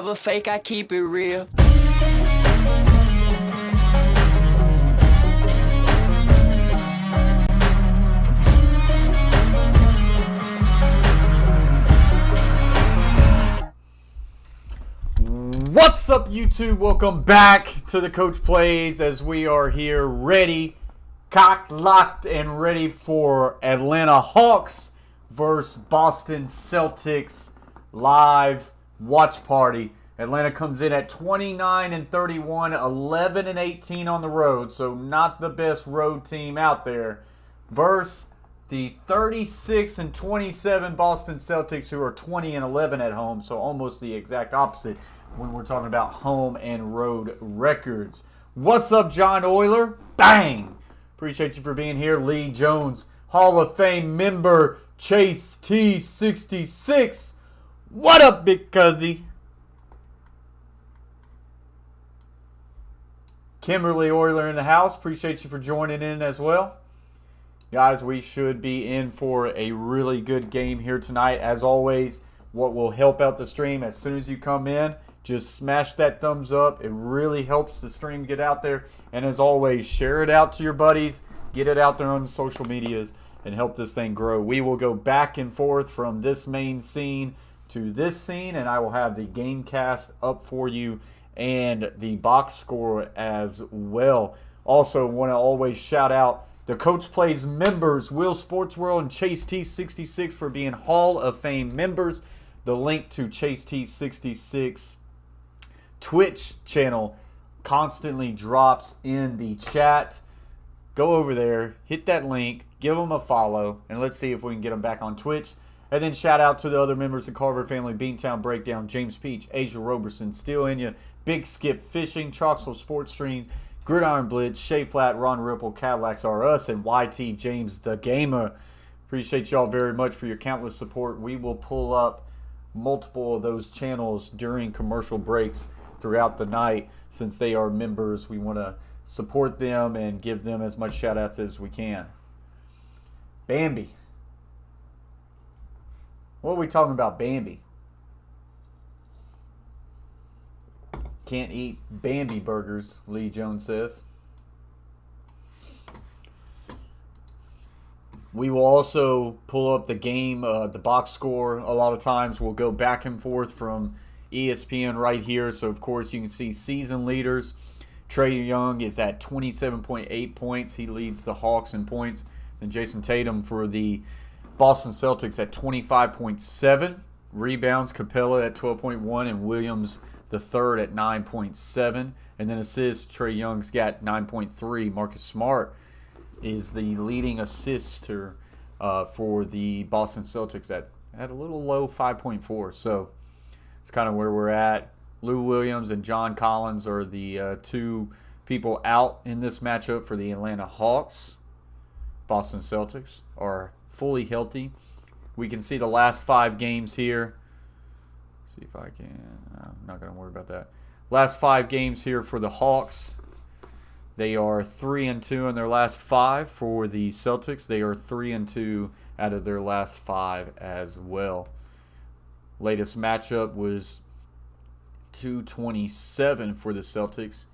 never fake, I keep it real. What's up, YouTube? Welcome back to the Coach Plays as we are here ready, cocked, locked, and ready for Atlanta Hawks versus Boston Celtics live watch party. Atlanta comes in at 29-31, 11-18 on the road, so not the best road team out there, versus the 36-27 Boston Celtics, who are 20-11 at home, so almost the exact opposite when we're talking about home and road records. What's up, John Oyler? Bang! Appreciate you for being here. Lee Jones, Hall of Fame member, Chase T66. What up, Big Cuzzy? Kimberly Oyler in the house. Appreciate you for joining in as well. Guys, we should be in for a really good game here tonight. As always, what will help out the stream as soon as you come in, just smash that thumbs up. It really helps the stream get out there. And as always, share it out to your buddies. Get it out there on the social medias and help this thing grow. We will go back and forth from this main scene to this scene, and I will have the game cast up for you and the box score as well. Also, want to always shout out the Coach Plays members, Will Sports World and Chase T66, for being Hall of Fame members. The link to Chase T66 Twitch channel constantly drops in the chat. Go over there, hit that link, give them a follow, and let's see if we can get them back on Twitch. And then shout out to the other members of the Carver family: Beantown Breakdown, James Peach, Asia Roberson, Steel Inya, Big Skip Fishing, Troxel Sports Stream, Gridiron Blitz, Shea Flat, Ron Ripple, Cadillacs R Us, and YT James the Gamer. Appreciate y'all very much for your countless support. We will pull up multiple of those channels during commercial breaks throughout the night. Since they are members, we want to support them and give them as much shout outs as we can. Bambi. What are we talking about, Bambi? Can't eat Bambi burgers, Lee Jones says. We will also pull up the game, the box score. A lot of times we'll go back and forth from ESPN right here. So, of course, you can see season leaders. Trae Young is at 27.8 points. He leads the Hawks in points. And Jason Tatum for the Boston Celtics at 25.7. Rebounds, Capella at 12.1, and Williams the third at 9.7. And then assists, Trae Young's got 9.3. Marcus Smart is the leading assister for the Boston Celtics at a little low 5.4. So it's kind of where we're at. Lou Williams and John Collins are the two people out in this matchup for the Atlanta Hawks. Boston Celtics are fully healthy. We can see the last 5 games here. See if I can. I'm not going to worry about that. Last 5 games here for the Hawks. They are 3-2 in their last 5. For the Celtics, they are 3-2 out of their last 5 as well. Latest matchup was 227 for the Celtics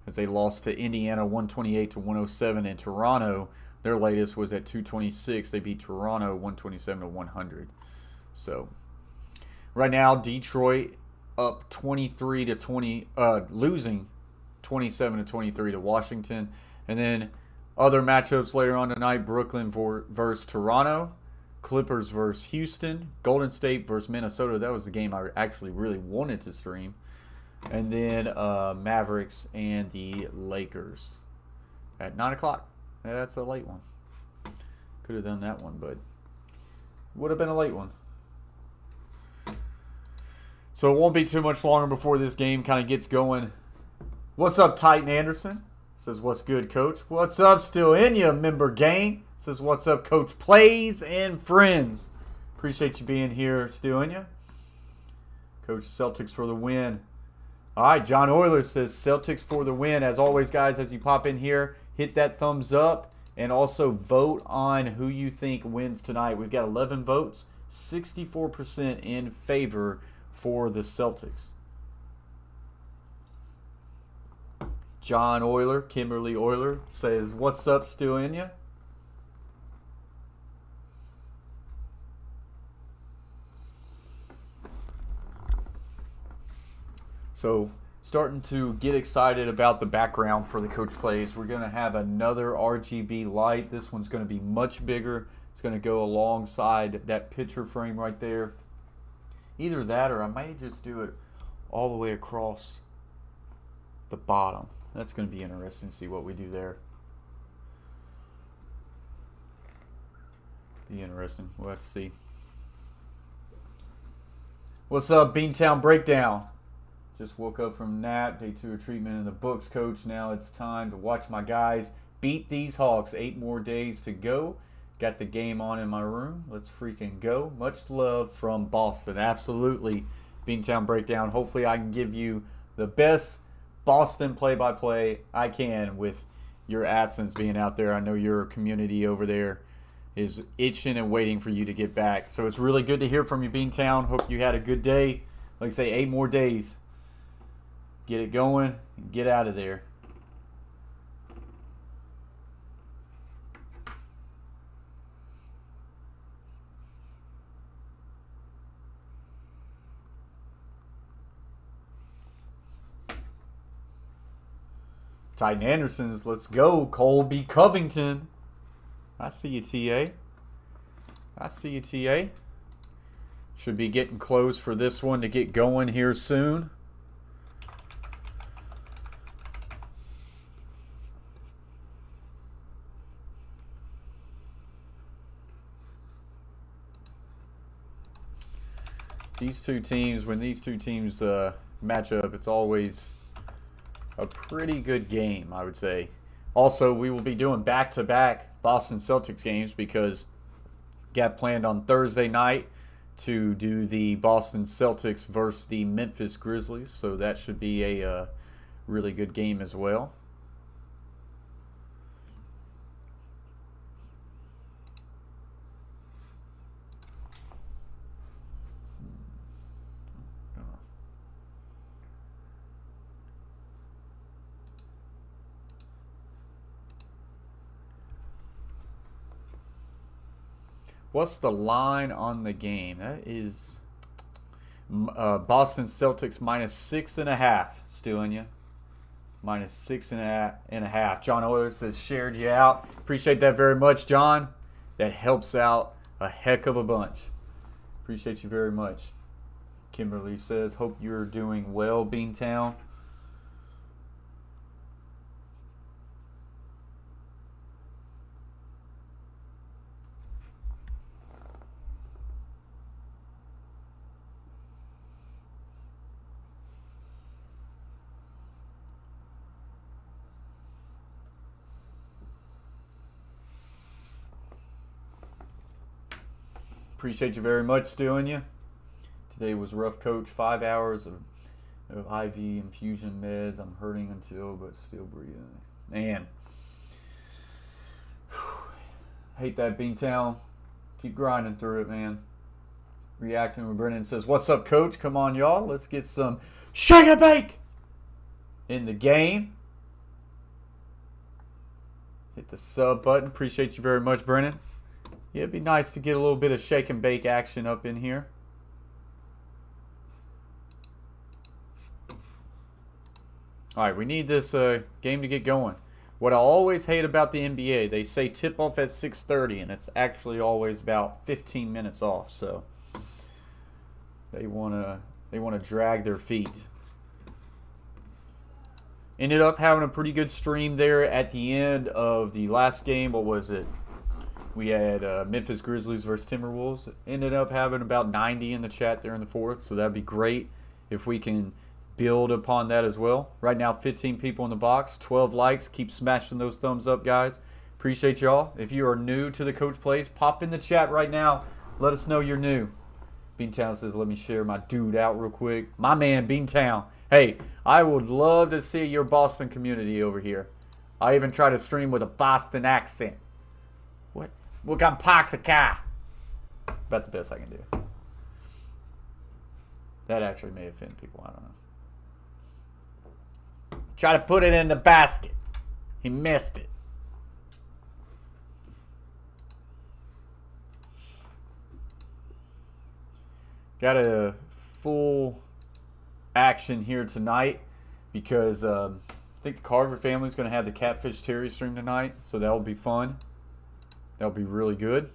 as they lost to Indiana 128-107, and Toronto, their latest was at 226. They beat Toronto 127-100. So right now, Detroit up 23-20, losing 27-23 to Washington. And then other matchups later on tonight: Brooklyn versus Toronto, Clippers versus Houston, Golden State versus Minnesota. That was the game I actually really wanted to stream. And then Mavericks and the Lakers at 9 o'clock. That's a late one. Could have done that one, but would have been a late one. So it won't be too much longer before this game kind of gets going. What's up, Titan Anderson? Says, what's good, Coach? What's up, Still In Ya, member gang? Says, what's up, Coach Plays and friends? Appreciate you being here, Still In Ya. Coach, Celtics for the win. All right, John Oyler says Celtics for the win. As always, guys, as you pop in here, hit that thumbs up and also vote on who you think wins tonight. We've got 11 votes, 64% in favor for the Celtics. John Euler, Kimberly Euler, says, what's up, still in ya? So, starting to get excited about the background for the coach plays. We're going to have another RGB light. This one's going to be much bigger. It's going to go alongside that picture frame right there. Either that or I may just do it all the way across the bottom. That's going to be interesting to see what we do there. Be interesting. We'll have to see. What's up, Beantown Breakdown? Just woke up from nap. Day 2 of treatment in the books, coach. Now it's time to watch my guys beat these Hawks. 8 more days to go. Got the game on in my room. Let's freaking go. Much love from Boston. Absolutely, Beantown Breakdown. Hopefully I can give you the best Boston play-by-play I can with your absence being out there. I know your community over there is itching and waiting for you to get back. So it's really good to hear from you, Beantown. Hope you had a good day. Like I say, 8 more days. Get it going and get out of there. Titan Anderson's, let's go. Colby Covington. I see you, TA. I see you, TA. Should be getting close for this one to get going here soon. These two teams, when these two teams match up, it's always a pretty good game, I would say. Also, we will be doing back-to-back Boston Celtics games because got planned on Thursday night to do the Boston Celtics versus the Memphis Grizzlies. So that should be a really good game as well. What's the line on the game? That is Boston Celtics -6.5. Still in you. -6.5. John Oyers has shared you out. Appreciate that very much, John. That helps out a heck of a bunch. Appreciate you very much. Kimberly says, hope you're doing well, Beantown. Appreciate you very much, doing you. Today was rough, coach. 5 hours of IV infusion meds. I'm hurting until, but still breathing. Man. Hate that, Beantown. Keep grinding through it, man. Reacting when Brennan says, what's up, coach? Come on, y'all. Let's get some shake and bake in the game. Hit the sub button. Appreciate you very much, Brennan. Yeah, it'd be nice to get a little bit of shake and bake action up in here. All right, we need this game to get going. What I always hate about the NBA, they say tip off at 6:30, and it's actually always about 15 minutes off. So they wanna drag their feet. Ended up having a pretty good stream there at the end of the last game. What was it? We had Memphis Grizzlies versus Timberwolves. Ended up having about 90 in the chat there in the fourth, so that'd be great if we can build upon that as well. Right now, 15 people in the box, 12 likes. Keep smashing those thumbs up, guys. Appreciate y'all. If you are new to the Coach Plays, pop in the chat right now. Let us know you're new. Beantown says, let me share my dude out real quick. My man, Beantown. Hey, I would love to see your Boston community over here. I even try to stream with a Boston accent. What? We can park the car. About the best I can do. That actually may offend people. I don't know. Try to put it in the basket. He missed it. Got a full action here tonight because I think the Carver family is going to have the Catfish Terry stream tonight, so that'll be fun. That'll be really good.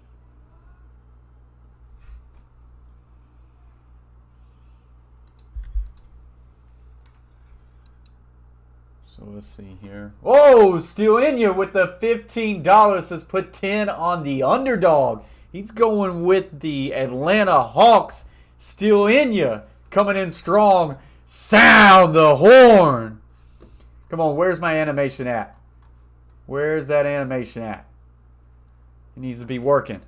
So let's see here. Oh, still in you with the $15. Says put 10 on the underdog. He's going with the Atlanta Hawks. Still in you. Coming in strong. Sound the horn. Come on, where's my animation at? Where's that animation at? It needs to be working.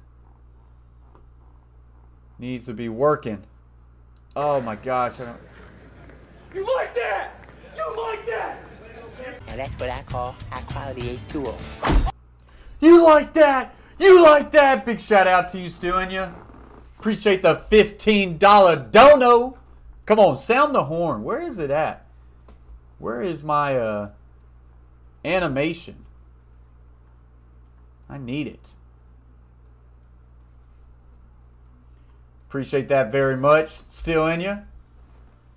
Needs to be working. Oh my gosh. You like that? You like that? Now that's what I call high quality H2O. You like that? You like that? Big shout out to you, Stu and you. Appreciate the $15 dono. Come on, sound the horn. Where is it at? Where is my animation? I need it. Appreciate that very much. Still in you.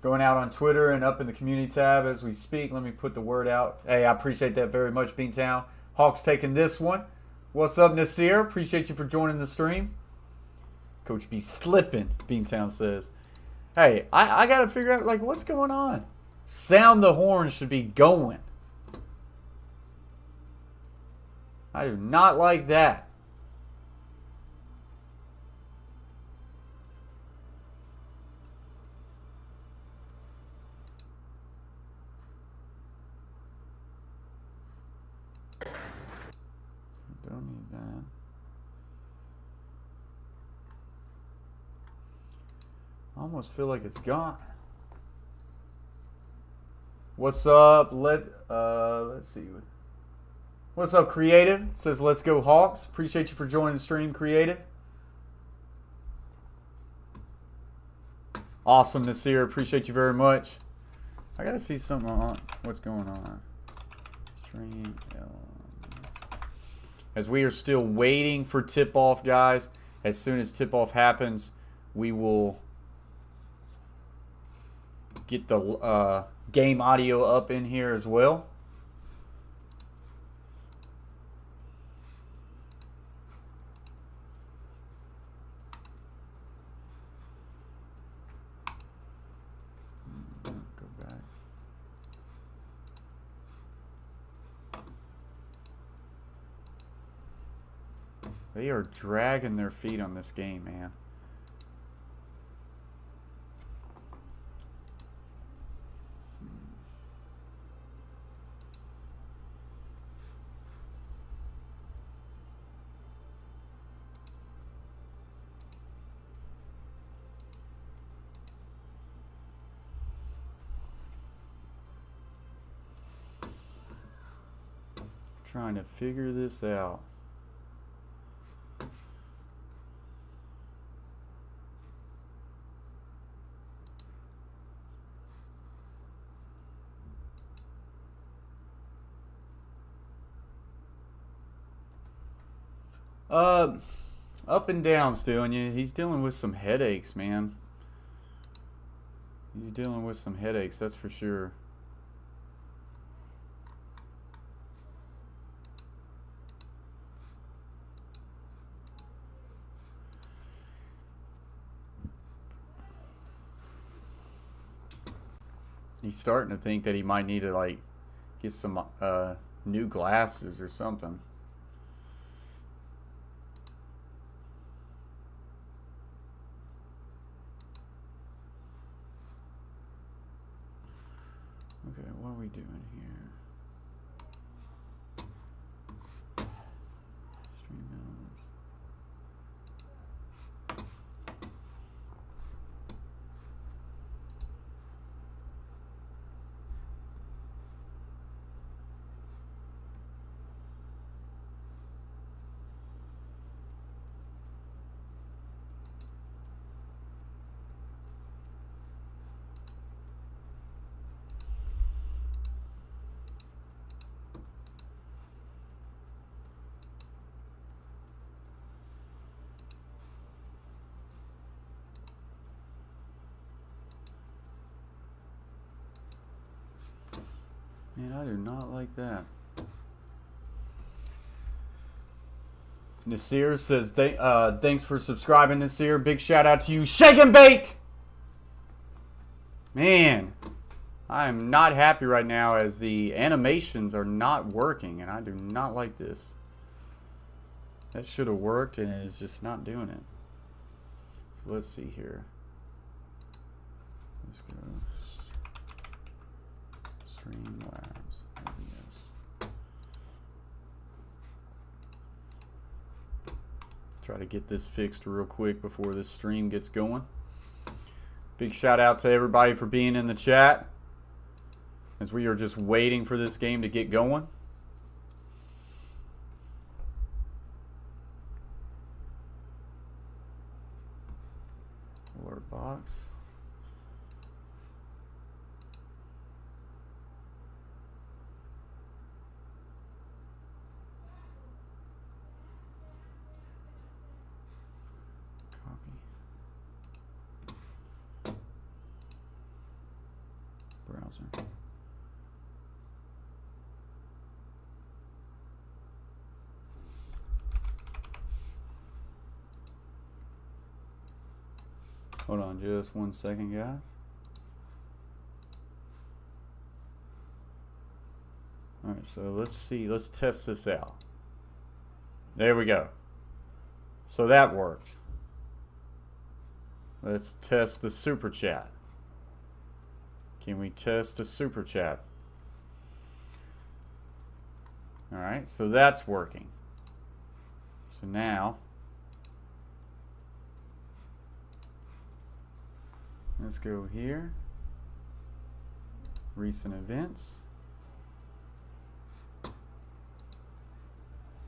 Going out on Twitter and up in the community tab as we speak. Let me put the word out. Hey, I appreciate that very much, Beantown. Hawks taking this one. What's up, Nasir? Appreciate you for joining the stream. Coach be slipping, Beantown says. Hey, I got to figure out, like, what's going on? Sound the horn should be going. I do not like that. Don't need that. I almost feel like it's gone. What's up? Let's see. What's up, Creative? Says let's go Hawks. Appreciate you for joining the stream, Creative. Awesome, Nasir. Appreciate you very much. I gotta see something on what's going on. Stream. As we are still waiting for tip-off, guys. As soon as tip-off happens, we will get the game audio up in here as well. Go back. They are dragging their feet on this game, man. Trying to figure this out. Up and down still, and he's dealing with some headaches, man. He's dealing with some headaches, that's for sure. He's starting to think that he might need to, like, get some new glasses or something. Okay, what are we doing here? Stream notes. Man, I do not like that. Nasir says, thanks for subscribing, Nasir. Big shout out to you. Shake and bake! Man, I am not happy right now as the animations are not working, and I do not like this. That should have worked, and it is just not doing it. So let's see here. Let's go. Streamlabs. OBS. Try to get this fixed real quick before this stream gets going. Big shout out to everybody for being in the chat as we are just waiting for this game to get going. Alert box. Copy. Browser. Hold on just 1 second, guys. Alright, so let's see. Let's test this out. There we go. So that worked. Let's test the super chat. Can we test the super chat? Alright, so that's working. So now let's go here. Recent events.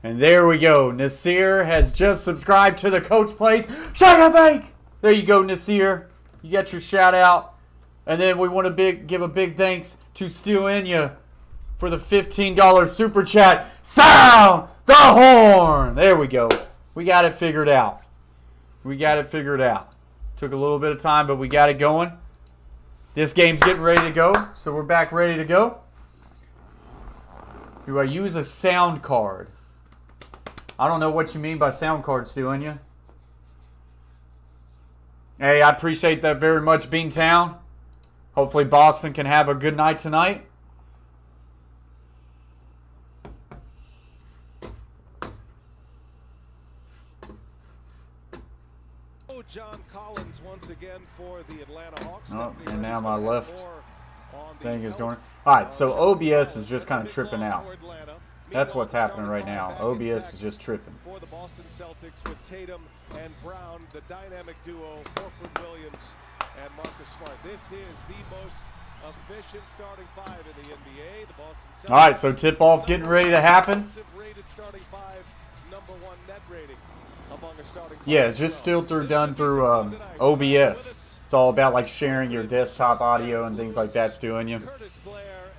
And there we go. Nasir has just subscribed to the Coach Plays Shake and Bake. There you go, Nasir. You got your shout out. And then we want to give a big thanks to Stu Enya for the $15 super chat. Sound the horn. There we go. We got it figured out. We got it figured out. Took a little bit of time, but we got it going. This game's getting ready to go, so we're back ready to go. Do I use a sound card? I don't know what you mean by sound cards, doing you. Hey, I appreciate that very much, Beantown. Hopefully Boston can have a good night tonight. John Collins once again for the Atlanta Hawks. Oh, and now my left thing is going. All right, so OBS is just kind of tripping out. That's what's happening right now. OBS is just tripping. For the Boston Celtics with Tatum and Brown, the dynamic duo, Horford Williams and Marcus Smart. This is the most efficient starting five in the NBA. The Boston Celtics. All right, so tip-off getting ready to happen. Rated starting five, #1 net rating. Yeah, it's just still done through OBS. It's all about like sharing your desktop audio and things like that's doing you.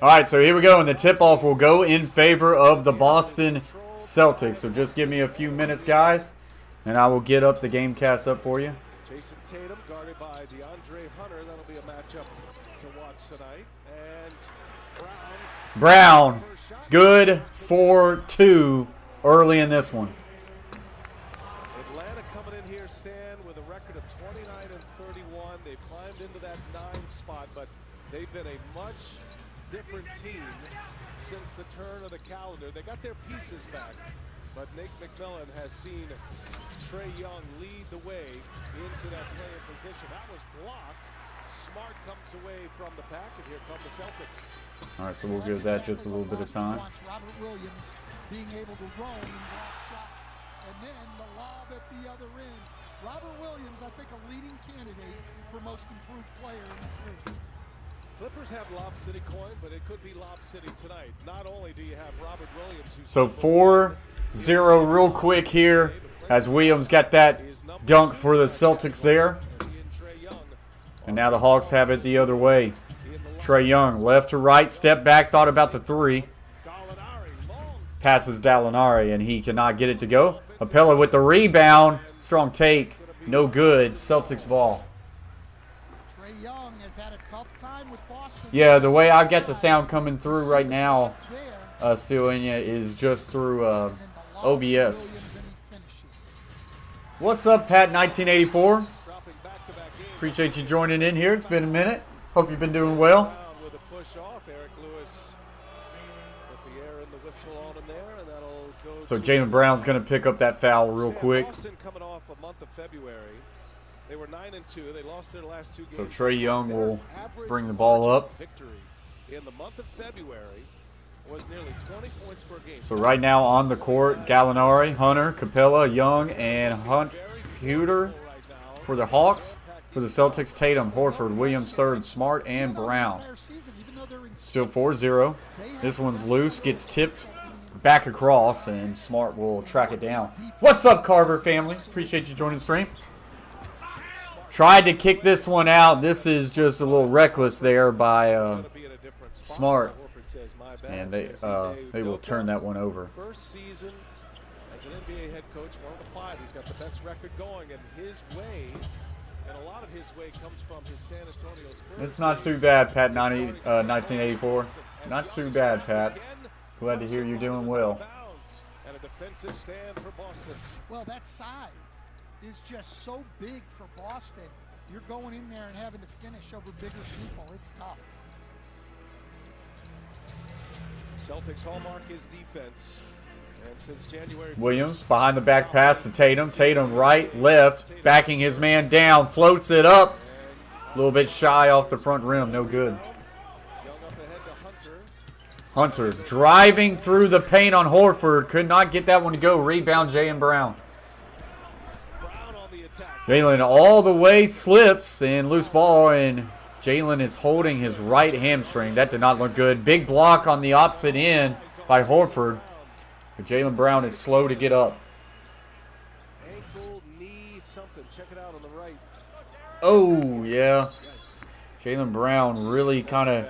All right, so here we go, and the tip-off will go in favor of the Boston Celtics. So just give me a few minutes, guys, and I will get up the game cast up for you. Jason Tatum guarded by DeAndre Hunter. That'll be a matchup to watch tonight. And Brown, good for 2 early in this one. They've been a much different team since the turn of the calendar. They got their pieces back, but Nate McMillan has seen Trae Young lead the way into that player position. That was blocked. Smart comes away from the pack, and here come the Celtics. All right, so we'll give that just a little bit of time. Robert Williams being able to roam and block shots, and then the lob at the other end. Robert Williams, I think, a leading candidate for most improved player in this league. Clippers have Lob City coin, but it could be Lob City tonight. Not only do you have Robert Williams, so 4-0 real quick here as Williams got that dunk for the Celtics there. And now the Hawks have it the other way. Trae Young, left to right, step back, thought about the 3. Passes Gallinari, and he cannot get it to go. Apella with the rebound. Strong take. No good. Celtics ball. Trae Young has had a tough time with Boston. Yeah, the way I get the sound coming through right now, Stuania, is just through OBS. What's up, Pat 1984? Appreciate you joining in here. It's been a minute. Hope you've been doing well. So Jaylen Brown's going to pick up that foul real quick. Coming off a month of February. They were 9-2. They lost their last 2 games. So Trae Young will bring the ball up. Victory in the month of February was nearly 20 points per game. So right now on the court, Gallinari, Hunter, Capella, Young, and Hunter for the Hawks. For the Celtics, Tatum, Horford, Williams third, Smart, and Brown. Still 4-0. This one's loose, gets tipped back across, and Smart will track it down. What's up, Carver family? Appreciate you joining the stream. Tried to kick this one out. This is just a little reckless there by Smart, and they will turn that one over. First season as an NBA head coach, 1 of the 5. He's got the best record going, and his way, and a lot of his way comes from his San Antonio Spurs. It's not too bad, Pat 1984. Not too bad, Pat. Glad to hear you're doing well. And a defensive stand for Boston. Well, that size is just so big for Boston. You're going in there and having to finish over bigger people. It's tough. Celtics hallmark is defense. And since January 1st, Williams behind the back pass to Tatum. Tatum right, left, backing his man down, floats it up. A little bit shy off the front rim, no good. Young up ahead to Hunter Hunter. driving through the paint on Horford. Could not get that one to go. Rebound, Jaylen Brown. Brown on the attack. Jaylen all the way slips and loose ball, and Jaylen is holding his right hamstring. That did not look good. Big block on the opposite end by Horford. But Jaylen Brown is slow to get up. Ankle, knee, something. Check it out on the right. Oh, yeah. Jaylen Brown really kind of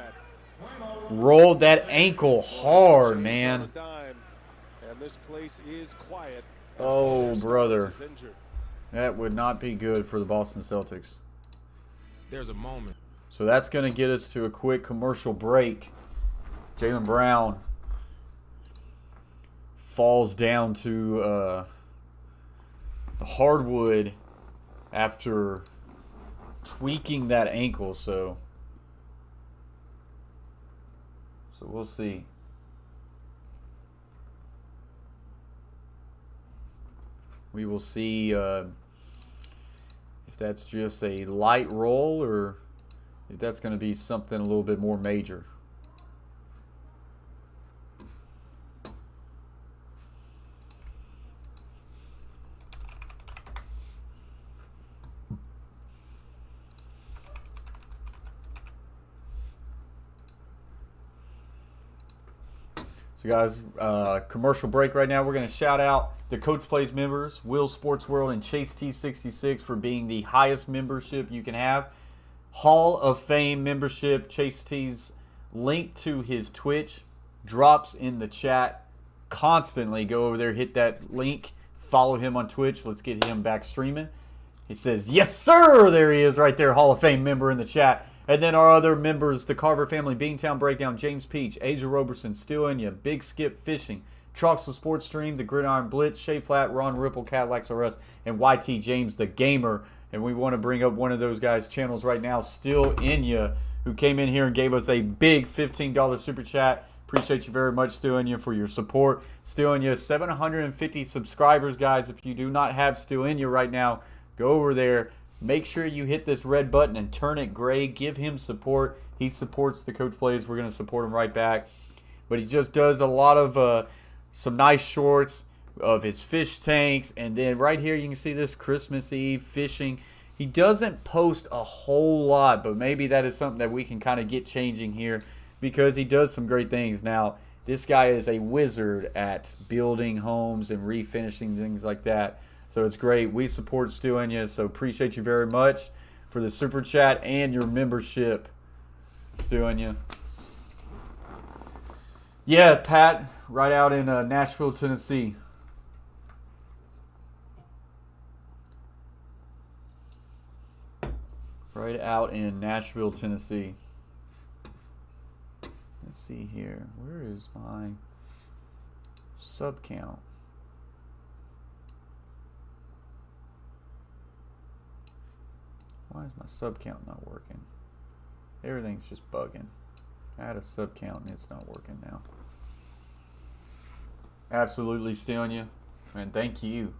rolled that ankle hard, man. And this place is quiet. Oh, brother. That would not be good for the Boston Celtics. There's a moment. So that's going to get us to a quick commercial break. Jaylen Brown falls down to the hardwood after tweaking that ankle. So we'll see. We will see if that's just a light roll or if that's going to be something a little bit more major. So guys, commercial break right now. We're going to shout out the Coach Plays members, Will Sports World and Chase T66 for being the highest membership you can have. Hall of Fame membership. Chase T's link to his Twitch drops in the chat constantly. Go over there, hit that link, follow him on Twitch. Let's get him back streaming. It says, yes, sir. There he is right there, Hall of Fame member in the chat. And then our other members, the Carver Family, Beantown Breakdown, James Peach, Asia Roberson, Still Inya, Big Skip Fishing, Troxel Sports Stream, The Gridiron Blitz, Shea Flat, Ron Ripple, Cadillacs R Us, and YT James, the Gamer. And we want to bring up one of those guys' channels right now, Still Inya, who came in here and gave us a big $15 super chat. Appreciate you very much, Still Inya, for your support. Still Inya, 750 subscribers, guys. If you do not have Still Inya right now, go over there. Make sure you hit this red button and turn it gray. Give him support. He supports the Coach Plays. We're going to support him right back. But he just does a lot of some nice shorts of his fish tanks. And then right here you can see this Christmas Eve fishing. He doesn't post a whole lot, but maybe that is something that we can kind of get changing here because he does some great things. Now, this guy is a wizard at building homes and refinishing things like that. So it's great. We support Stu Inya, so appreciate you very much for the super chat and your membership, Stu Inya. Yeah, Pat, right out in Nashville, Tennessee. Right Right out in Nashville, Tennessee. Let's see here. Where is my sub count? Why is my sub count not working? Everything's just bugging. I had a sub count and it's not working now. Absolutely stealing you. And thank you.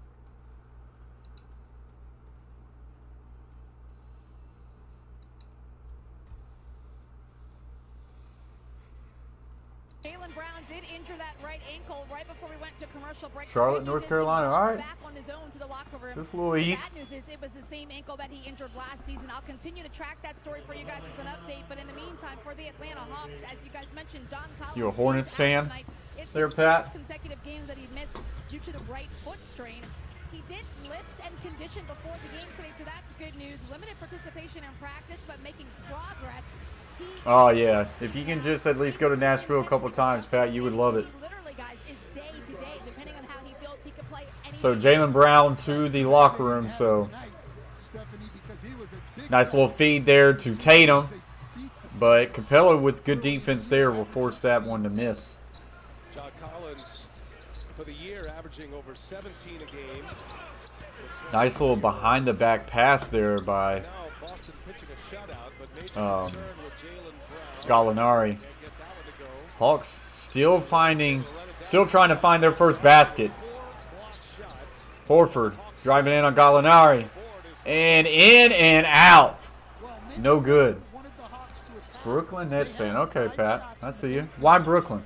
Jaylen Brown did injure that right ankle right before we went to commercial break. Charlotte, North Carolina. All right. Back on his own to the locker room. Just a little east. Bad news is it was the same ankle that he injured last season. I'll continue to track that story for you guys with an update. But in the meantime, for the Atlanta Hawks, as you guys mentioned, John Collins. You a Hornets fan? It's There, his Pat? first consecutive games that he missed due to the right foot strain. He did lift and condition before the game today, so that's good news. Limited participation in practice, but making progress. Oh, yeah. If you can just at least go to Nashville a couple times, Pat, you would love it. Literally, guys, is day to day, depending on how he feels. He could play any. So Jaylen Brown to the locker room. So nice little feed there to Tatum. But Capella with good defense there will force that one to miss. John Collins for the year averaging over 17 a game. Nice little behind the back pass there by Now Boston pitching a shutout, but major concern with Jaylen Brown. Gallinari. Can't get that one to go. Hawks still trying to find their first basket. Horford driving in on Gallinari. And in and out. No good. Brooklyn Nets fan. Okay, Pat. I see you. Why Brooklyn?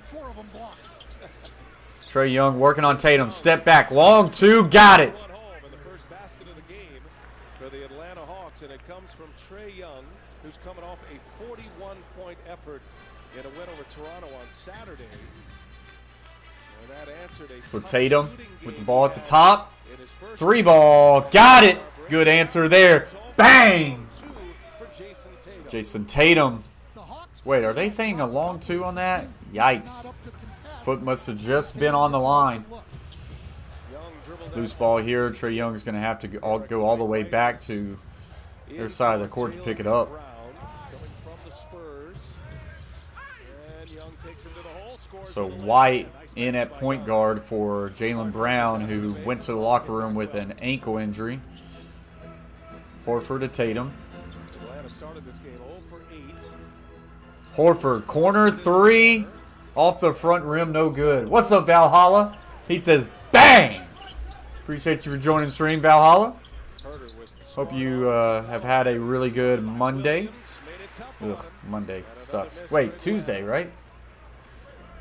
Trae Young working on Tatum. Step back. Long two. Got it. And the first basket of the game for the Atlanta Hawks, and it comes from Trae Young, who's coming off a 41-point effort in a win over Toronto on Saturday. And that answered a So tough Tatum shooting with the game ball at the in top. his first 3 ball. Got it. Good answer there. Bang. two for Jason Tatum. Jason Tatum. Wait, are they saying a long 2 on that? Yikes. Foot must have just been on the line. Young dribbled Loose out. ball here. Trae Young's going to have to go all the way back to their side of the court to pick it up. Brown coming from the Spurs. And Young takes him to the hole, scores So the layup. White Nice in pass at by point Young. guard for Jaylen Brown, who went to the locker room with an ankle injury. Horford to Tatum. Atlanta started this game 0 for 8. Horford, corner 3, off the front rim, no good. What's up, Valhalla? He says, bang! Appreciate you for joining the stream, Valhalla. Herder with Hope you have had a really good Monday. Williams made it tough for Ugh, him. Monday sucks. Wait, Tuesday, right?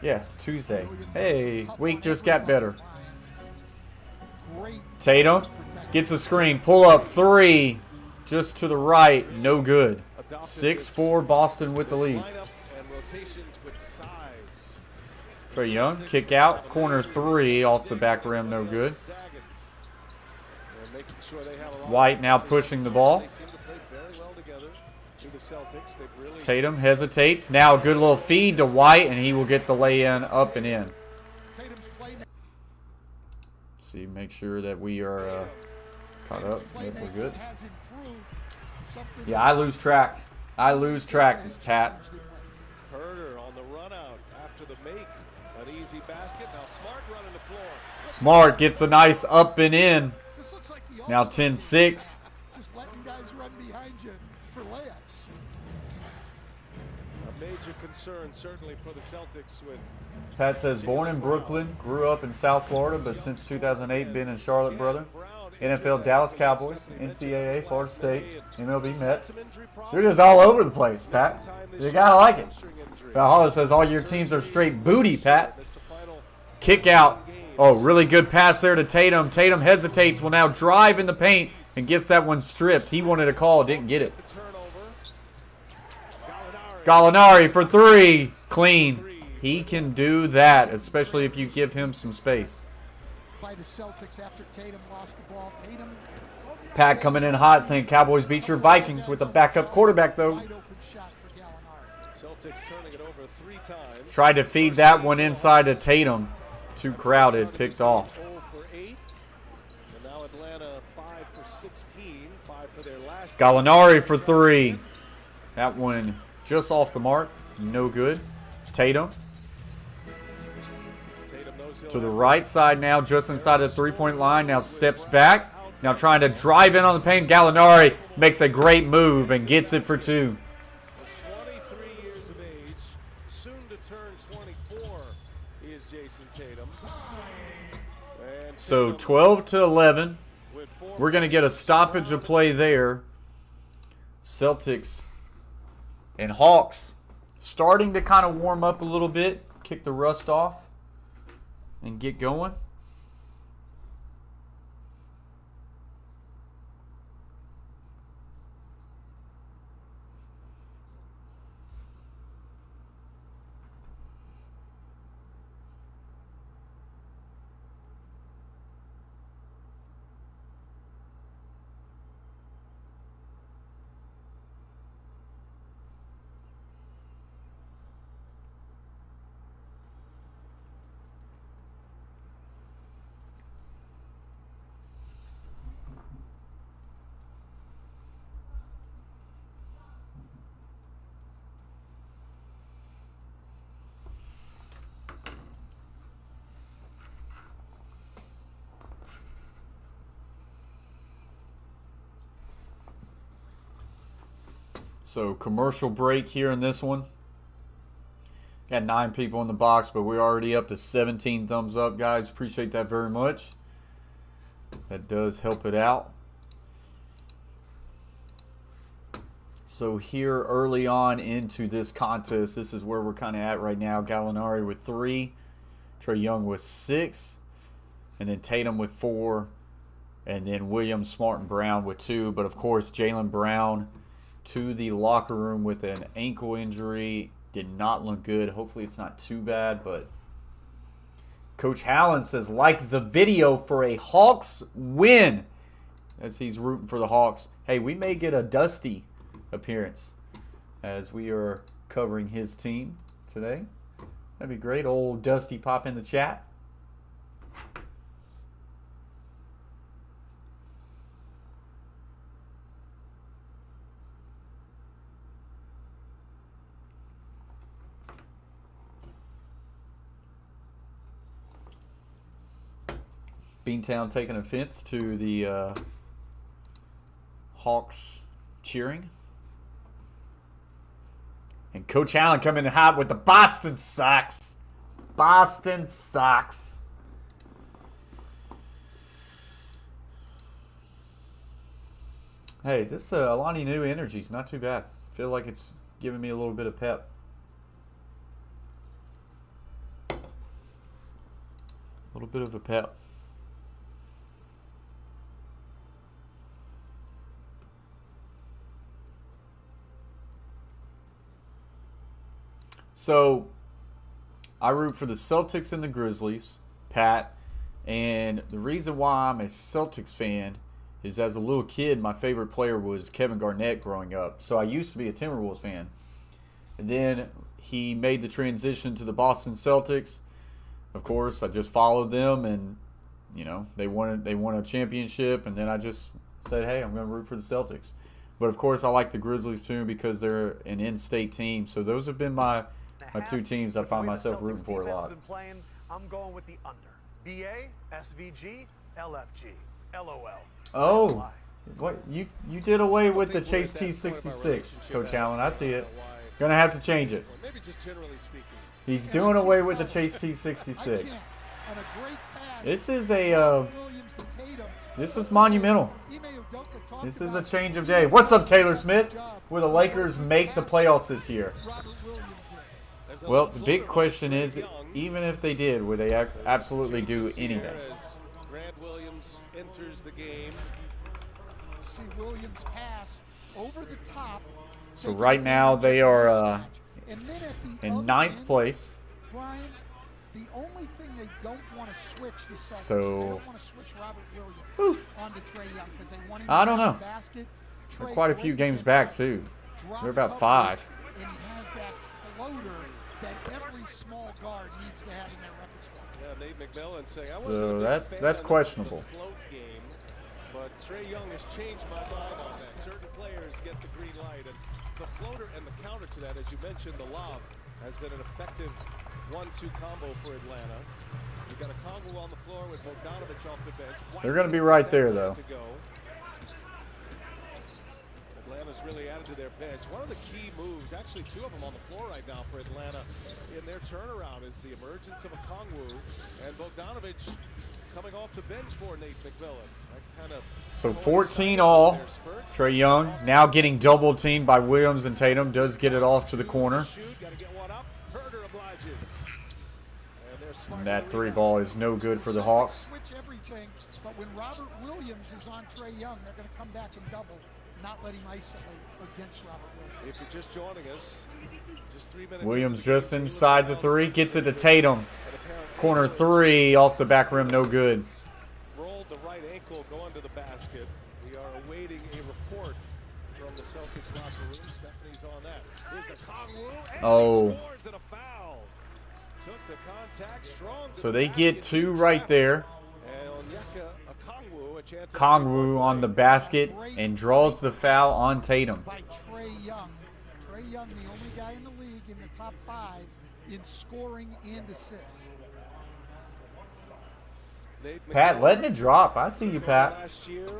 Yeah, Tuesday. Hey, week just got better. Tatum gets a screen, pull up 3, just to the right, no good. 6-4 Boston with the lead. Lineup and rotations with size. Trae Young, kick out, corner 3, off the back rim, no good. Zagging. They're making sure they have a lot White of now players. pushing the ball. They seem to play very well together to the Celtics. They've really Tatum hesitates. Now a good little feed to White, and he will get the lay-in up and in. See, make sure that we are caught up. Yep, we're good. Yeah, I lose track. Pat. Herder on the run out after the make. An easy basket. Now Smart running the floor. Smart gets a nice up and in. This looks like the Now All-Star 10-6. just letting guys run behind you for layups. A major concern certainly for the Celtics with Pat says, born in Brooklyn, grew up in South Florida, but since 2008 been in Charlotte, brother. NFL, Dallas Cowboys, NCAA, Florida State, MLB Mets. You're just all over the place, Pat. You gotta like it. Valhalla says all your teams are straight booty, Pat. Kick out. Oh, really good pass there to Tatum. Tatum hesitates, will now drive in the paint and gets that one stripped. He wanted a call, didn't get it. Gallinari for 3. Clean. He can do that, especially if you give him some space. By the Celtics after Tatum lost the ball. Tatum Pat coming in hot saying Cowboys beat your Vikings with a backup quarterback, though. wide open shot for Gallinari. Celtics turning it over 3 times. Tried to feed that one inside to Tatum. Too crowded, picked off. 0 for 8. And now Atlanta 5 for 16, 5 for their last. Gallinari for 3. That one just off the mark. No good. Tatum to the right side now, just inside the three-point line. Now steps back. Now trying to drive in on the paint. Gallinari makes a great move and gets it for 2. Was 23 years of age, soon to turn 24 is Jason Tatum. And So Tatum 12 to 11. with 4 We're going to get a stoppage of play there. Celtics and Hawks starting to kind of warm up a little bit, kick the rust off, and get going. So commercial break here in this one. Got 9 people in the box, but we're already up to 17 thumbs up, guys. Appreciate that very much. That does help it out. So here early on into this contest, this is where we're kind of at right now. Gallinari with 3, Trae Young with 6, and then Tatum with 4, and then Williams, Smart, and Brown with 2. But of course, Jaylen Brown to the locker room with an ankle injury. Did not look good. Hopefully it's not too bad, but Coach Hallen says like the video for a Hawks win as he's rooting for the Hawks. Hey, we may get a Dusty appearance as we are covering his team today. That'd be great. Old Dusty pop in the chat. Beantown taking offense to the Hawks cheering. And Coach Allen coming in hot with the Boston Sox. Boston Sox. Hey, this Alani New energy is not too bad. I feel like it's giving me a little bit of pep. A little bit of a pep. So, I root for the Celtics and the Grizzlies, Pat. And the reason why I'm a Celtics fan is as a little kid, my favorite player was Kevin Garnett growing up. So I used to be a Timberwolves fan. And then he made the transition to the Boston Celtics. Of course, I just followed them, and you know they won a championship. And then I just said, hey, I'm going to root for the Celtics. But of course, I like the Grizzlies too because they're an in-state team. So those have been my 2 teams I find myself rooting for a lot. I'm going with the under. BA, SVG, LFG, LOL. Oh, what you did away with the Chase T66, Coach Allen. I see it. Gonna have to change it. Maybe just generally speaking. He's doing away with the Chase T66. This is this is monumental. This is a change of day. What's up, Taylor Smith? Will the Lakers make the playoffs this year? Well, the big question is, even if they did, would they absolutely do anything? Grant Williams enters the game. See Williams pass over the top. So right now they are in 9th place. Brian, the only thing they don't want to switch the Celtics is So, they don't want to switch Robert Williams onto Trae Young because they want him I don't to know. the basket. They're Trae quite a few Williams games gets back that too. drop They're about coverage, 5. And he has that floater that every small guard needs to have in their repertoire. Yeah, Nate McMillan saying, I So wasn't a big that's fan of questionable. the float game. But Trae Young has changed my mind on that. Certain players get the green light, and the floater and the counter to that, as you mentioned, the lob has been an effective 1-2 combo for Atlanta. You've got a Congo on the floor with Bogdanovich off the bench. They're going to be right there, though. Atlanta's really added to their bench. One of the key moves, actually two of them on the floor right now for Atlanta in their turnaround, is the emergence of a Kongwu and Bogdanovich coming off the bench for Nate McMillan. That kind of So 14 all. Trae Young now getting double teamed by Williams and Tatum. Does get it off to the corner. And that three ball is no good for the Hawks. Switch everything, but when Robert Williams is on Trae Young, they're going to come back and double, not let him isolate against Robert Williams. If you're just joining us, just 3 minutes. Williams just inside the three, gets it to Tatum. Corner three off the back rim, no good. Rolled the right ankle going to the basket. We are awaiting a report from the Celtics locker room. Stephanie's on that. Here's a Kongwu, and Oh. he scores and a foul. Took the contact, strong to So the they get basket. two right there. And Onyeka Okongwu, a chance at Kongwu on the basket and draws the foul on Tatum. By Trae Young. Trae Young, the only guy in the league in the top 5 in scoring and assists. Nate Pat, McMillan letting it drop. I see you, Pat. last year, and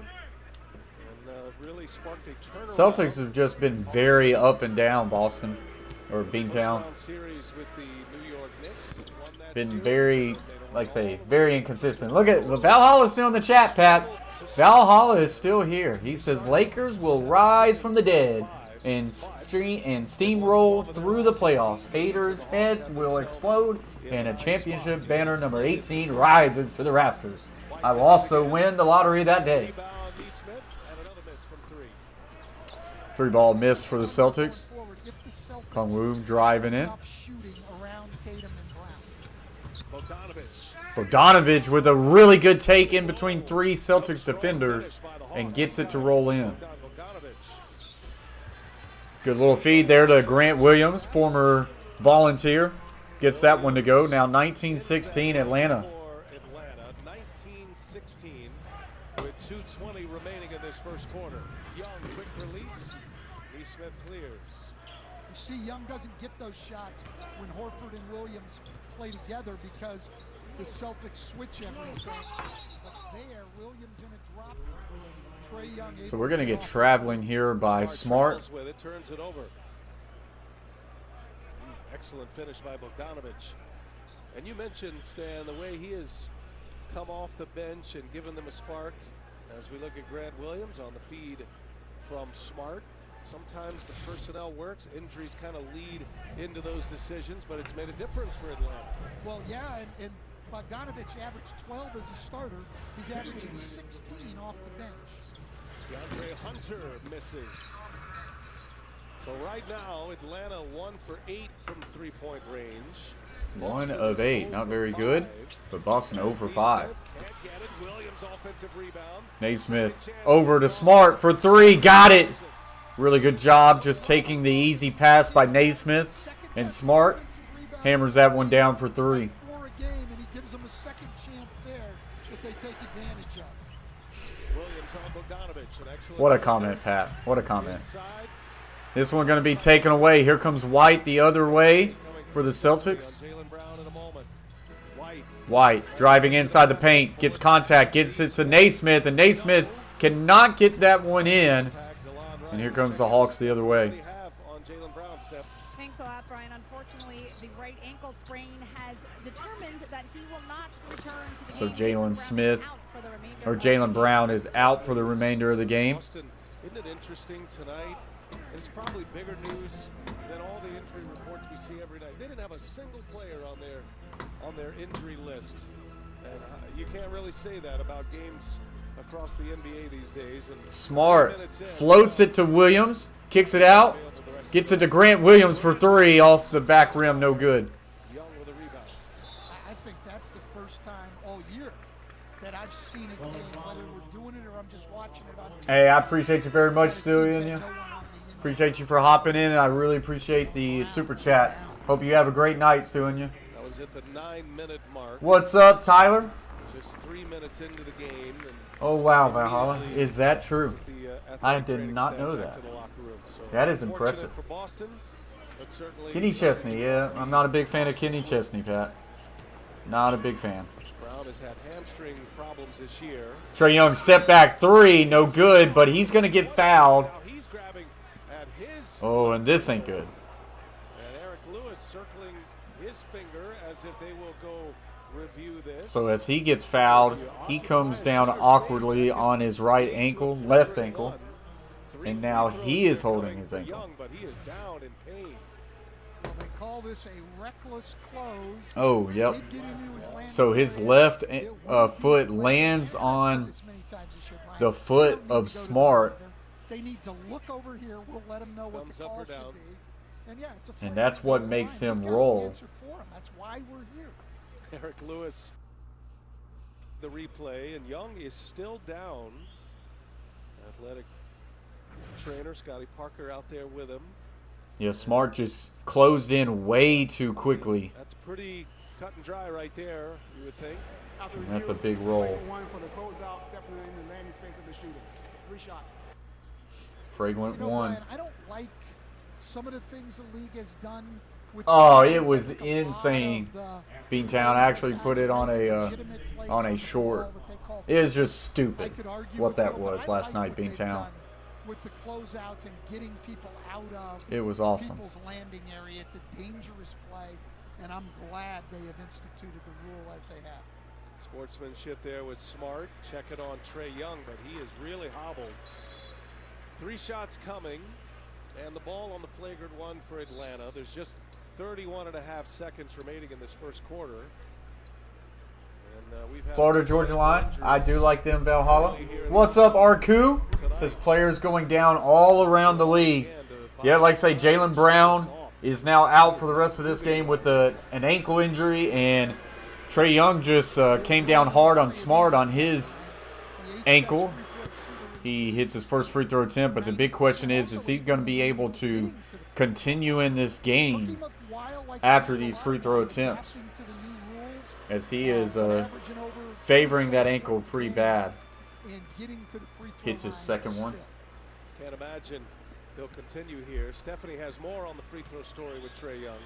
really sparked a turnaround. Celtics have just been very up and down, Boston, or Beantown. First-round series with the New York Knicks. Won that Been series. very, like I say, very inconsistent. Look at Valhalla still in the chat, Pat. Valhalla is still here. He says Lakers will rise from the dead and steamroll through the playoffs. Haters' heads will explode, and a championship banner number 18 rises to the rafters. I will also win the lottery that day. Rebound, D. Smith, and another miss from three. Three ball miss for the Celtics. Forward, if the Celtics Kongwu driving in. enough shooting around Tatum and Brown. Bogdanovich. Bogdanovich with a really good take in between three Celtics defenders and gets it to roll in. Bogdanovich. Good little feed there to Grant Williams, former Volunteer. Gets that one to go. Now 19-16 Atlanta. For Atlanta, 19-16 with 2:20 remaining in this first quarter. Young, quick release. D. Smith clears. You see, Young doesn't get those shots when Horford and Williams play together because the Celtics switch everything. But there, Williams in a drop. Trae Young. So we're going to get traveling here by Smart. Travels with it, turns it over. Excellent finish by Bogdanovich. And you mentioned, Stan, the way he has come off the bench and given them a spark. As we look at Grant Williams on the feed from Smart. Sometimes the personnel works. Injuries kind of lead into those decisions, but it's made a difference for Atlanta. Well, yeah, and Bogdanovich averaged 12 as a starter. He's averaging 16 off the bench. DeAndre Hunter misses. So right now, Atlanta 1 for 8 from three-point range. 1 of 8. Not very good. But Boston 0 for 5. Can't get it. Williams offensive rebound. Naismith over to Smart for 3. Got it. Really good job just taking the easy pass by Naismith. And Smart hammers that one down for 3. 4 a game, and he gives them a second chance there that they take advantage of. Williams on Bogdanovich. An excellent What a comment, Pat. What a comment. inside. This one going to be taken away. Here comes White the other way for the Celtics. Jaylen Brown in a moment. White. White driving inside the paint. Gets contact. Gets it to Naismith. And Naismith cannot get that one in. And here comes the Hawks the other way. Have on Jaylen Brown, Steph. Thanks a lot, Brian. Unfortunately, the right ankle sprain has determined that he will not return to the So game. Jalen Smith, Out for the remainder or of Jaylen Brown, is out for the remainder of the game. Boston, isn't it interesting tonight? And it's probably bigger news than all the injury reports we see every night. They didn't have a single player on their injury list, and you can't really say that about games across the NBA these days. And Smart floats it to Williams, kicks it out, gets it to Grant Williams for 3 off the back rim, no good. Young with a rebound. I think that's the first time all year that I've seen a game, whether we're doing it or I'm just watching it on TV. Hey, I appreciate you very much, It seems like Stewie. no one on the Appreciate you for hopping in, and I really appreciate the super chat. Hope you have a great night, Stewie. That was at the 9-minute mark. What's up, Tyler? Just 3 minutes into the game. And Oh, wow, Valhalla. Is that true? the I athletic did training not staff know back that. to the locker room. So That is unfortunate impressive. for Boston, but certainly Kenny something Chesney, to yeah. look I'm not a big fan of Kenny Chesney, Pat. Not a big fan. Brown has had hamstring problems this year. Trae Young, step back three, no good, but he's going to get fouled. Now he's grabbing at his. Oh, and this ain't good. And Eric Lewis circling his finger as if they will go review this. So as he gets fouled, he comes down awkwardly on his right ankle, left ankle, and now he is holding his ankle. Young, but he is down in pain. Well, they call this a reckless close. Oh, yep. Did get into his landing So his area. left It will foot be lands I've said on this many times this year, Brian. the They foot don't need to of go to the Smart. monitor. They need to look over here. We'll let them know what Thumbs the up call or should down? be. And yeah, it's a And flagrant that's what down the makes line. him We've got the roll. answer for him. That's why we're here. Eric Lewis, the replay, and Young is still down. Athletic trainer Scotty Parker out there with him. Yeah, Smart just closed in way too quickly. That's pretty cut and dry right there, you would think. And that's a big roll. One for the closeout, stepping in the landing space of the shooter. 3 shots. Fragrant You know, one. Brian, I don't like some of the things the league has done with Oh, fans. it was I think a lot insane. of the Beantown actually put it on a legitimate plays on on a the short. ball that they call It was just I stupid could argue what with that Will, but was I last like night, what they've Beantown. done with the closeouts and getting people out of It was awesome. people's landing area. It's a dangerous play, and I'm glad they have instituted the rule as they have. Sportsmanship there with Smart. Check it on Trae Young, but he is really hobbled. 3 shots coming, and the ball on the flagrant one for Atlanta. There's just 31.5 seconds remaining in this first quarter. And we've had Florida Georgia line. I do like them, Valhalla. What's up, Arku? Says players going down all around the league. Yeah, like I say, Jaylen Brown is now out for the rest of this game with an ankle injury, and Trae Young just came down hard on Smart on his ankle. He hits his first free throw attempt, but the big question is he going to be able to continue in this game after these free throw attempts, as he is favoring that ankle pretty bad. Hits his second one. Can't imagine he'll continue here. Stephanie has more on the free throw story with Trae Young.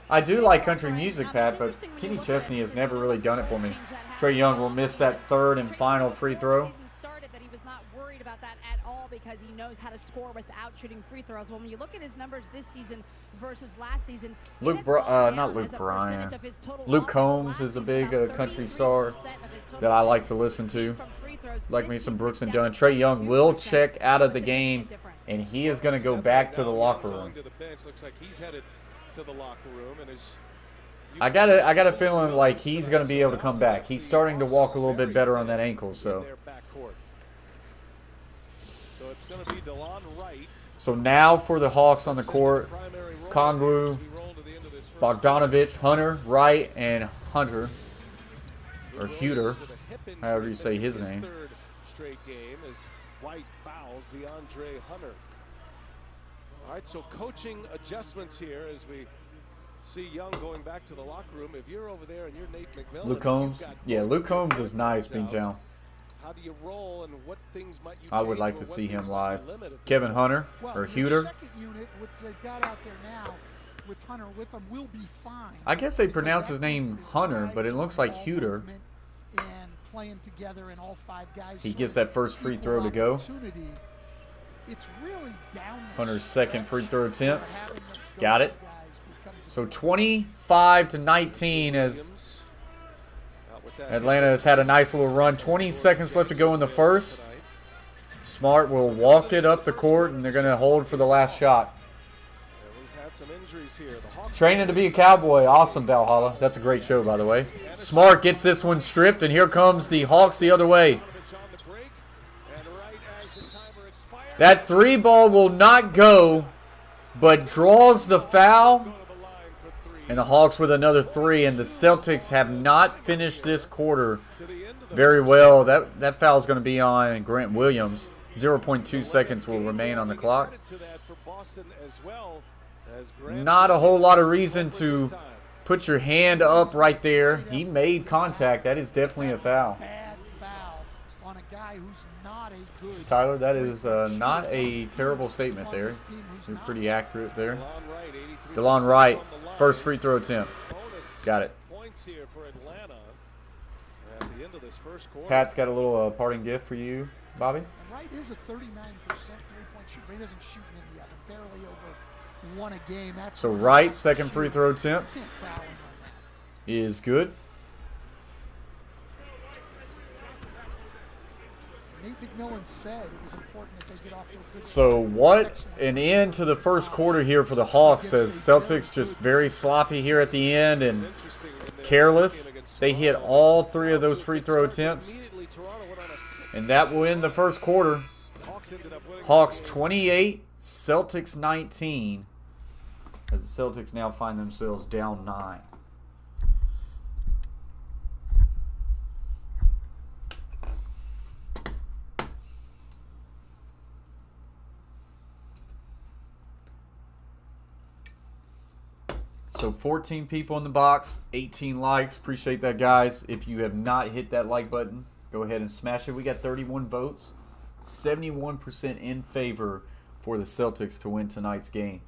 I do like country music, Pat, but Kenny Chesney has never really done it for me. Trae Young will miss that third and final free throw. That he was not worried about that at all because he knows how to score without shooting free throws. Well, when you look at his numbers this season versus last season, Luke Combs is a big country star that I like to listen to. Like me some Brooks and Dunn. Trae Young will check out of the game, and he is going to go back to the locker room. Looks like he's headed to the locker room, and I got a feeling like he's going to be able to come back. He's starting to walk a little bit better on that ankle, so. So it's going to be DeLon Wright. So now for the Hawks on the court, Kongwu, Bogdanovich, Hunter, Wright, and Hunter, or Huter, however you say his name. Third straight game as White fouls DeAndre Hunter. All right, so coaching adjustments here as we see Young going back to the locker room. If you're over there and you're Nate McMillan, Luke Combs. Yeah, Luke Combs is nice, Beantown. How do you roll and what things might you I would change like or to what see things him might live. be limited? Kevin Hunter or Well, Huter. your second unit, which they've got out there now, with Hunter with them, will be fine. I guess they pronounce his name Hunter, but it looks like Huter. And playing together, and all 5 guys. He gets that first free throw to go. It's really down the Hunter's stretch second free throw attempt. where having those Got it. go-to guys becomes a So 25-19 as Out with that Atlanta has had a nice little run. 20 seconds left to go in the first. Smart will walk it up the court, and they're going to hold for the last shot. And we've had some injuries here. The Hawks Training to be a Cowboy. Awesome, Valhalla. That's a great show, by the way. Smart gets this one stripped, and here comes the Hawks the other way. on the break, and right as the timer expires, That 3 ball will not go, but draws the foul. go to the line for 3. And the Hawks with another 3, and the Celtics have not finished this quarter To the end of the very well. That foul is going to be on Grant Williams. 0.2 seconds will remain on the clock. To that for Boston as well as Grant Not a whole lot of reason to Put your hand up right there. He made contact. That is definitely a foul. Bad foul on a guy who's not a good. Tyler, that is not a terrible statement there. You're pretty accurate there. DeLon Wright, first free throw attempt. Got it. Points here for Atlanta at the end of this first quarter. Pat's got a little parting gift for you, Bobby. And Wright is a 39% three-point shooter. He doesn't shoot many of them. Barely over one a game. That's So Wright, second free throw attempt can't foul him on that. is good. Nate McMillan said it was important that they get off to a good So start. what an end to the first quarter here for the Hawks, as Celtics just very sloppy here at the end and careless. They hit all 3 of those free throw attempts, and that will end the first quarter. Hawks 28, Celtics 19, as the Celtics now find themselves down 9. So 14 people in the box, 18 likes. Appreciate that, guys. If you have not hit that like button, go ahead and smash it. We got 31 votes, 71% in favor for the Celtics to win tonight's game.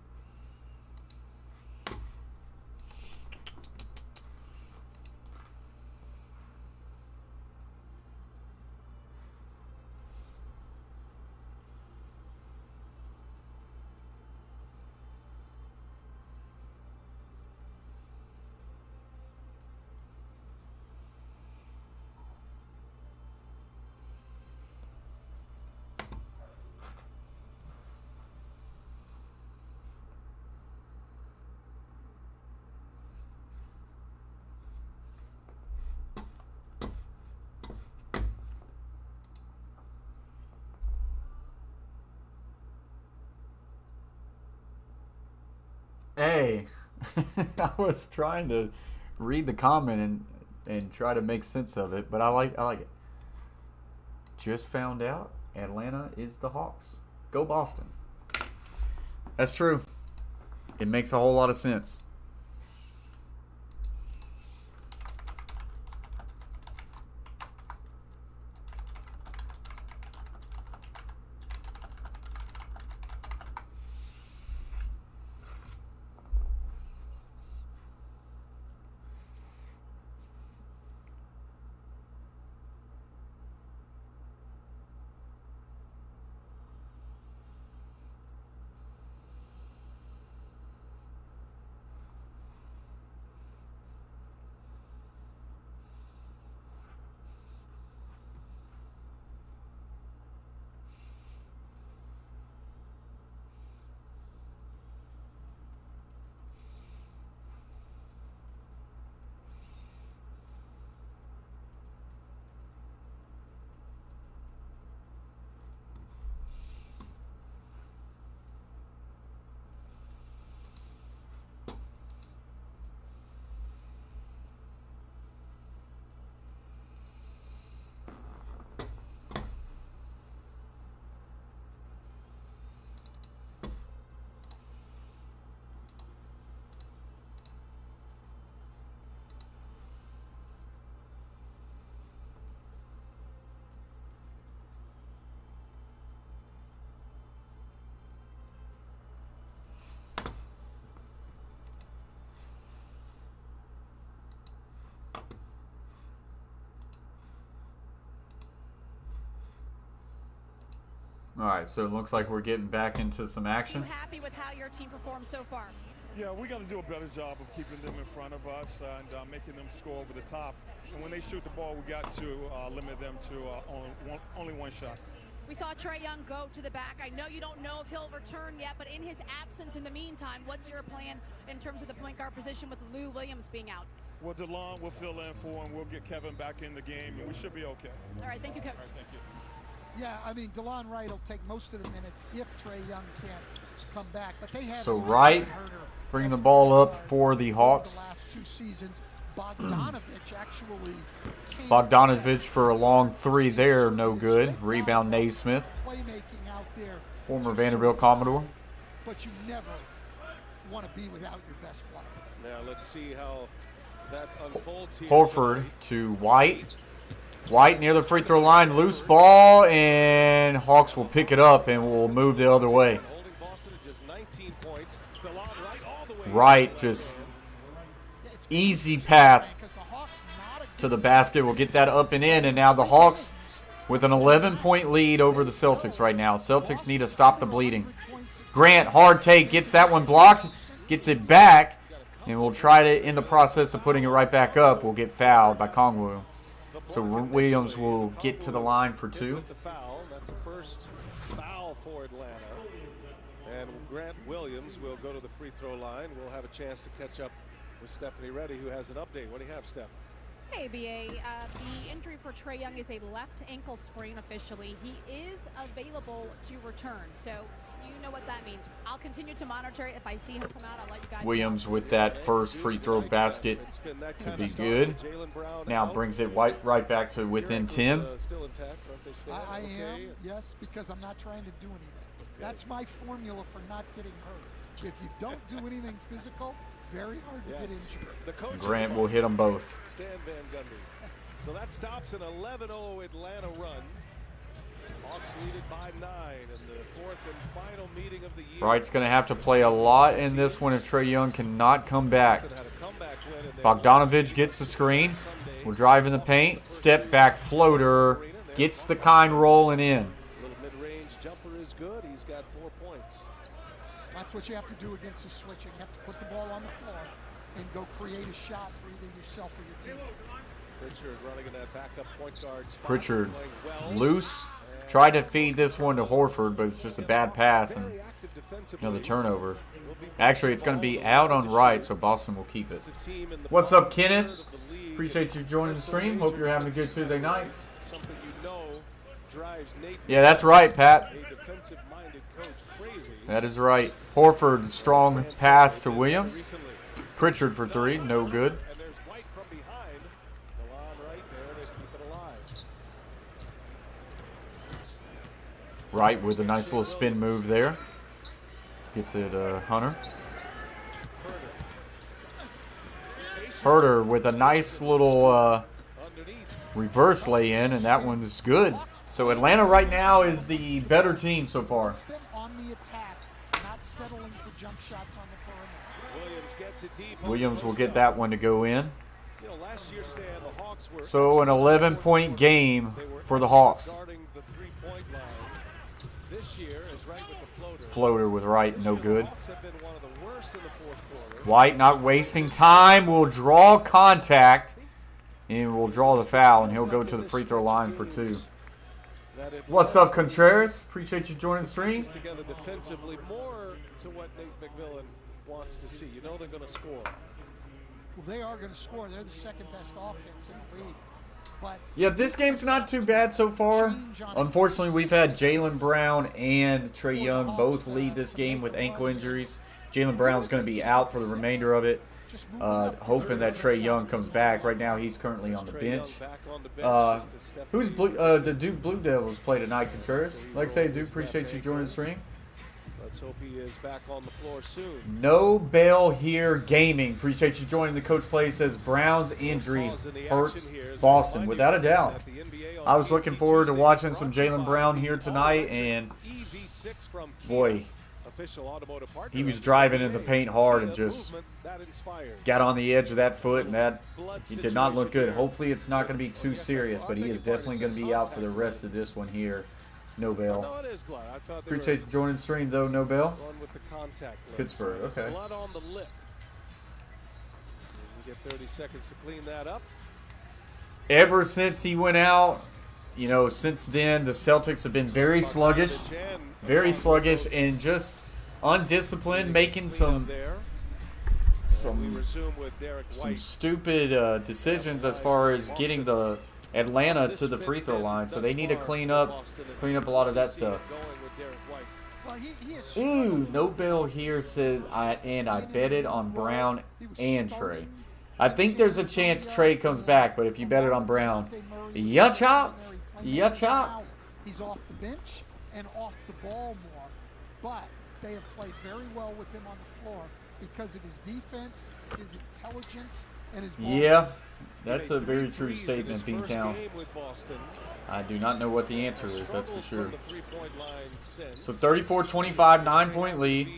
Hey, I was trying to read the comment and try to make sense of it, but I like it. Just found out Atlanta is the Hawks. Go Boston. That's true. It makes a whole lot of sense. All right, so it looks like we're getting back into some action. Are you happy with how your team performed so far? Yeah, we got to do a better job of keeping them in front of us and making them score over the top. And when they shoot the ball, we got to limit them to only one shot. We saw Trae Young go to the back. I know you don't know if he'll return yet, but in his absence in the meantime, what's your plan in terms of the point guard position with Lou Williams being out? Well, DeLon will fill in for him. We'll get Kevin back in the game, and we should be okay. All right, thank you, Kevin. All right, thank you. Yeah, I mean, DeLon Wright will take most of the minutes if Trae Young can't come back. But they had So Wright bring the ball up for the Hawks. The last 2 seasons, Bogdanovich actually came Bogdanovich for a long 3 there, no good. Rebound Naismith, playmaking out there. former Vanderbilt Commodore. But you never want to be without your best player. Now let's see how that unfolds here. Horford to White. White near the free throw line, loose ball, and Hawks will pick it up and will move the other way. Right, just easy path to the basket. We'll get that up and in, and now the Hawks with an 11-point lead over the Celtics right now. Celtics need to stop the bleeding. Grant, hard take, gets that one blocked, gets it back, and we'll try to, in the process of putting it right back up, we'll get fouled by Oneway. So Williams will get to the line for 2. That's the first foul for Atlanta. And Grant Williams will go to the free throw line. We'll have a chance to catch up with Stephanie Reddy, who has an update. What do you have, Steph? Hey, BA. The injury for Trae Young is a left ankle sprain officially. He is available to return, so you know what that means. I'll continue to monitor it. If I see him come out, I'll let you guys know. Williams with that first free throw basket to be good. Now brings it right back to within 10. I am, yes, because I'm not trying to do anything. That's my formula for not getting hurt. If you don't do anything physical, very hard to get injured. Grant will hit them both. Stan Van Gundy. So that stops an 11-0 Atlanta run. Hawks leaded by 9 in the fourth and final meeting of the year. Wright's going to have to play a lot in this one if Trae Young cannot come back. Bogdanovich gets the screen. Will drive in the paint. Step back floater. Gets the kind rolling in. Little mid-range jumper is good. He's got 4 points. That's what you have to do against the switching. You have to put the ball on the floor and go create a shot for either yourself or your teammates. Pritchard running in that backup point guard spot. Pritchard loose. Tried to feed this one to Horford, but it's just a bad pass and another turnover. Actually, it's going to be out on Wright, so Boston will keep it. What's up, Kenneth? Appreciate you joining the stream. Hope you're having a good Tuesday night. Yeah, that's right, Pat. That is right. Horford, strong pass to Williams. Pritchard for 3, no good. Wright with a nice little spin move there. Gets it Hunter. Herter with a nice little reverse lay-in, and that one's good. So Atlanta right now is the better team so far. Williams will get that one to go in. So an 11-point game for the Hawks. Floater with Wright, no good. White not wasting time, will draw contact and will draw the foul, and he'll go to the free throw line for 2. What's up, Contreras? Appreciate you joining the stream. Together defensively, more to what Nate McMillan wants to see. You know they're going to score. Well, they are going to score. They're the second best offense in the league. But yeah, this game's not too bad so far. Unfortunately, we've had Jaylen Brown and Trae Young both lead this game with ankle injuries. Jaylen Brown's going to be out for the remainder of it. Hoping that Trae Young comes back. Right now, he's currently on the bench. Who's the Duke Blue Devils play tonight, Contreras? Like I say, Duke, appreciate you joining the stream. Let's hope he is back on the floor soon. No Bail here gaming. Appreciate you joining. The coach play says Brown's injury hurts Boston, without a doubt. I was looking forward to watching some Jaylen Brown here tonight, and boy, he was driving in the paint hard and just got on the edge of that foot, and that he did not look good. Hopefully it's not going to be too serious, but he is definitely going to be out for the rest of this one here. No Bail. Appreciate you joining the stream, though, No Bail. Pittsburgh, okay. Blood on the lip. You get 30 seconds to clean that up. Ever since he went out, you know, since then, the Celtics have been very sluggish, and just undisciplined, making some stupid decisions as far as getting the Atlanta to the free throw line. So they need to clean up a lot of that stuff. Ooh, No Bill here says, I betted on Brown and Trae. I think there's a chance Trae comes back, but if you bet it on Brown, you chopped. You chopped. He's off the bench and off the ball more, but they have played very well with him on the floor because of his defense, his intelligence, and his ball. Yeah, that's a very true statement, Beantown. I do not know what the answer is, that's for sure. So 34-25, 9-point lead.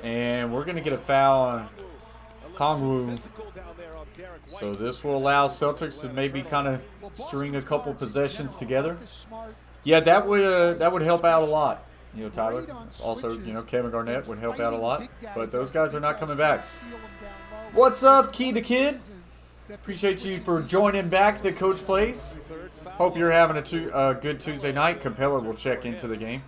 And we're going to get a foul on Kongwu. So this will allow Celtics to maybe kind of string a couple possessions together. Yeah, that would help out a lot. You know, Tyler. Also, you know, Kevin Garnett would help out a lot. But those guys are not coming back. What's up, Key the Kid? Appreciate you for joining back the Coach Plays. Hope you're having a good Tuesday night. Capella will check into the game.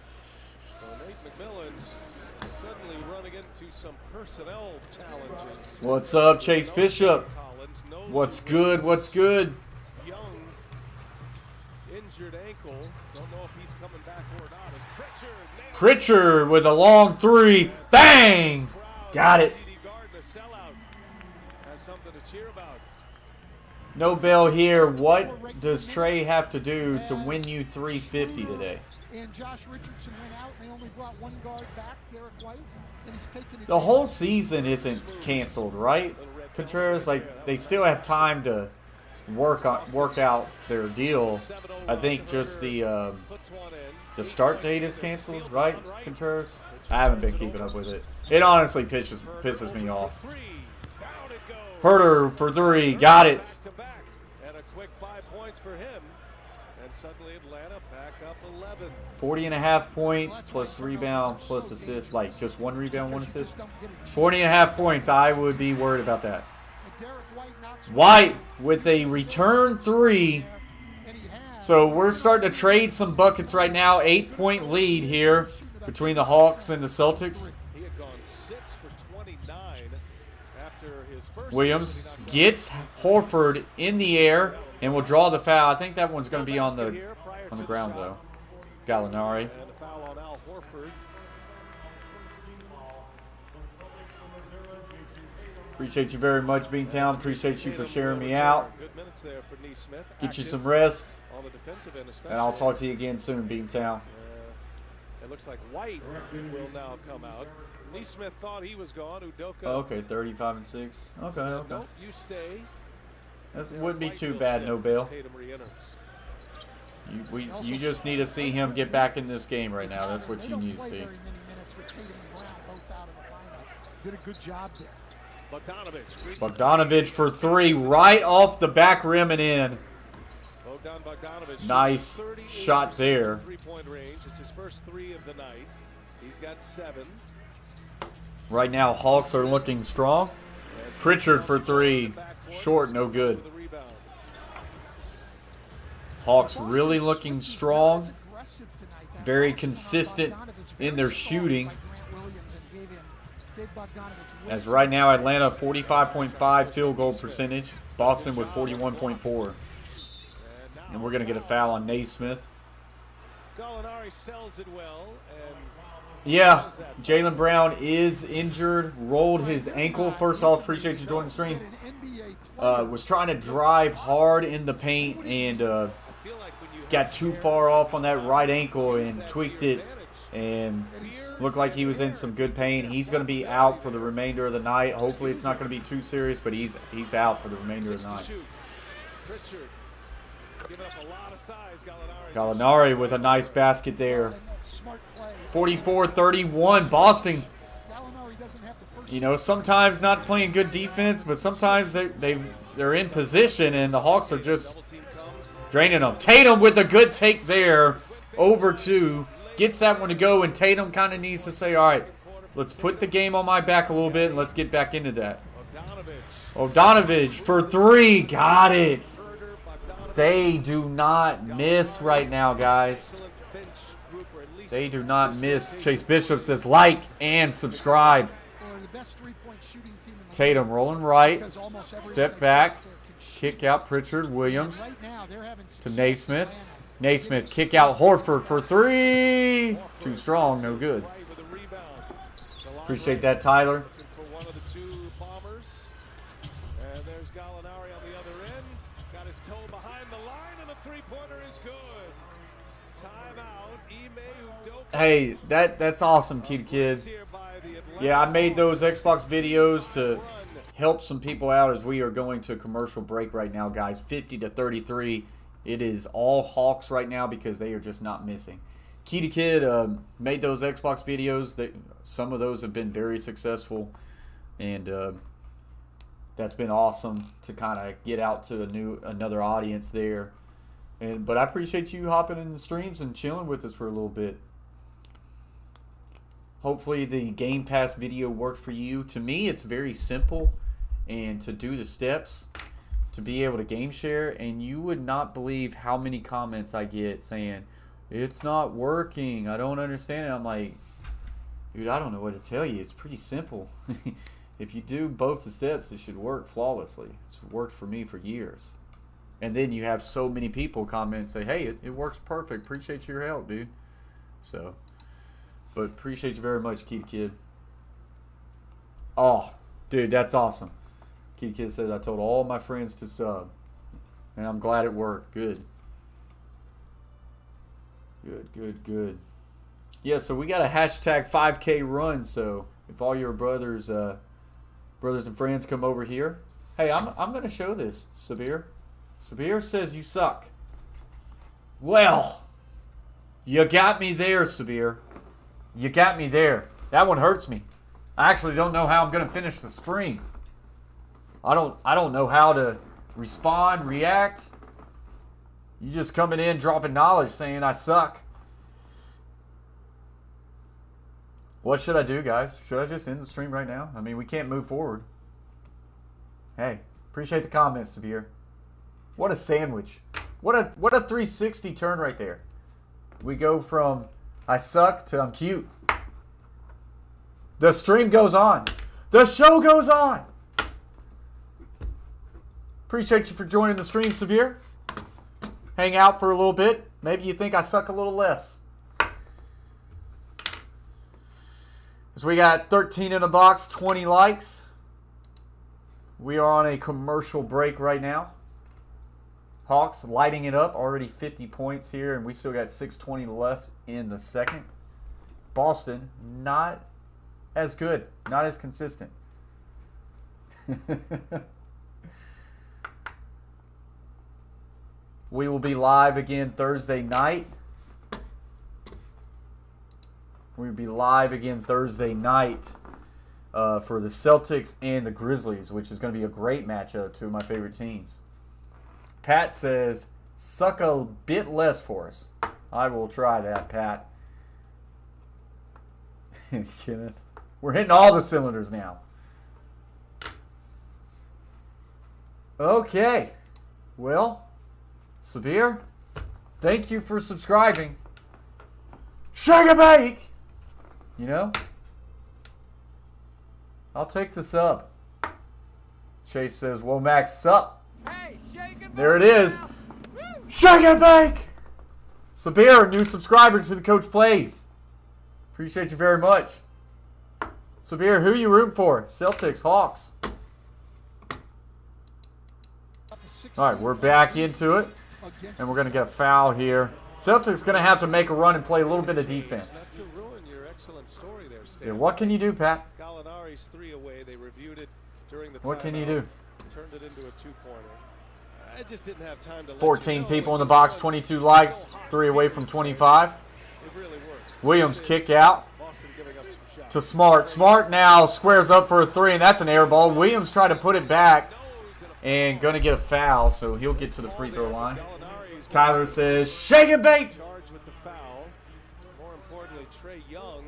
What's up, Chase Bishop? What's good? What's good? Young, injured ankle. Don't know if he's coming back or not. As Pritchard with a long three. Bang! Got it. No bell here. What does Trey have to do to win you 350 today? And Josh Richardson went out, and they only brought one guard back, Derek White, and he's taken it. The whole season isn't canceled, right? Contreras, like, they still have time to work out their deal. I think just the start date is canceled, right, Contreras? I haven't been keeping up with it. It honestly pisses me off. Herter for three, got it. And a quick 5 points for him. And suddenly Atlanta back up 11. 40.5 points plus rebound plus assist, like just one rebound, one assist. 40.5 points, I would be worried about that. White with a return three. So we're starting to trade some buckets right now. 8-point lead here between the Hawks and the Celtics. He had gone 6 for 29 after his first. Williams gets Horford in the air and will draw the foul. I think that one's going to be on the ground though. Gallinari. And a foul on Al Horford. Appreciate you very much, Beantown. Appreciate you for sharing me out. Good minutes there for Neesmith. Get you some rest. On the defensive end, And I'll talk to you again soon, Beantown. It looks like White will now come out. Neesmith thought he was gone. Udoka. Okay, 35 and 6. Okay, okay. Nope, you stay. That wouldn't be too bad, no bail. Tatum reenters. You just need to see him get back in this game right now. That's what you need to see. Did a good job there. Bogdanovich for three, right off the back rim and in. Nice shot there. 3-point range. It's his first 3 of the night. He's got 7. Right now, Hawks are looking strong. Pritchard for three, short, no good. Hawks really looking strong. Very consistent in their shooting. As right now, Atlanta 45.5 field goal percentage. Boston with 41.4. And we're going to get a foul on Naismith. Gallinari sells it well. Yeah, Jaylen Brown is injured. Rolled his ankle. First off, appreciate you joining the stream. Was trying to drive hard in the paint and got too far off on that right ankle and tweaked it. And looked like he was in some good pain. He's going to be out for the remainder of the night. Hopefully it's not going to be too serious, but he's out for the remainder of the night. Gallinari with a nice basket there. 44-31, Boston. You know, sometimes not playing good defense, but sometimes they're in position, and the Hawks are just draining them. Tatum with a good take there, over 2. Gets that one to go, and Tatum kind of needs to say, all right, let's put the game on my back a little bit, and let's get back into that. Bogdanovich for 3. Got it. They do not miss right now, guys. They do not miss. Chase Bishop says like and subscribe. Tatum rolling right. Step back. Kick out Pritchard. Williams to Naismith. Naismith kick out Horford for 3. Too strong. No good. Appreciate that, Tyler. Hey, that's awesome, Kid. Yeah, I made those Xbox videos to help some people out as we are going to a commercial break right now, guys. 50-33. It is all Hawks right now because they are just not missing. Key to Kid made those Xbox videos. Some of those have been very successful, and that's been awesome to kind of get out to another audience there. But I appreciate you hopping in the streams and chilling with us for a little bit. Hopefully the Game Pass video worked for you. To me, it's very simple, and to do the steps to be able to game share, and you would not believe how many comments I get saying, it's not working, I don't understand it. I'm like, dude, I don't know what to tell you. It's pretty simple. If you do both the steps, it should work flawlessly. It's worked for me for years. And then you have so many people comment and say, hey, it works perfect. Appreciate your help, dude. So, but appreciate you very much, Key Kid. Oh, dude, that's awesome. Key Kid says, I told all my friends to sub. And I'm glad it worked. Good. Good. Yeah, so we got a hashtag 5K run. So if all your brothers and friends come over here. Hey, I'm going to show this, Sabir. Sabir says you suck. Well, you got me there, Sabir. You got me there. That one hurts me. I actually don't know how I'm going to finish the stream. I don't know how to respond, react. You just coming in, dropping knowledge, saying I suck. What should I do, guys? Should I just end the stream right now? I mean, we can't move forward. Hey, appreciate the comments, Sabir. What a sandwich. What a 360 turn right there. We go from I suck to I'm cute. The stream goes on. The show goes on. Appreciate you for joining the stream, Sabir. Hang out for a little bit. Maybe you think I suck a little less. So we got 13 in the box, 20 likes. We are on a commercial break right now. Hawks lighting it up, already 50 points here, and we still got 6:20 left in the second. Boston, not as good, not as consistent. We will be live again Thursday night. We'll be live again Thursday night for the Celtics and the Grizzlies, which is going to be a great matchup, two of my favorite teams. Pat says, suck a bit less for us. I will try that, Pat. Kenneth, we're hitting all the cylinders now. Okay. Well, Sabir, thank you for subscribing. Shake a bake! You know? I'll take the sub. Chase says, well, Max, sup? Hey, there it is. Shake and bake! Sabir, new subscriber to the Coach Plays. Appreciate you very much. Sabir, who you rooting for? Celtics, Hawks. All right, we're back into it. And we're going to get a foul here. Celtics going to have to make a run and play a little bit of defense. Yeah, what can you do, Pat? What can you do? Turned it into a two-pointer. I just didn't have time to 14 people in the box, 22 likes, 3 away from 25. Williams kick out to Smart. Smart now squares up for a 3, and that's an air ball. Williams tried to put it back and going to get a foul, so he'll get to the free throw line. Tyler says, shake and bake! Charged with the foul. More importantly, Trae Young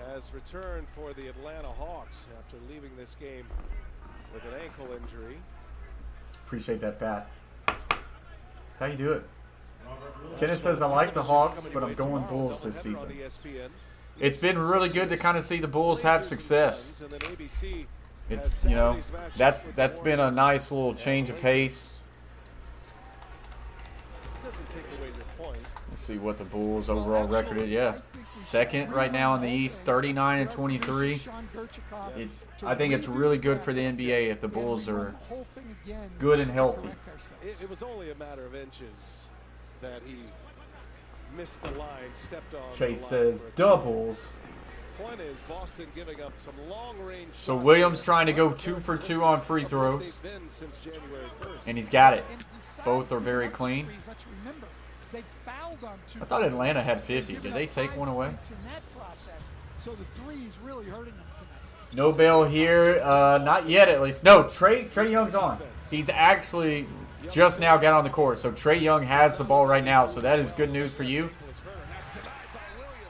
has returned for the Atlanta Hawks after leaving this game with an ankle injury. Appreciate that, Pat. That's how you do it. Kenneth says, I like the Hawks, but I'm going Bulls this season. It's been really good to kind of see the Bulls have success. It's, you know, that's been a nice little change of pace. Let's see what the Bulls' overall record is. Yeah, second right now in the East, 39-23. I think it's really good for the NBA if the Bulls are good and healthy. It was only a matter of inches that he missed the line, stepped on. Chase says doubles. point is Boston giving up some long-range So shots Williams here. trying to go 2 for 2 on free throws. They've been since January 1st. And he's got it. And besides Both are the very other clean. threes, let's remember, they fouled on 2. I thought Atlanta had 50. Did they take Giving one up away? points in that process. So the three's really hurting them tonight. No bail here. Not yet, at least. No, Trey Young's on. He's actually just now got on the court. So Trey Young has the ball right now. So that is good news for you.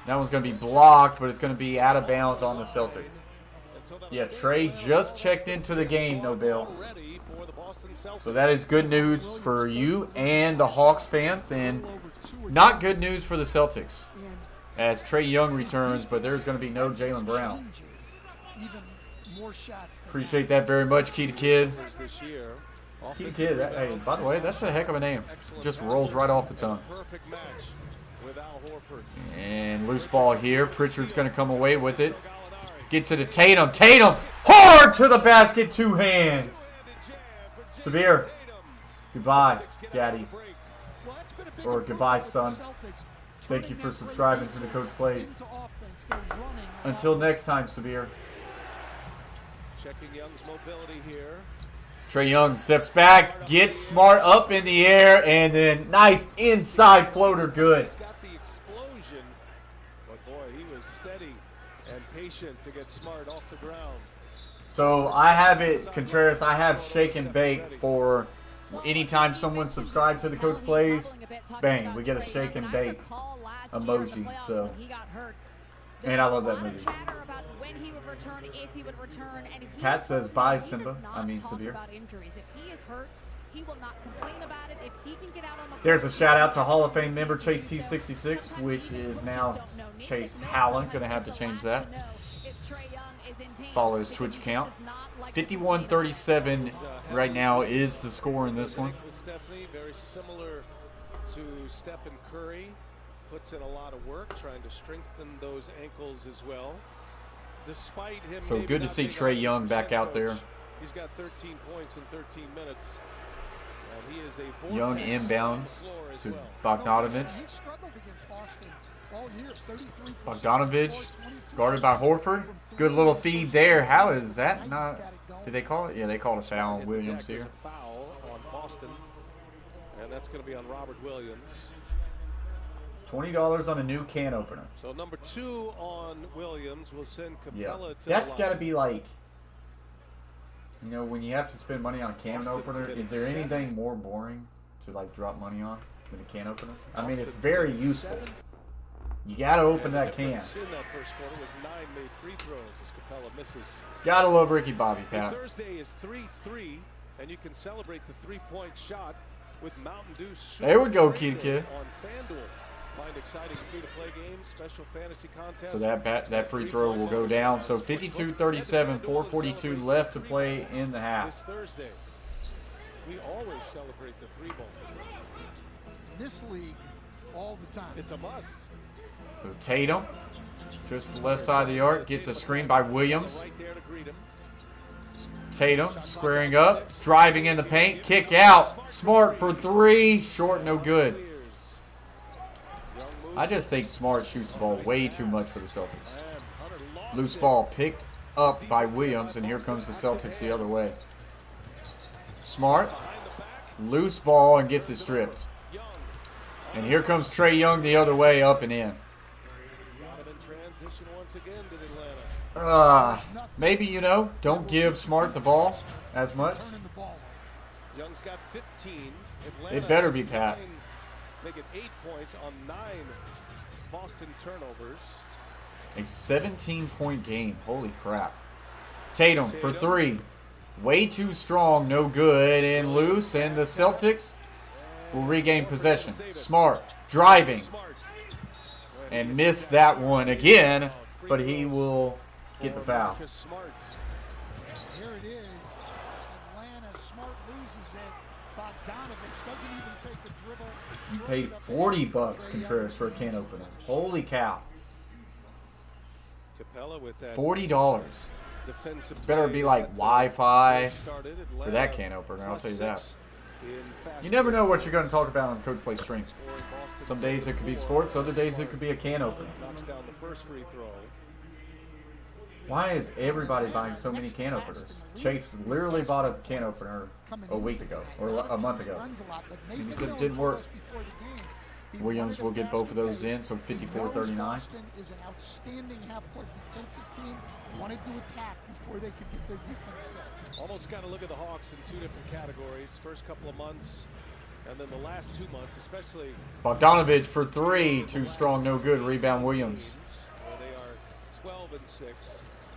That one's going to be blocked, but it's going to be out of bounds on the Celtics. Yeah, Trey just checked into the game, no bail. So that is good news for you and the Hawks fans, and not good news for the Celtics as Trey Young returns, but there's going to be no Jaylen Brown. Appreciate that very much, Key to Kid. Key to Kid, hey, by the way, that's a heck of a name. Just rolls right off the tongue. And loose ball here. Pritchard's going to come away with it. Gets it to Tatum. Tatum, hard to the basket, 2 hands. Sabir, goodbye, Daddy. Or goodbye, son. Thank you for subscribing to the Coach Plays. Until next time, Sabir. Checking Young's mobility here. Trey Young steps back, gets Smart up in the air, and then nice inside floater, good. He's got the explosion, but boy, he was steady and patient to get Smart off the ground. So I have it, Contreras, I have shake and bake for anytime someone subscribes to the Coach Plays, bang, we get a shake and bake emoji. So, and I love that movie. Pat says bye, Simba. I mean, Sabir. There's a shout out to Hall of Fame member Chase T66, which is now Chase Howland. Gonna have to change that. Follow his Twitch account. 51-37 right now is the score in this one. Stephanie, very similar to Stephen Curry, puts in a lot of work trying to strengthen those ankles as well. Despite him, so good to see Trey Young back out there. He's got 13 points in 13 minutes. And he is a Young inbounds to Bogdanovic. Bogdanovic guarded by Horford. Good little feed there. How is that not? Did they call it? Yeah, they called a foul on Williams here. Foul on Boston, and that's going to be on Robert Williams. $20 on a new can opener. So number 2 on Williams will send Capella to that's the got to line. be like, you know, when you have to spend money on a can opener, is there anything more boring to like drop money on than a can opener? I mean, it's very useful. You got to open that can. In that first quarter was 9 made free throws as Capella misses. Gotta love Ricky Bobby, Pat. Thursday is 3-3, and you can celebrate the 3-point shot with Mountain Dew. There we go, Kid Kid. On FanDuel. Find exciting free-to-play games, special fantasy contests. So that free throw will go down. So 52-37, 4:42 left to play in the half. This Thursday, we always celebrate the 3-ball. This league, all the time. It's a must. So Tatum, just the left side of the arc, gets a screen by Williams. Right there to greet him. Tatum squaring up, driving in the paint, kick out. Smart for 3, short, no good. I just think Smart shoots the ball way too much for the Celtics. Loose ball picked up by Williams, and here comes the Celtics the other way. Smart, loose ball, and gets it stripped. And here comes Trey Young the other way, up and in. Maybe, you know, don't give Smart the ball as much. Young's got 15. It better be Pat. Making 8 points on 9 Boston turnovers. A 17-point game. Holy crap. Tatum for 3. Way too strong, no good, and loose, and the Celtics will regain possession. Smart driving and missed that one again, but he will get the foul. Here it is. Atlanta, Smart loses it. Bogdanovic doesn't even take the dribble. You paid $40, Contreras, for a can opener. Holy cow. $40. Better be like Wi-Fi for that can opener, I'll tell you that. You never know what you're going to talk about on Coach Play Stream. Some days it could be sports, other days it could be a can opener. Knocks down the first free throw. Why is everybody buying so many can openers? Chase literally bought a can opener a week ago, or a month ago. And he said it didn't work. Williams will get both of those in, so 54-39. Boston is an outstanding half-court defensive team. Wanted to attack before they could get their defense set. Almost got to look at the Hawks in two different categories. First couple of months, and then the last 2 months, especially. Bogdanovich for three. Too strong, no good. Rebound Williams. Where they are 12-6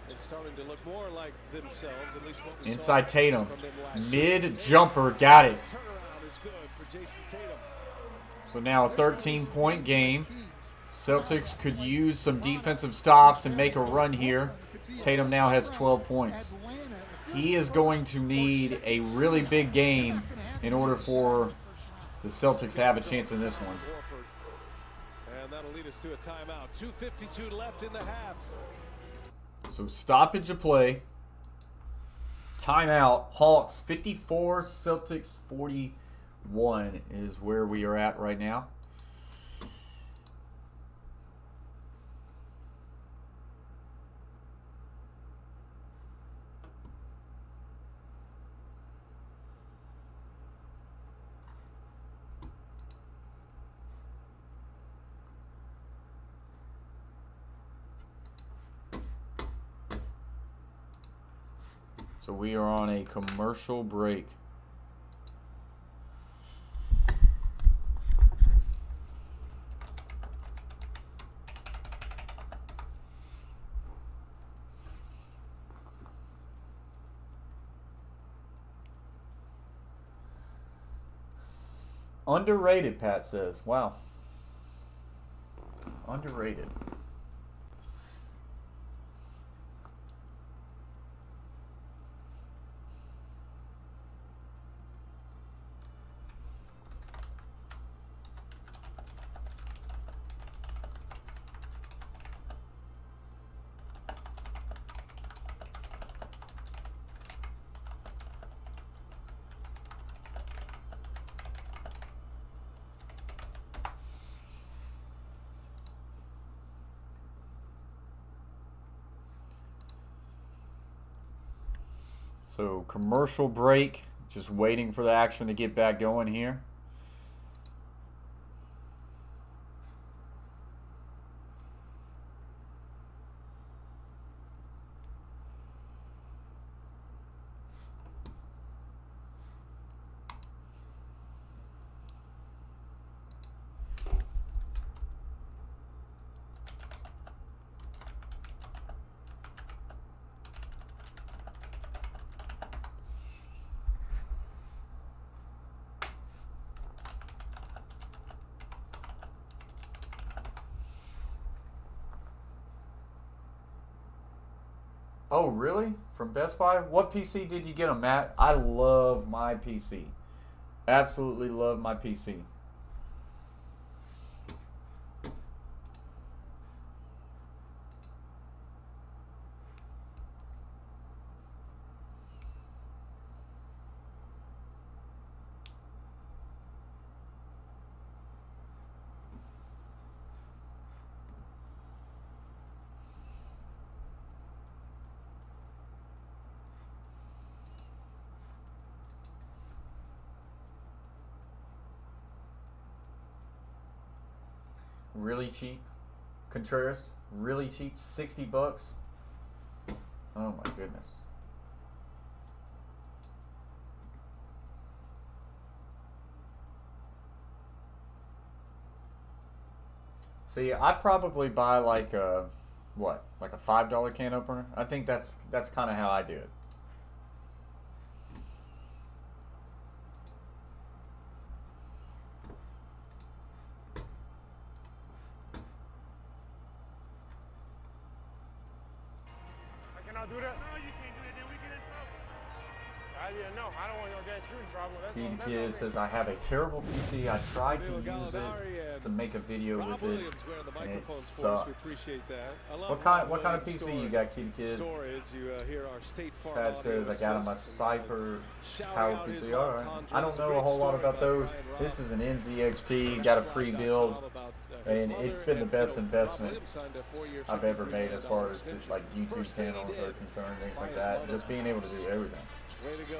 and starting to look more like themselves, at least what we Inside saw Tatum. from them last Mid year. jumper. Got it. Turnaround is good for Jason Tatum. So now a 13-point game. Celtics could use some defensive stops and make a run here. Tatum now has 12 points. He is going to need a really big game in order for the Celtics to have a chance in this one. And that'll lead us to a timeout. 2:52 left in the half. So stoppage of play. Timeout. Hawks 54, Celtics 41 is where we are at right now. So we are on a commercial break. Underrated, Pat says. Wow. Underrated. So commercial break, just waiting for the action to get back going here. Oh, really? From Best Buy? What PC did you get them, Matt? I love my PC. Absolutely love my PC. Really cheap. Contreras, really cheap, $60. Oh my goodness. See, I probably buy like a what? Like a $5 can opener? I think that's kind of how I do it. Do that? No, you can't do that. Then we get in trouble. I didn't know. I don't want to get you in trouble. Kid Kid says, I have a terrible PC. I tried to use it to make a video with it, and it sucks. What kind of PC you got, Kid Kid? Pat says, I got him a Cyber Power PC. Alright. I don't know a whole lot about those. This is an NZXT. Got a pre-build. And it's been the best investment I've ever made as far as like YouTube channels are concerned, things like that. Just being able to do everything. Way to go.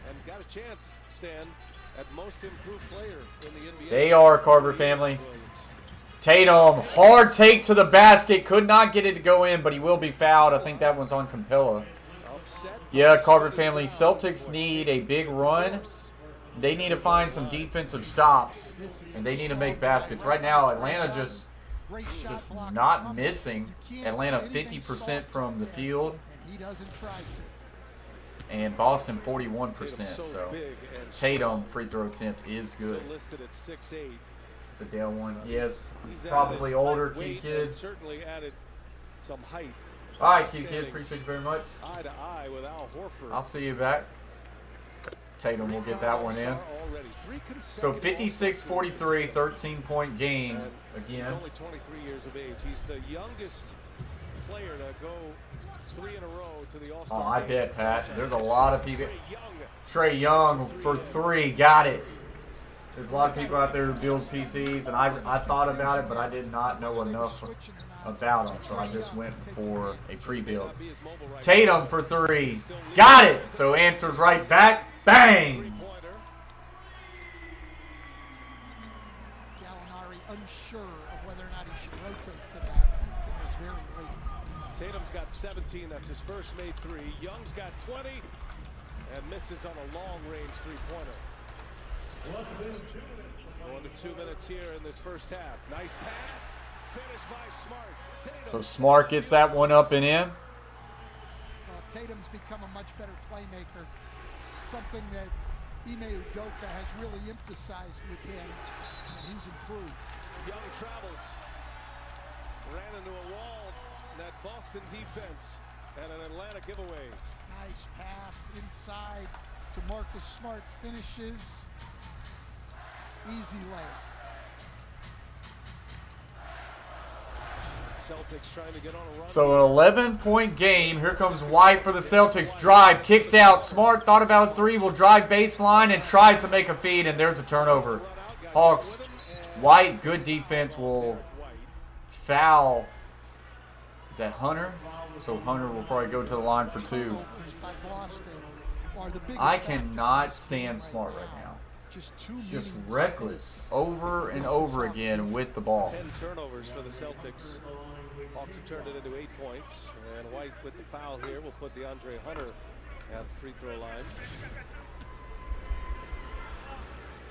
And got a chance, Stan, at most improved player in the NBA. They are, Carver family. Tatum, hard take to the basket. Could not get it to go in, but he will be fouled. I think that one's on Capella. Yeah, Carver family. Celtics need a big run. They need to find some defensive stops, and they need to make baskets. Right now, Atlanta just not missing. Atlanta 50% from the field, and Boston 41%. So Tatum free throw attempt is good. It's a Dale one. Yes, he's probably older. Key kid. Certainly added some height. All right, Key kid. Appreciate you very much. Eye to eye with Al Horford. I'll see you back. Tatum will get that one in. So 56-43, 13-point game again. He's only 23 years of age. He's the youngest player to go 3 in a row to the All-Star. Oh, I bet, Pat. There's a lot of people. Trae Young for 3. Got it. There's a lot of people out there who build PCs, and I thought about it, but I did not know enough about them, so I just went for a pre-build. Tatum for 3. Got it. So answers right back. Bang! Gallinari unsure of whether or not he should rotate to that. It was very late. Tatum's got 17. That's his first made 3. Young's got 20 and misses on a long-range three-pointer. Going to 2 minutes here in this first half. Nice pass. Finished by Smart. Tatum. So Smart gets that one up and in. Well, Tatum's become a much better playmaker. Something that Ime Udoka has really emphasized with him, and he's improved. Young travels. Ran into a wall. That Boston defense and an Atlanta giveaway. Nice pass inside to Marcus Smart. Finishes. Easy layup. Celtics trying to get on a run. So an 11-point game. Here comes White for the Celtics. Drive, kicks out. Smart thought about 3. Will drive baseline and tries to make a feed, and there's a turnover. Hawks. White, good defense, will foul. Is that Hunter? So Hunter will probably go to the line for 2. I cannot stand Smart right now. Just reckless over and over again with the ball. 10 turnovers for the Celtics. Hawks have turned it into 8 points. And White with the foul here will put DeAndre Hunter at the free throw line.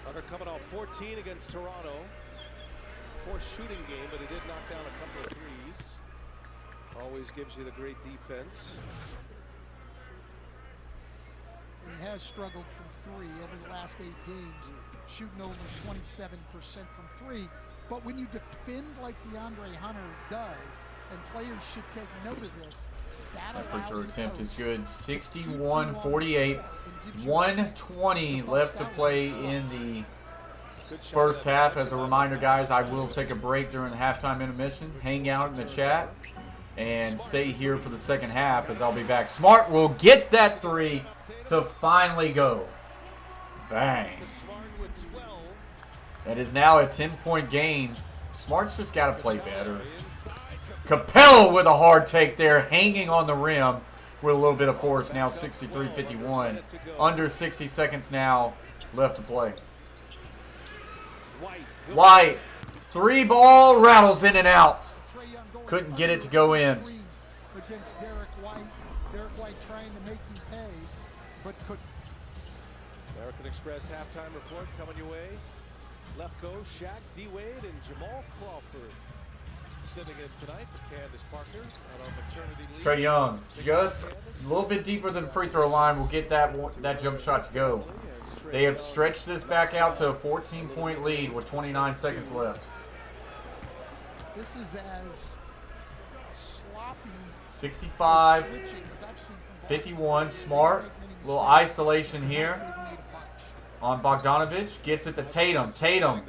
Hunter coming off 14 against Toronto. 4 shooting game, but he did knock down a couple of threes. Always gives you the great defense. And he has struggled from 3 over the last 8 games, shooting over 27% from 3. But when you defend like DeAndre Hunter does, and players should take note of this, that free throw attempt is good. 61-48. 1:20 left to play in the first half. As a reminder, guys, I will take a break during the halftime intermission. Hang out in the chat and stay here for the second half as I'll be back. Smart will get that 3 to finally go. Bang. That is now a 10-point game. Smart's just got to play better. Capella with a hard take there, hanging on the rim with a little bit of force. Now 63-51. Under 60 seconds now left to play. White. 3 ball, rattles in and out. Couldn't get it to go in. Against Derek White. Derek White trying to make him pay, but couldn't. American Express halftime report coming your way. Left coast, Shaq, D-Wade, and Jamal Crawford sitting in tonight for Candace Parker on maternity leave. Trae Young, just a little bit deeper than the free throw line, will get that jump shot to go. They have stretched this back out to a 14-point lead with 29 seconds left. This is as sloppy 65, 51, Smart. Little isolation here on Bogdanovich. Gets it to Tatum. Tatum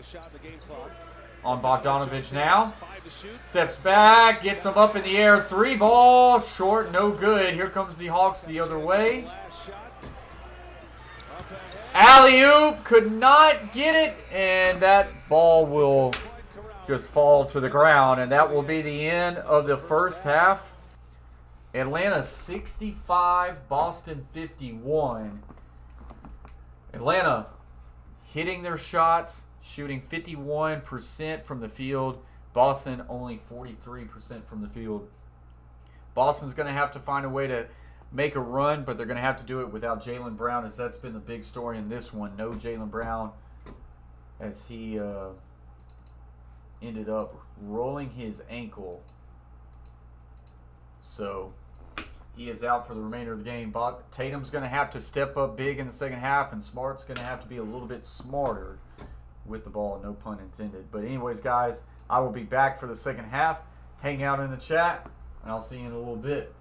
on Bogdanovich now. Steps back, gets him up in the air. 3 ball, short, no good. Here comes the Hawks the other way. Alley-oop, could not get it, and that ball will just fall to the ground. And that will be the end of the first half. Atlanta 65, Boston 51. Atlanta hitting their shots, shooting 51% from the field. Boston only 43% from the field. Boston's going to have to find a way to make a run, but they're going to have to do it without Jaylen Brown, as that's been the big story in this one. No Jaylen Brown, as he ended up rolling his ankle. So he is out for the remainder of the game. Tatum's going to have to step up big in the second half, and Smart's going to have to be a little bit smarter with the ball, no pun intended. But anyways, guys, I will be back for the second half. Hang out in the chat, and I'll see you in a little bit.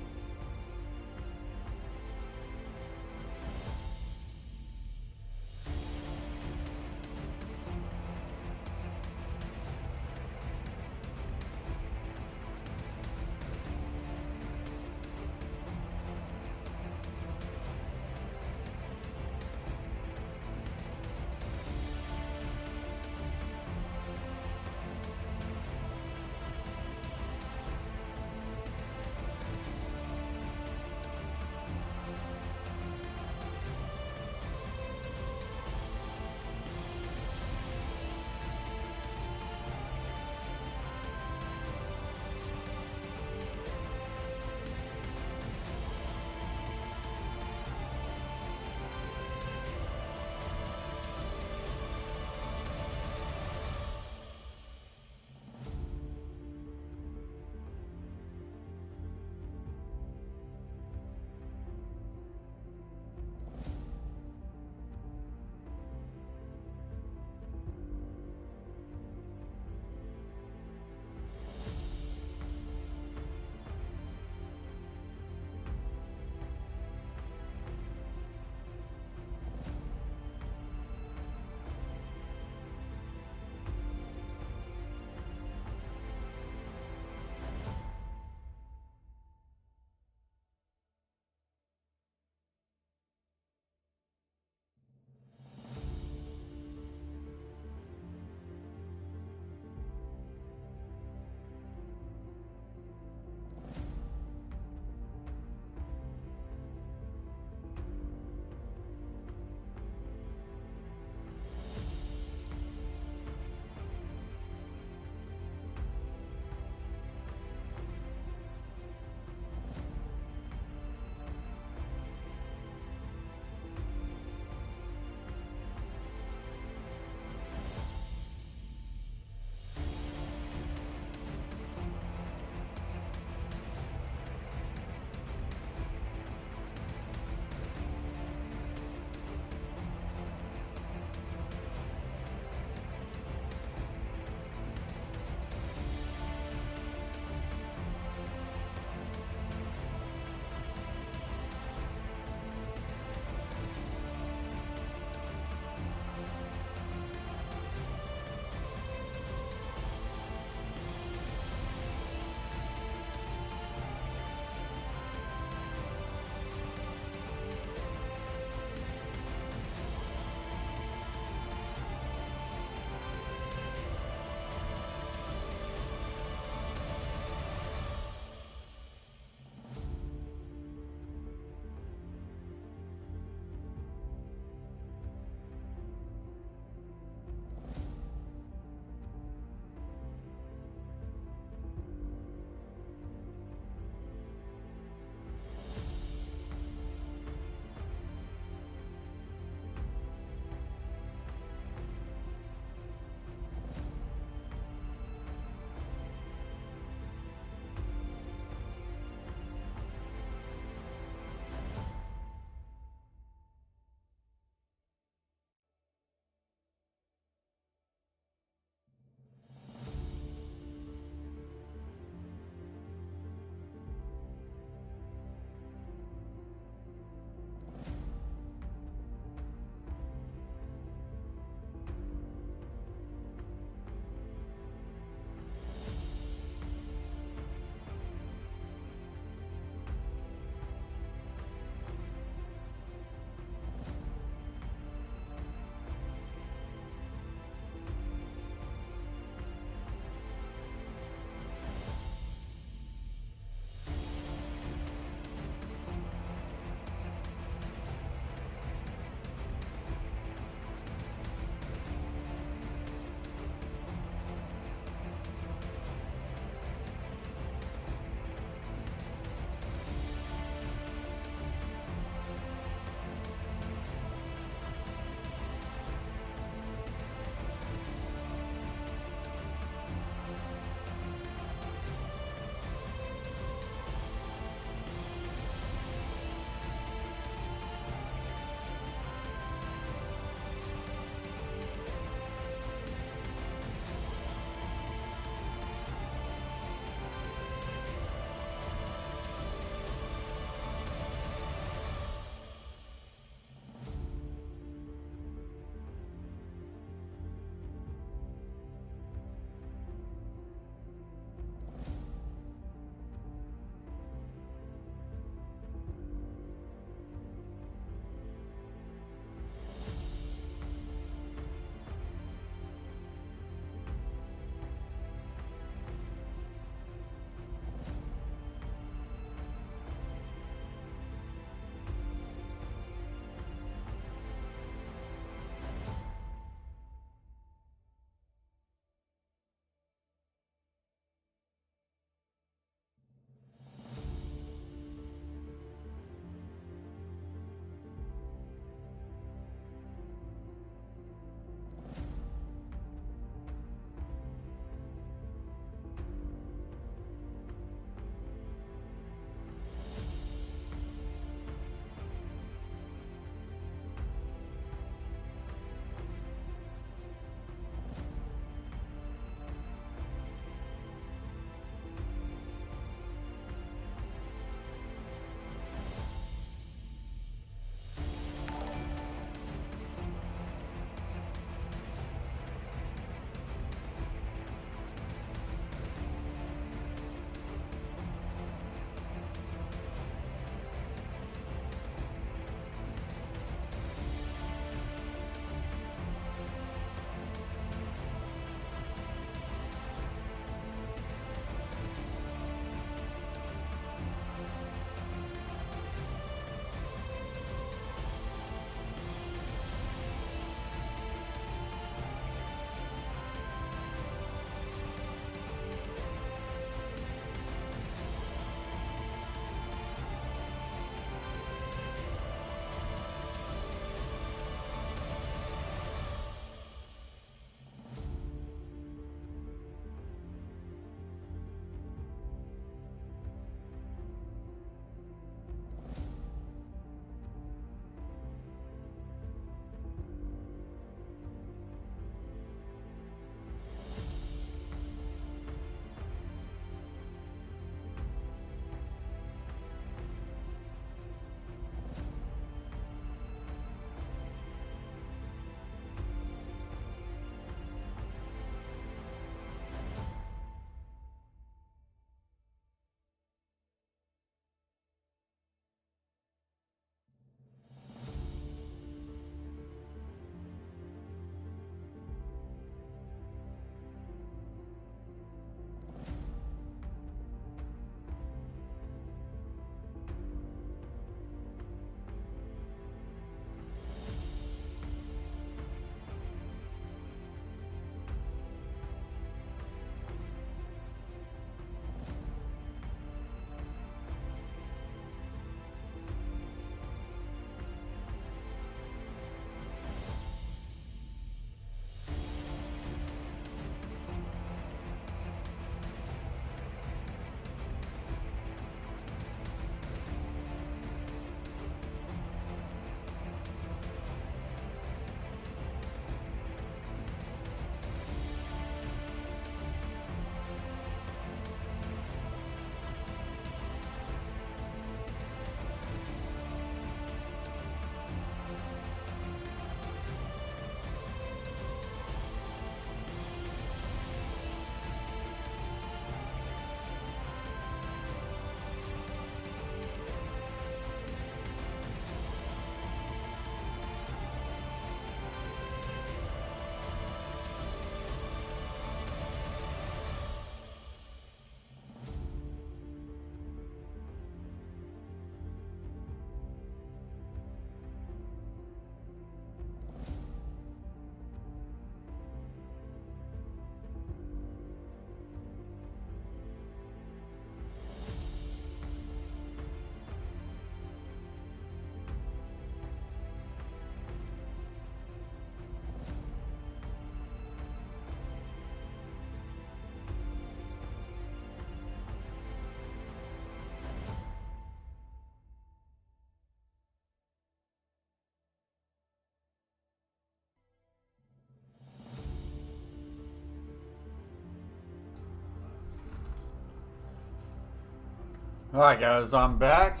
All right, guys, I'm back.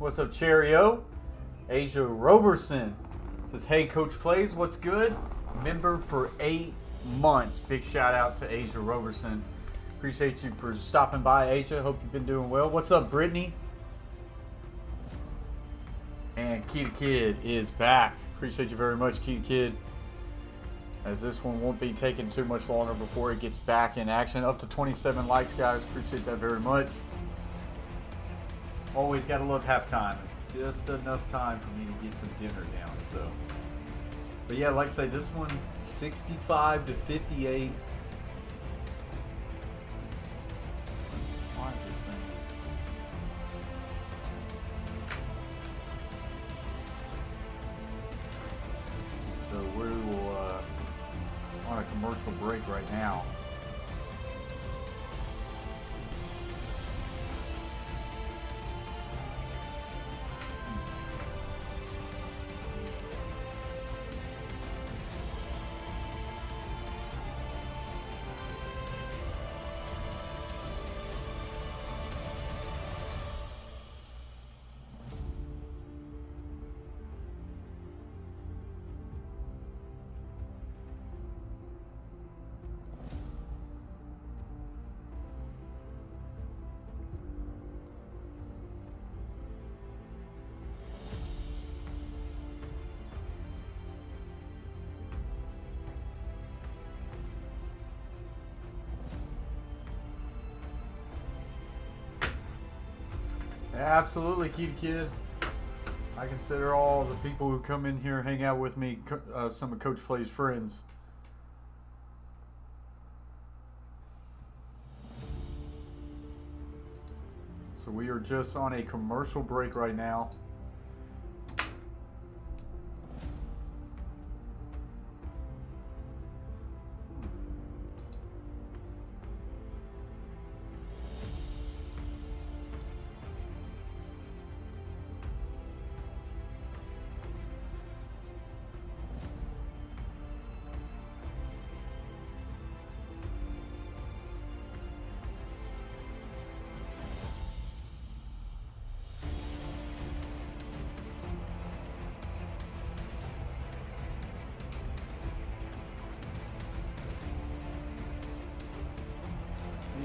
What's up, Cheerio? Asia Roberson says, hey, Coach Plays, what's good? Member for 8 months. Big shout out to Asia Roberson. Appreciate you for stopping by, Asia. Hope you've been doing well. What's up, Brittany? And Kita Kid is back. Appreciate you very much, Kita Kid. As this one won't be taking too much longer before it gets back in action. Up to 27 likes, guys. Appreciate that very much. Always got to love halftime. Just enough time for me to get some dinner down. So, but yeah, like I say, this one 65 to 58. Why is this thing? So we will on a commercial break right now. Absolutely, Keita Kid. I consider all the people who come in here hang out with me some of Coach Play's friends. So we are just on a commercial break right now.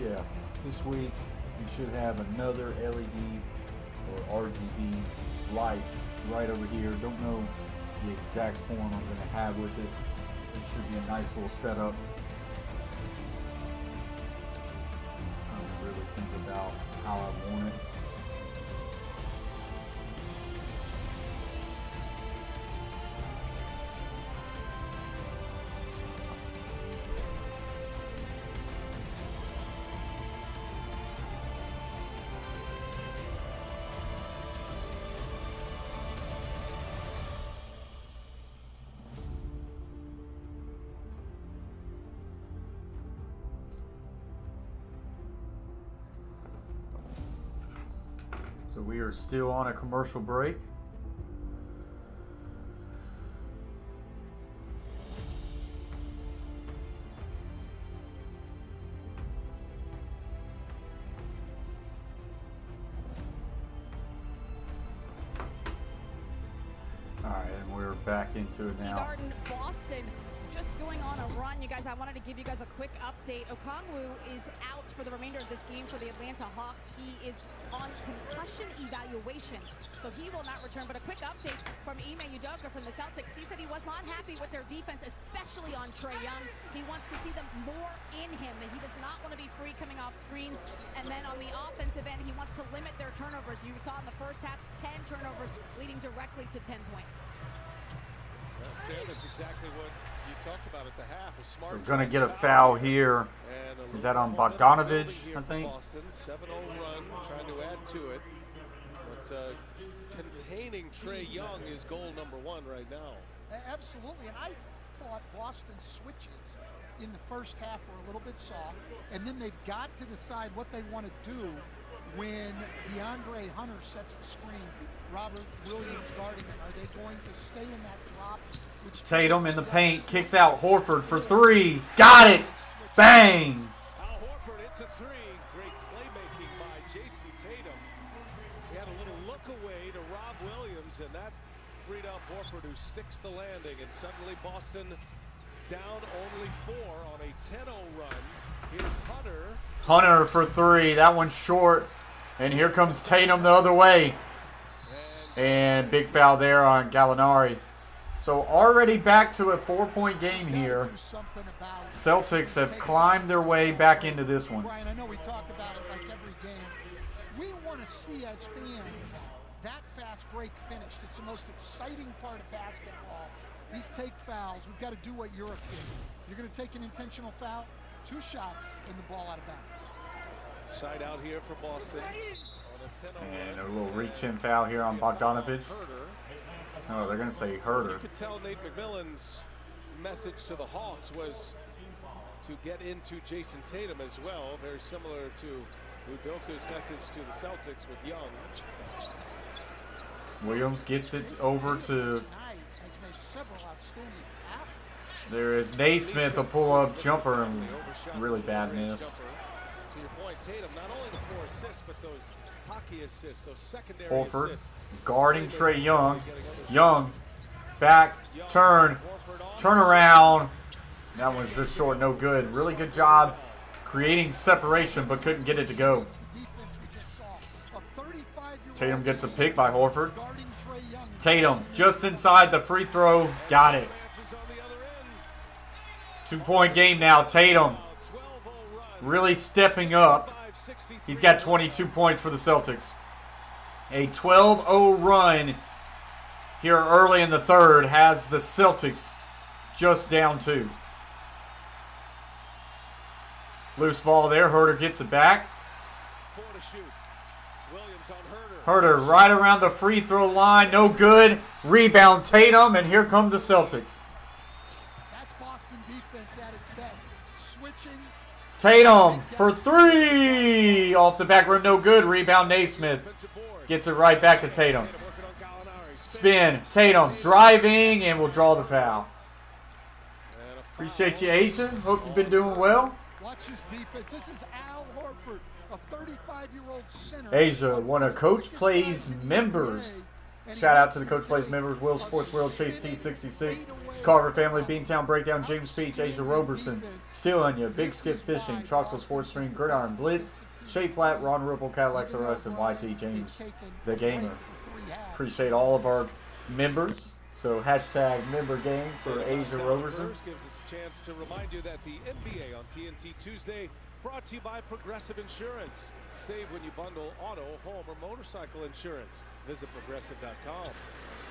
Yeah, this week we should have another LED or RGB light right over here. Don't know the exact form I'm going to have with it. It should be a nice little setup. I'm trying to really think about how I want it. So we are still on a commercial break. All right, and we're back into it now. Garden, Boston, just going on a run, you guys. I wanted to give you guys a quick update. Oneway is out for the remainder of this game for the Atlanta Hawks. He is on concussion evaluation, so he will not return. But a quick update from Ime Udoka from the Celtics. He said he was not happy with their defense, especially on Trae Young. He wants to see them more in him, and he does not want to be free coming off screens. And then on the offensive end, he wants to limit their turnovers. You saw in the first half, 10 turnovers, leading directly to 10 points. Stan, that's exactly what you talked about at the half. So we're going to get a foul here. Is that on Bogdanovich, I think? Boston, 7-0 run, trying to add to it. But containing Trae Young is goal number one right now. Absolutely, and I thought Boston's switches in the first half were a little bit soft, and then they've got to decide what they want to do when DeAndre Hunter sets the screen. Robert Williams guarding him. Are they going to stay in that drop? Tatum in the paint, kicks out Horford for three. Got it! Bang! Al Horford, Gets a three. Great playmaking by Jason Tatum. He had a little look away to Rob Williams, and that freed up Horford, who sticks the landing. And suddenly Boston down only 4 on a 10-0 run. Here's Hunter. Hunter for 3. That one's short. And here comes Tatum the other way. And big foul there on Gallinari. So already back to a 4-point game here. Celtics have climbed their way back into this one. Brian, I know we talk about it like every game. We want to see as fans that fast break finished. It's the most exciting part of basketball. These take fouls. We've got to do what Europe did. You're going to take an intentional foul, 2 shots, and the ball out of bounds. Side out here for Boston. And a little reach-in foul here on Bogdanovich. Oh, they're going to say Herder. You could tell Nate McMillan's message to the Hawks was to get into Jason Tatum as well. Very similar to Udoka's message to the Celtics with Young. Williams gets it over to... There is Naismith, a pull-up jumper, and really bad miss. To your point, Tatum, not only the 4 assists, but those hockey assists, those secondary Horford assists. guarding Trae Young. Young, back, turn around. That one's just short, no good. Really good job creating separation, but couldn't get it to go. Tatum gets a pick by Horford. Tatum just inside the free throw, got it. 2-point game now. Tatum really stepping up. He's got 22 points for the Celtics. A 12-0 run here early in the third has the Celtics just down 2. Loose ball there. Herder gets it back. Herder right around the free throw line. No good. Rebound Tatum, and here come the Celtics. That's Boston defense at its best. Switching. Tatum for 3. Off the back rim, no good. Rebound Naismith. Gets it right back to Tatum. Spin. Tatum driving, and will draw the foul. Appreciate you, Asia. Hope you've been doing well. Watch his defense. This is Al Horford, a 35-year-old center. Asia, one of Coach Play's members. Shout out to the Coach Play's members: Will Sports World, Chase T66, Carver Family, Beantown Breakdown, James Peach, Asia Roberson, Steel Onion, Big Skip Fishing, Troxel Sports Stream, Gridiron Blitz, Shea Flat, Ron Ripple, Cadillacs R Us, and YT James the Gamer. Appreciate all of our members. So hashtag member game for Asia Roberson. Gives us a chance to remind you that the NBA on TNT Tuesday brought to you by Progressive Insurance. Save when you bundle auto, home, or motorcycle insurance. Visit progressive.com.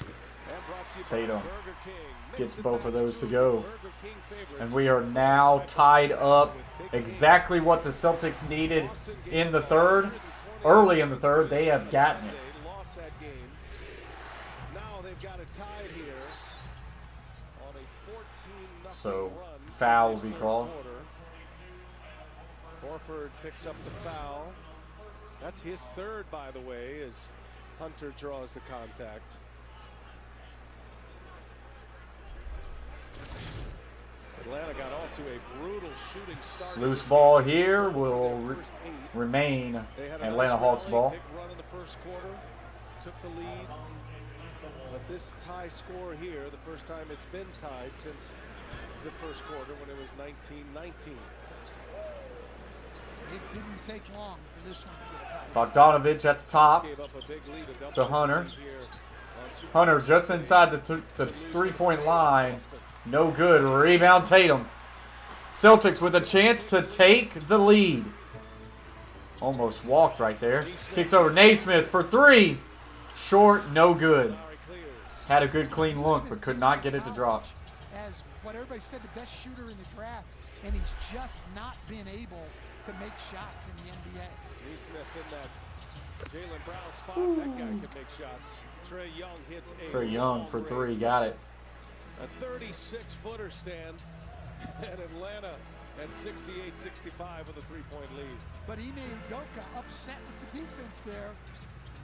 And brought to you Tatum by Burger King. gets both of those to go. And we are now tied up exactly what the Celtics needed in the third. Early in the third, they have gotten it. Lost that game. Now they've got it tied here on a 14-0 So run. foul will be called. Horford picks up the foul. That's his third, by the way, as Hunter draws the contact. Atlanta got off to a brutal shooting start. Loose ball here will remain Atlanta Hawks ball. Big run in the first quarter, took the lead. But this tie score here, the first time it's been tied since the first quarter when it was 19-19. It didn't take long for this one to get tied. Bogdanovich at the top to Hunter. Hunter just inside the three-point line. No good. Rebound Tatum. Celtics with a chance to take the lead. Almost walked right there. Kicks over Naismith for 3. Short, no good. Had a good clean look, but could not get it to drop. As what everybody said, the best shooter in the draft, and he's just not been able to make shots in the NBA. Naismith in that Jaylen Brown spot. That guy can make shots. Trae Young hits a Trae Young for 3. Got it. A 36-footer stand, and Atlanta at 68-65 with a 3-point lead. But Ime Udoka upset with the defense there.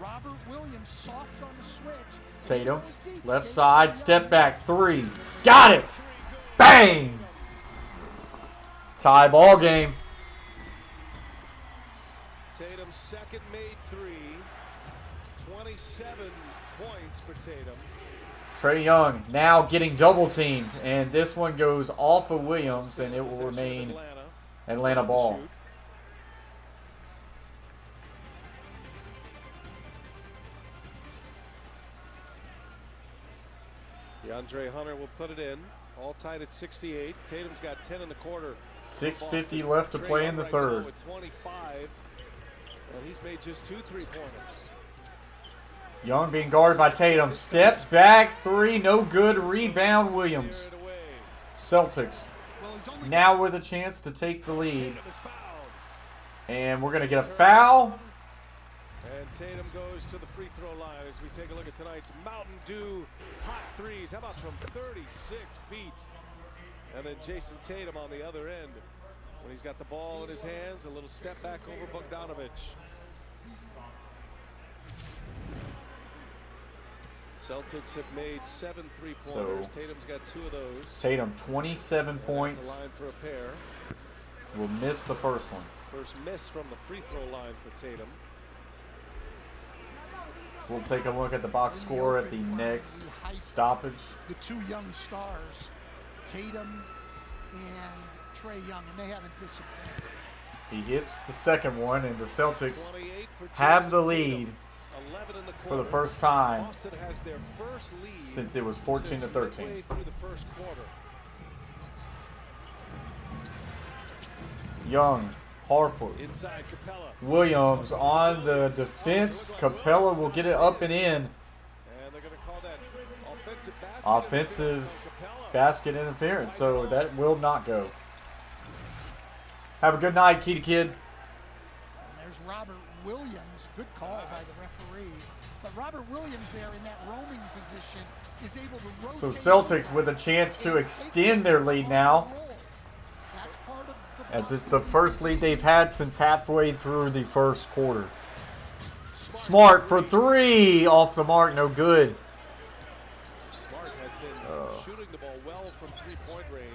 Robert Williams soft on the switch. Tatum, left side, step back, 3. Got it! Bang! Tie ball game. Tatum's second made three. 27 points for Tatum. Trae Young now getting double teamed, and this one goes off of Williams, and it will remain Atlanta ball. DeAndre Hunter will put it in. All tied at 68. Tatum's got 10 in the quarter. 6:50 left to play in the third. With 25, and he's made just 2 3-pointers. Young being guarded by Tatum. Step back three, no good. Rebound Williams. Celtics now with a chance to take the lead. And we're going to get a foul. And Tatum goes to the free throw line as we take a look at tonight's Mountain Dew hot threes. How about from 36 feet? And then Jason Tatum on the other end. When he's got the ball in his hands, a little step back over Bogdanovich. Celtics have made 7 3-pointers. So, Tatum's got 2 of those. Tatum 27 points. The line for a pair. Will miss the first one. First miss from the free throw line for Tatum. We'll take a look at the box score at the next stoppage. The 2 young stars, Tatum and Trae Young, and they haven't disappointed. He hits the second one, and the Celtics have the lead for the first time Boston has their first lead since it was 14 to 13. Through the first quarter. Young, Harford, Inside Capella. Williams on the defense. Capella will get it up and in. And they're going to call that Offensive basket interference, so that will not go. Have a good night, Key to Kid. And there's Robert Williams. Good call by the referee. But Robert Williams there in that roaming position is able to rotate. So Celtics with a chance to extend their lead now, That's part of the as it's the first lead they've had since halfway through the first quarter. Smart for 3, off the mark, no good. Smart has been shooting the ball well from 3-point range.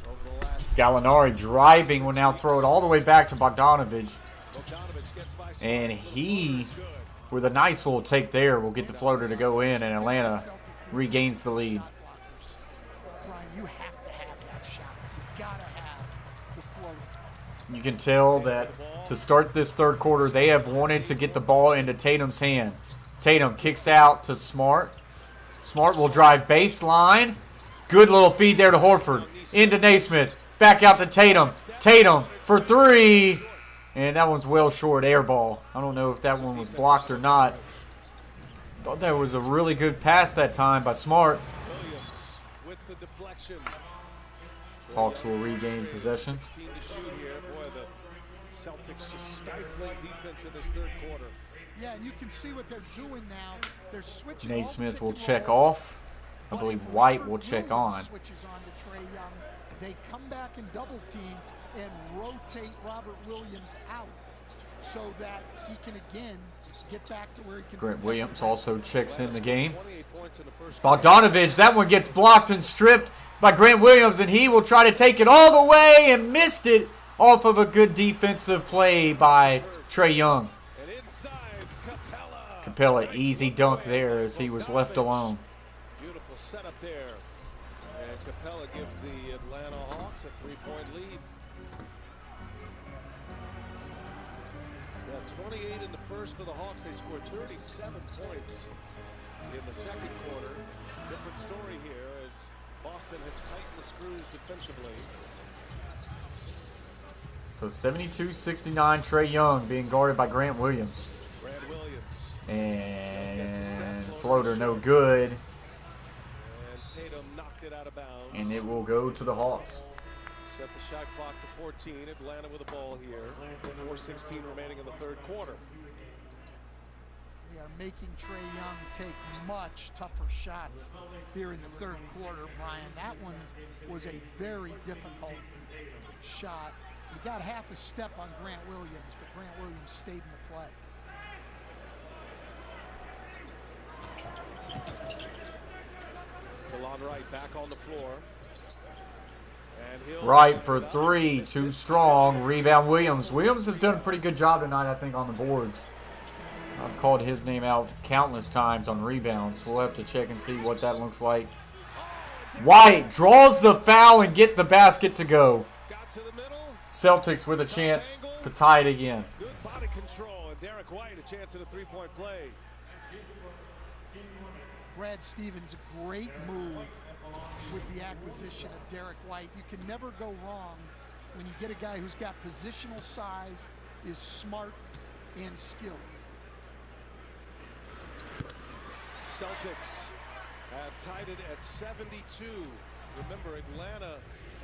Over the last Gallinari driving will now throw it all the way back to Bogdanovich. Bogdanovich gets by Smart. And he, with a nice little take there, will get the floater to go in, and Atlanta regains the lead. Brian, you have to have that shot. You gotta have the float. You can tell that to start this third quarter, they have wanted to get the ball into Tatum's hand. Tatum kicks out to Smart. Smart will drive baseline. Good little feed there to Horford. Into Naismith. Back out to Tatum. Tatum for 3. And that one's well short, air ball. I don't know if that one was blocked or not. Thought that was a really good pass that time by Smart. Williams with the deflection. Hawks will regain possession. 16 to shoot here. Boy, the Celtics just stifling defense in this third quarter. Yeah, and you can see what they're doing now. They're switching. Naismith will check off. I believe White will check on. Switches on to Trae Young. They come back and double team and rotate Robert Williams out so that he can again get back to where he can. Grant Williams also checks in the game. 28 points in the first Bogdanovich, that one gets blocked and stripped by Grant Williams, and he will try to take it all the way and missed it off of a good defensive play by Trae Young. and inside Capella. Capella, easy dunk there as he was left alone. Beautiful setup there. And Capella gives the Atlanta Hawks a 3-point lead. Yeah, 28 in the first for the Hawks. They scored 37 points in the second quarter. Different story here as Boston has tightened the screws defensively. So 72-69, Trae Young being guarded by Grant Williams. Grant Williams. And floater no good. And Tatum knocked it out of bounds. And it will go to the Hawks. Set the shot clock to 14. Atlanta with the ball here. 4:16 remaining in the third quarter. They are making Trae Young take much tougher shots here in the third quarter, Brian. That one was a very difficult shot. He got half a step on Grant Williams, but Grant Williams stayed in the play. DeLon Wright back on the floor. Right for three, too strong. Rebound Williams. Williams has done a pretty good job tonight, I think, on the boards. I've called his name out countless times on rebounds. We'll have to check and see what that looks like. White draws the foul and get the basket to go. Celtics with a chance to tie it again. Good body control, and Derek White a chance at a three-point play. Brad Stevens, a great move with the acquisition of Derek White. You can never go wrong when you get a guy who's got positional size, is smart, and skilled. Celtics have tied it at 72. Remember, Atlanta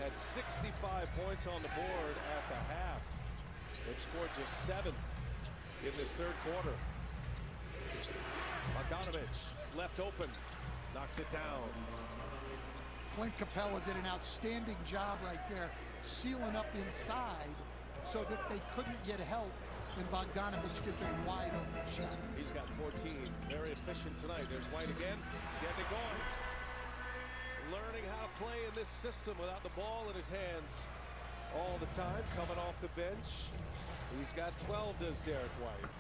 had 65 points on the board at the half. They've scored just 7 in this third quarter. Bogdanovich left open, knocks it down. Clint Capella did an outstanding job right there, sealing up inside so that they couldn't get help when Bogdanovich gets a wide open shot. He's got 14, very efficient tonight. There's White again, getting it going. Learning how to play in this system without the ball in his hands all the time, coming off the bench. He's got 12, does Derek White.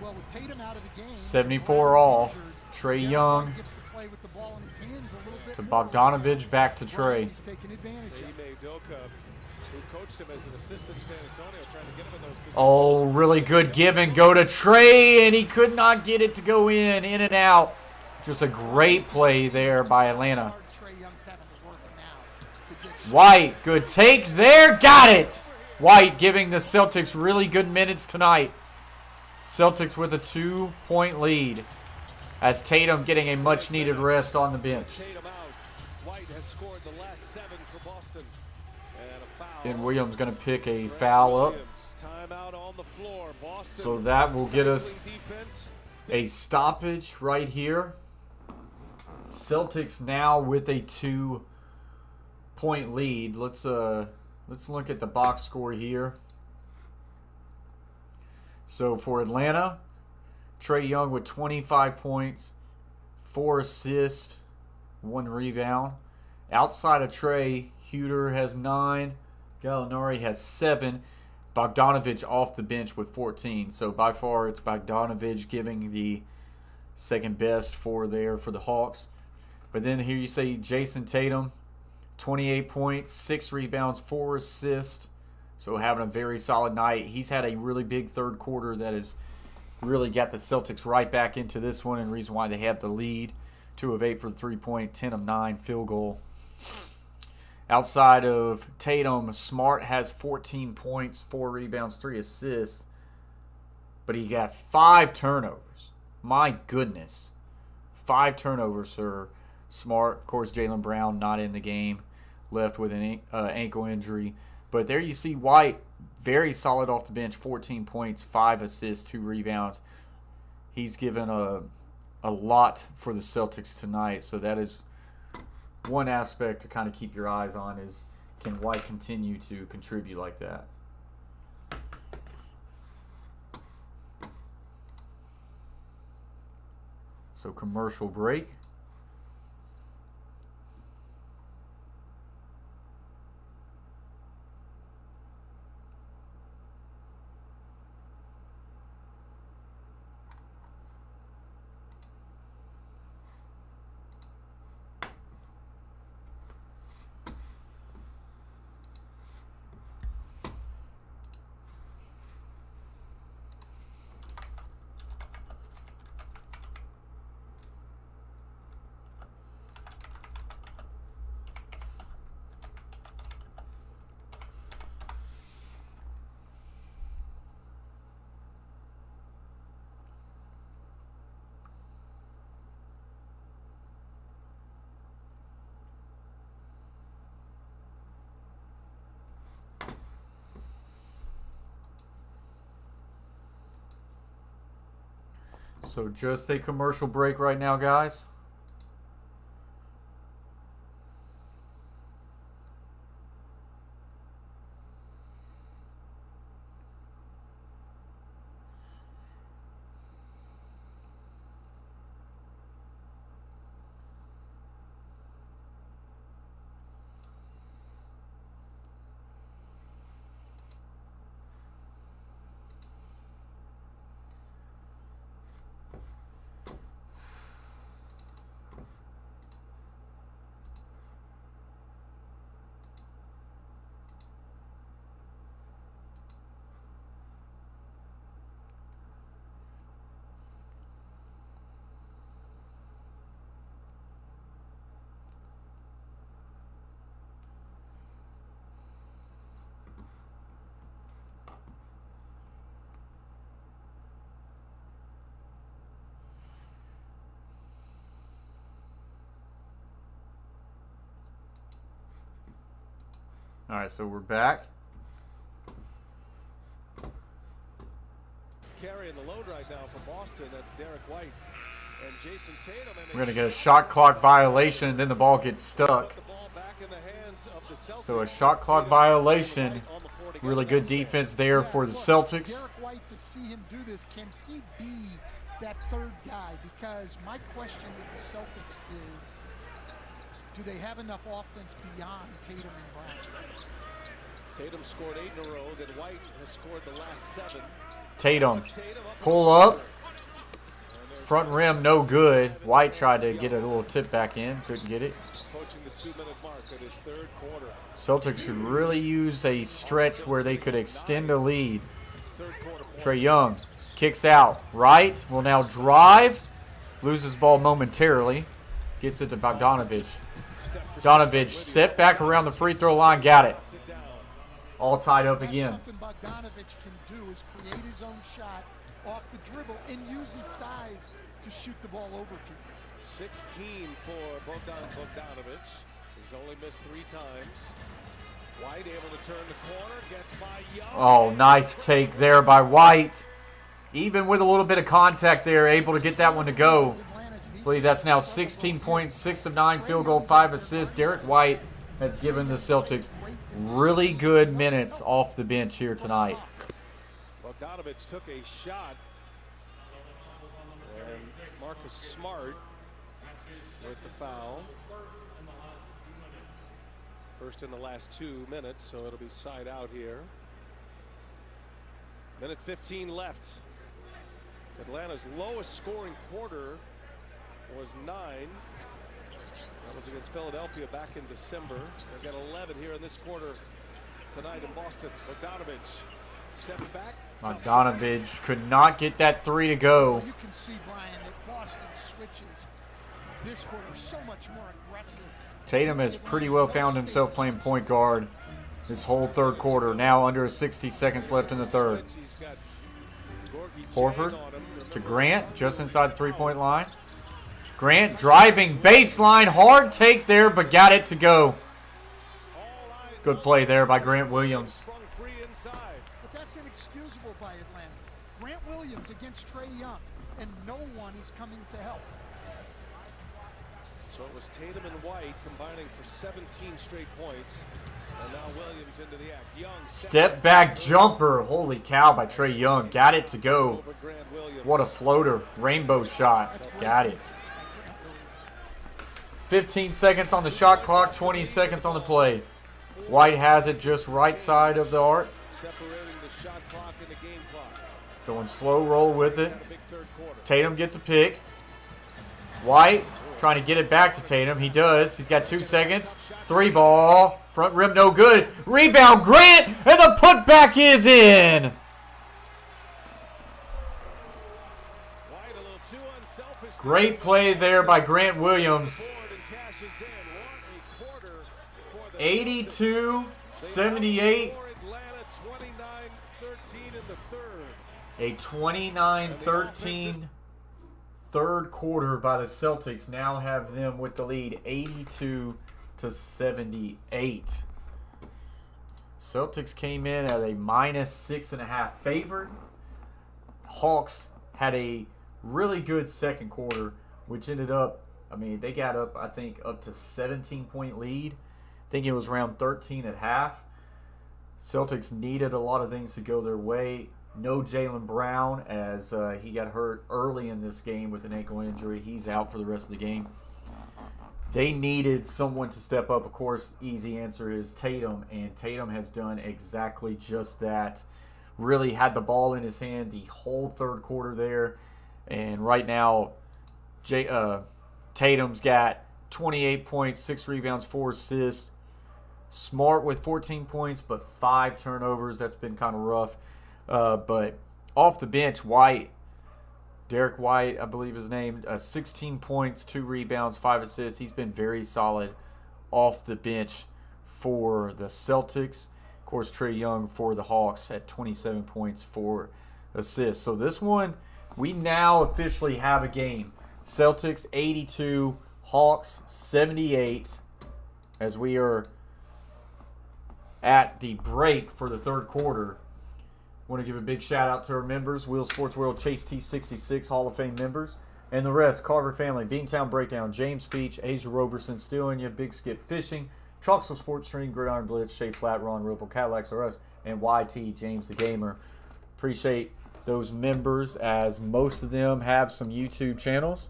Well, with Tatum out of the game, 74 all. Trae Young gets to play with the ball in his hands a little bit to more. Bogdanovich, back to Trae. He's taking advantage of it. Ime Udoka, who coached him as an assistant in San Antonio, trying to get him in those positions. Oh, really good give and go to Trae, and he could not get it to go in and out. Just a great play there by Atlanta. Trae Young's having to work now to get White, good take there, got it. White giving the Celtics really good minutes tonight. Celtics with a 2-point lead as Tatum getting a much-needed rest on the bench. Tatum out. White has scored the last 7 for Boston. And a foul. And Williams going to pick a foul up. Timeout on the floor. Boston, So that will get us defense. a stoppage right here. Celtics now with a 2-point lead. Let's look at the box score here. So for Atlanta, Trae Young with 25 points, 4 assists, 1 rebound. Outside of Trae, Huter has 9, Gallinari has 7, Bogdanovich off the bench with 14. So by far it's Bogdanovich giving the second best for the Hawks. But then here you see Jason Tatum, 28 points, 6 rebounds, 4 assists. So having a very solid night. He's had a really big third quarter that has really got the Celtics right back into this one, and reason why they have the lead. 2 of 8 for the 3-point, 10 of 9 field goal. Outside of Tatum, Smart has 14 points, 4 rebounds, 3 assists. But he got 5 turnovers. My goodness. 5 turnovers for Smart. Of course, Jaylen Brown not in the game. Left with an ankle injury. But there you see White, very solid off the bench, 14 points, 5 assists, 2 rebounds. He's given a lot for the Celtics tonight. So that is one aspect to kind of keep your eyes on, is can White continue to contribute like that? So commercial break. So just a commercial break right now, guys. All right, so we're back. Carrying the load right now for Boston. That's Derek White and Jason Tatum. We're going to get a shot clock violation, and then the ball gets stuck. So a shot clock violation. Really good defense there for the Celtics. Derek White, to see him do this, can he be that third guy? Because my question with the Celtics is, do they have enough offense beyond Tatum and Brown? Tatum scored 8 in a row. Then White has scored the last 7. Tatum, pull up. Front rim, no good. White tried to get a little tip back in. Couldn't get it. Approaching the 2-minute mark in his third quarter. Celtics could really use a stretch where they could extend the lead. Trae Young kicks out. Wright will now drive. Loses ball momentarily. Gets it to Bogdanovich. Bogdanovich step back around the free throw line. Got it. All tied up again. Something Bogdanovich can do is create his own shot off the dribble and use his size to shoot the ball over people. 16 for Bogdanovich. He's only missed 3 times. White able to turn the corner, gets by Young. Oh, nice take there by White. Even with a little bit of contact there, able to get that one to go. I believe that's now 16 points, 6 of 9 field goal, 5 assists. Derek White has given the Celtics really good minutes off the bench here tonight. Bogdanovich took a shot. And Marcus Smart with the foul. First in the last 2 minutes, so it'll be side out here. Minute 15 left. Atlanta's lowest scoring quarter was 9. That was against Philadelphia back in December. They've got 11 here in this quarter tonight in Boston. Bogdanovich steps back. Bogdanovich could not get that 3 to go. You can see, Brian, that Boston switches this quarter so much more aggressive. Tatum has pretty well found himself playing point guard this whole third quarter. Now under 60 seconds left in the third. Horford to Grant, just inside the three-point line. Grant driving baseline, hard take there, but got it to go. Good play there by Grant Williams. But that's inexcusable by Atlanta. Grant Williams against Trae Young, and no one is coming to help. So it was Tatum and White combining for 17 straight points. And now Williams into the act. Young step back jumper. Holy cow by Trae Young. Got it to go. What a floater. Rainbow shot. Got it. 15 seconds on the shot clock. 20 seconds on the play. White has it just right side of the arc. separating the shot clock and the game clock. Going slow roll with it. Tatum gets a pick. White trying to get it back to Tatum. He does. He's got 2 seconds. 3 ball. Front rim no good. Rebound Grant. And the putback is in. Great play there by Grant Williams. 82-78. A 29-13 third quarter by the Celtics now have them with the lead 82-78. Celtics came in at a -6.5 favorite. Hawks had a really good second quarter, which ended up, they got up, I think, up to 17-point lead. I think it was around 13 at half. Celtics needed a lot of things to go their way. No Jaylen Brown, as he got hurt early in this game with an ankle injury. He's out for the rest of the game. They needed someone to step up. Of course, easy answer is Tatum, and Tatum has done exactly just that. Really had the ball in his hand the whole third quarter there. And right now, Tatum's got 28 points, 6 rebounds, 4 assists. Smart with 14 points, but 5 turnovers. That's been kind of rough. But off the bench, Derek White, I believe his name, 16 points, 2 rebounds, 5 assists. He's been very solid off the bench for the Celtics. Of course, Trae Young for the Hawks at 27 points, 4 assists. So this one, we now officially have a game. Celtics 82, Hawks 78, as we are at the break for the third quarter. Want to give a big shout out to our members, Wheel Sports World Chase T66 Hall of Fame members, and the rest: Carver Family, Beantown Breakdown, James Beach, Asia Roberson, Stealing You, Big Skip Fishing, Troxel Sports Stream, Gridiron Blitz, Shea Flat, Ron Ripple, Cadillacs R Us, and YT, James the Gamer. Appreciate those members, as most of them have some YouTube channels.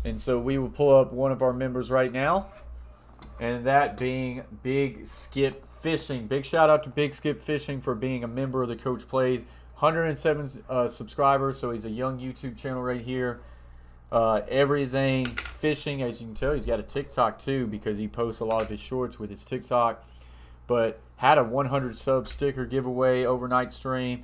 And so we will pull up one of our members right now, and that being Big Skip Fishing. Big shout out to Big Skip Fishing for being a member of the Coach Plays. 107 subscribers, so he's a young YouTube channel right here. Everything fishing, as you can tell, he's got a TikTok too, because he posts a lot of his shorts with his TikTok. But had a 100 sub sticker giveaway overnight stream.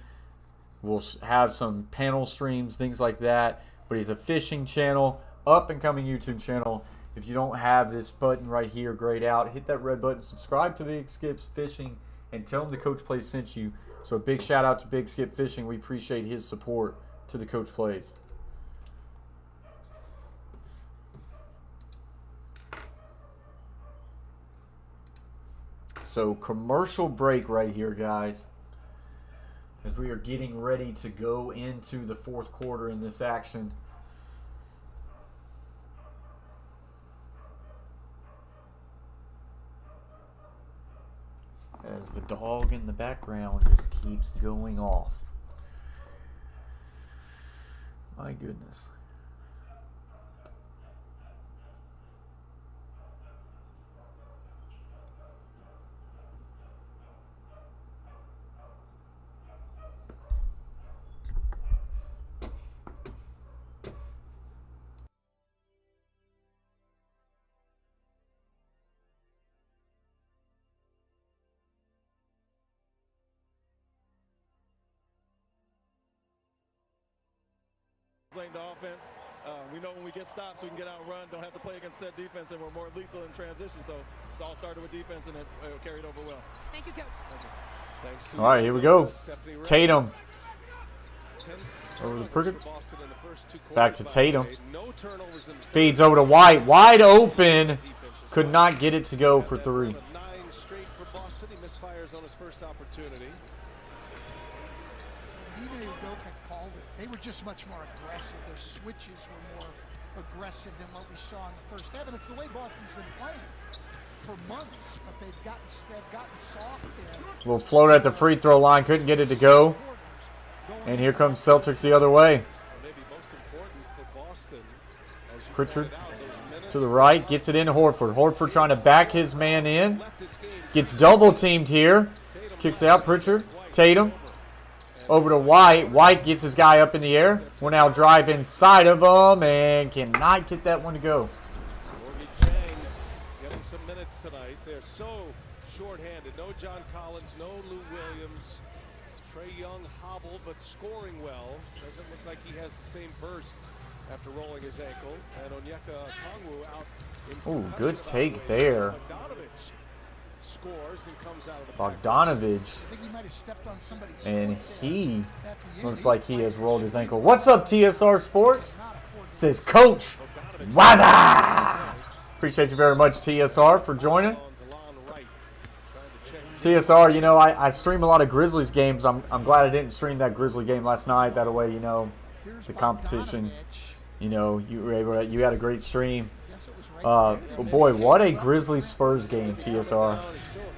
We'll have some panel streams, things like that. But he's a fishing channel, up and coming YouTube channel. If you don't have this button right here grayed out, hit that red button, subscribe to Big Skip's Fishing, and tell him the Coach Plays sent you. So a big shout out to Big Skip Fishing. We appreciate his support to the Coach Plays. So commercial break right here, guys, as we are getting ready to go into the fourth quarter in this action. As the dog in the background just keeps going off. My goodness. Playing the offense. We know when we get stops, we can get out and run, don't have to play against set defense, and we're more lethal in transition. So it's all started with defense, and it carried over well. Thank you, Coach. Thanks to All right, here we go. Stephanie Ray. Tatum. 10 Over the turnovers Pritchard. for Boston in the first two Back quarters, to by the Tatum. way. No turnovers in the Feeds third. over to White. Wide open. Defense as Could well. not get it to go for And then three. one of 9 straight for Boston. He misfires on his first opportunity. Ime Udoka called it. They were just much more aggressive. Their switches were more aggressive than what we saw in the first half. And it's the way Boston's been playing for months, but they've gotten soft there. We'll float at the free throw line. Couldn't get it to go. And here comes Celtics the other way. Maybe most important for Boston, as you Pritchard pointed out, those minutes to the right. Gets it into Horford. Horford trying to back his man in. left this game. Gets double teamed here. Kicks out Pritchard. Tatum. Over to White. White gets his guy up in the air. We'll now drive inside of him and cannot get that one to go. Morgan Chang getting some minutes tonight. They're so shorthanded. No John Collins, no Lou Williams. Trey Young hobbled, but scoring well. Doesn't look like he has the same burst after rolling his ankle. And Onyeka Okongwu out in Ooh, concussion good take evaluation. there. Bogdanovich scores and comes out of the Bogdanovich. I think he might have stepped on somebody's And foot he there at the end. looks He's like he playing has rolled his extremely ankle. What's up, TSR Sports? not afford to Says Coach Waza. Appreciate you very much, TSR, for joining. on DeLon Wright. Trying to check TSR, you know, I stream a lot of Grizzlies games. I'm glad I didn't stream that Grizzly game last night. That way, you know, Here's the competition, Bogdanovich. you know, you were able to, you had a great stream. Guess it was right there. Oh boy, what a Grizzlies Spurs game, TSR.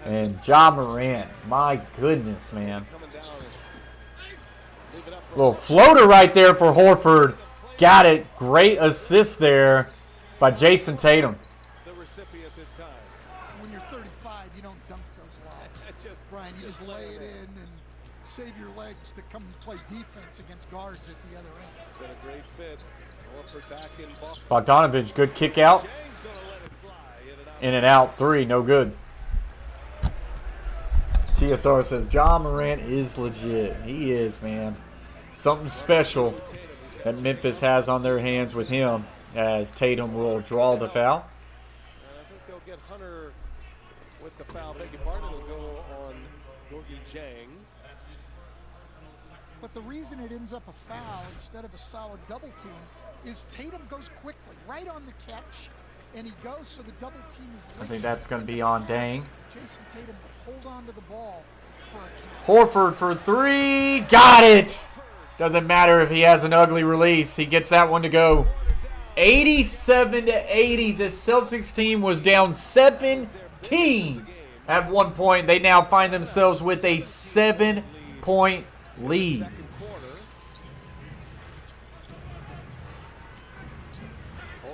And Ja Morant, my goodness, man. coming down and leave it up for Little floater right there for Horford. Got it. Great assist there by Jason Tatum. the recipient this time. When you're 35, you don't dunk those lobs. Brian, you just lay it in and save your legs to come and play defense against guards at the other end. It's been a great fit. Horford back in Boston. Bogdanovich, good kick out. Jang's gonna let it fly in and out. In and out, three, no good. TSR says Ja Morant is legit. He is, man. Something special that Memphis has on their hands with him, as Tatum will draw the foul. And I think they'll get Hunter with the foul. Beg your pardon. It'll go on Gorgie Jang. But the reason it ends up a foul instead of a solid double team is Tatum goes quickly, right on the catch, and he goes, so the double team is. I think that's going to be on Dang. Jason Tatum hold on to the ball for a Horford for three. Got it. Doesn't matter if he has an ugly release. He gets that one to go. 87-80. The Celtics team was down 17 at one point. They now find themselves with a 7-point lead.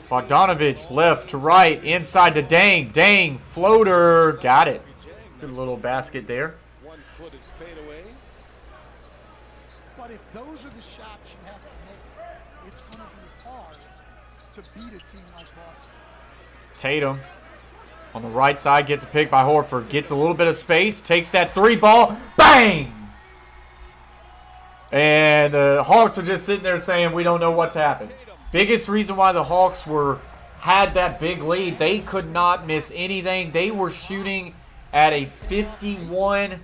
Bogdanovich left to right, inside to Dang. Dang, floater. Got it. Good little basket there. One-footed fadeaway. But if those are the shots you have to make, it's going to be hard to beat a team like Boston. Tatum on the right side gets a pick by Horford. Gets a little bit of space. Takes that three ball. Bang! And the Hawks are just sitting there saying, we don't know what's happened. Biggest reason why the Hawks had that big lead, they could not miss anything. They were shooting at a 51%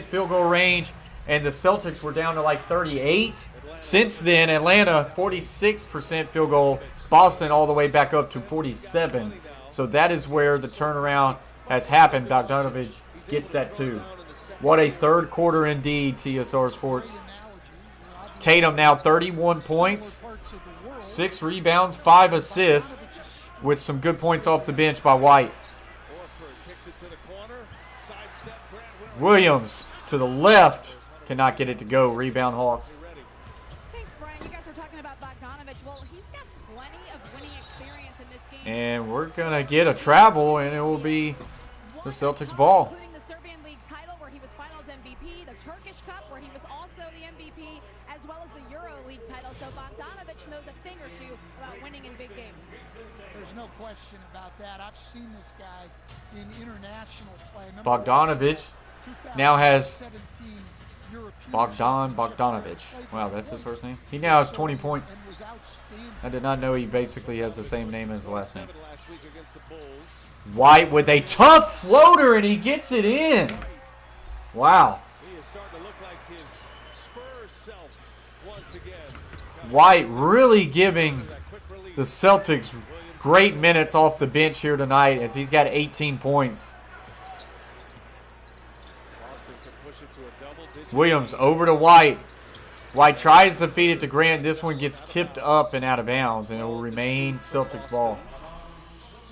field goal range, and the Celtics were down to like 38. Since then, Atlanta, 46% field goal. Boston all the way back up to 47. So that is where the turnaround has happened. Bogdanovich gets that too. What a third quarter indeed, TSR Sports. Tatum now 31 points, 6 rebounds, 5 assists, with some good points off the bench by White. Williams to the left, cannot get it to go. Rebound Hawks. Thanks, Brian. You guys were talking about Bogdanovich. Well, he's got plenty of winning experience in this game. And we're going to get a travel, and it will be the Celtics ball. Including the Serbian League title, where he was Finals MVP, the Turkish Cup, where he was also the MVP, as well as the Euro League title. So Bogdanovich knows a thing or two about winning in big games. There's no question about that. I've seen this guy in international play. Bogdanovich now has Bogdanovich. Wow, that's his first name. He now has 20 points. I did not know he basically has the same name as the last name. White with a tough floater, and he gets it in. Wow. White really giving the Celtics great minutes off the bench here tonight, as he's got 18 points. Williams over to White. White tries to feed it to Grant. This one gets tipped up and out of bounds, and it will remain Celtics ball.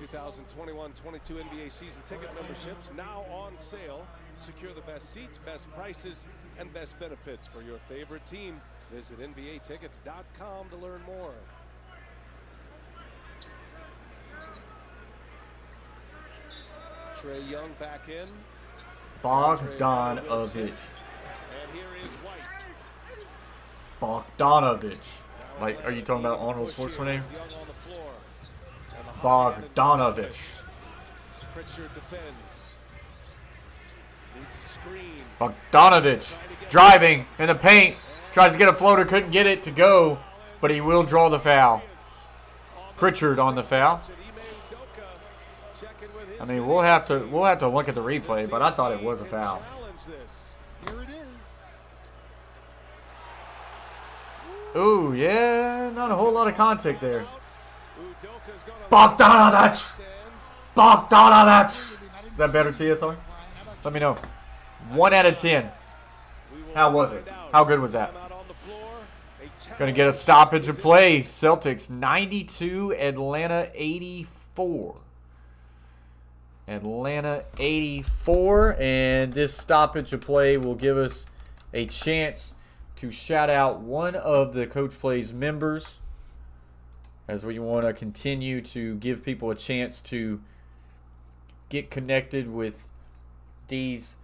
2021-22 NBA season ticket memberships now on sale. Secure the best seats, best prices, and best benefits for your favorite team. Visit NBAtickets.com to learn more. Trae Young back in. Bogdanovich. And here is White. Bogdanovich. Like, are you talking about Arnold Schwarzenegger? Bogdanovich. Pritchard defends. Needs a screen. Bogdanovich driving in the paint. Tries to get a floater, couldn't get it to go, but he will draw the foul. Pritchard on the foul. I mean, we'll have to look at the replay, but I thought it was a foul. Here it is. Ooh, yeah, not a whole lot of contact there. Bogdanovich! Bogdanovich! Is that better to you, sorry? Let me know. 1 out of 10. How was it? How good was that? Gonna get a stoppage of play. Celtics 92, Atlanta 84. Atlanta 84, and this stoppage of play will give us a chance to shout out one of the Coach Plays members, as we want to continue to give people a chance to get connected with these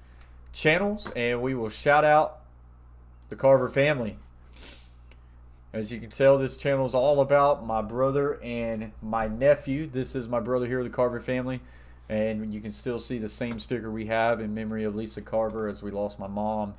channels, and we will shout out the Carver family. As you can tell, this channel is all about my brother and my nephew. This is my brother here, the Carver family. And you can still see the same sticker we have in memory of Lisa Carver, as we lost my mom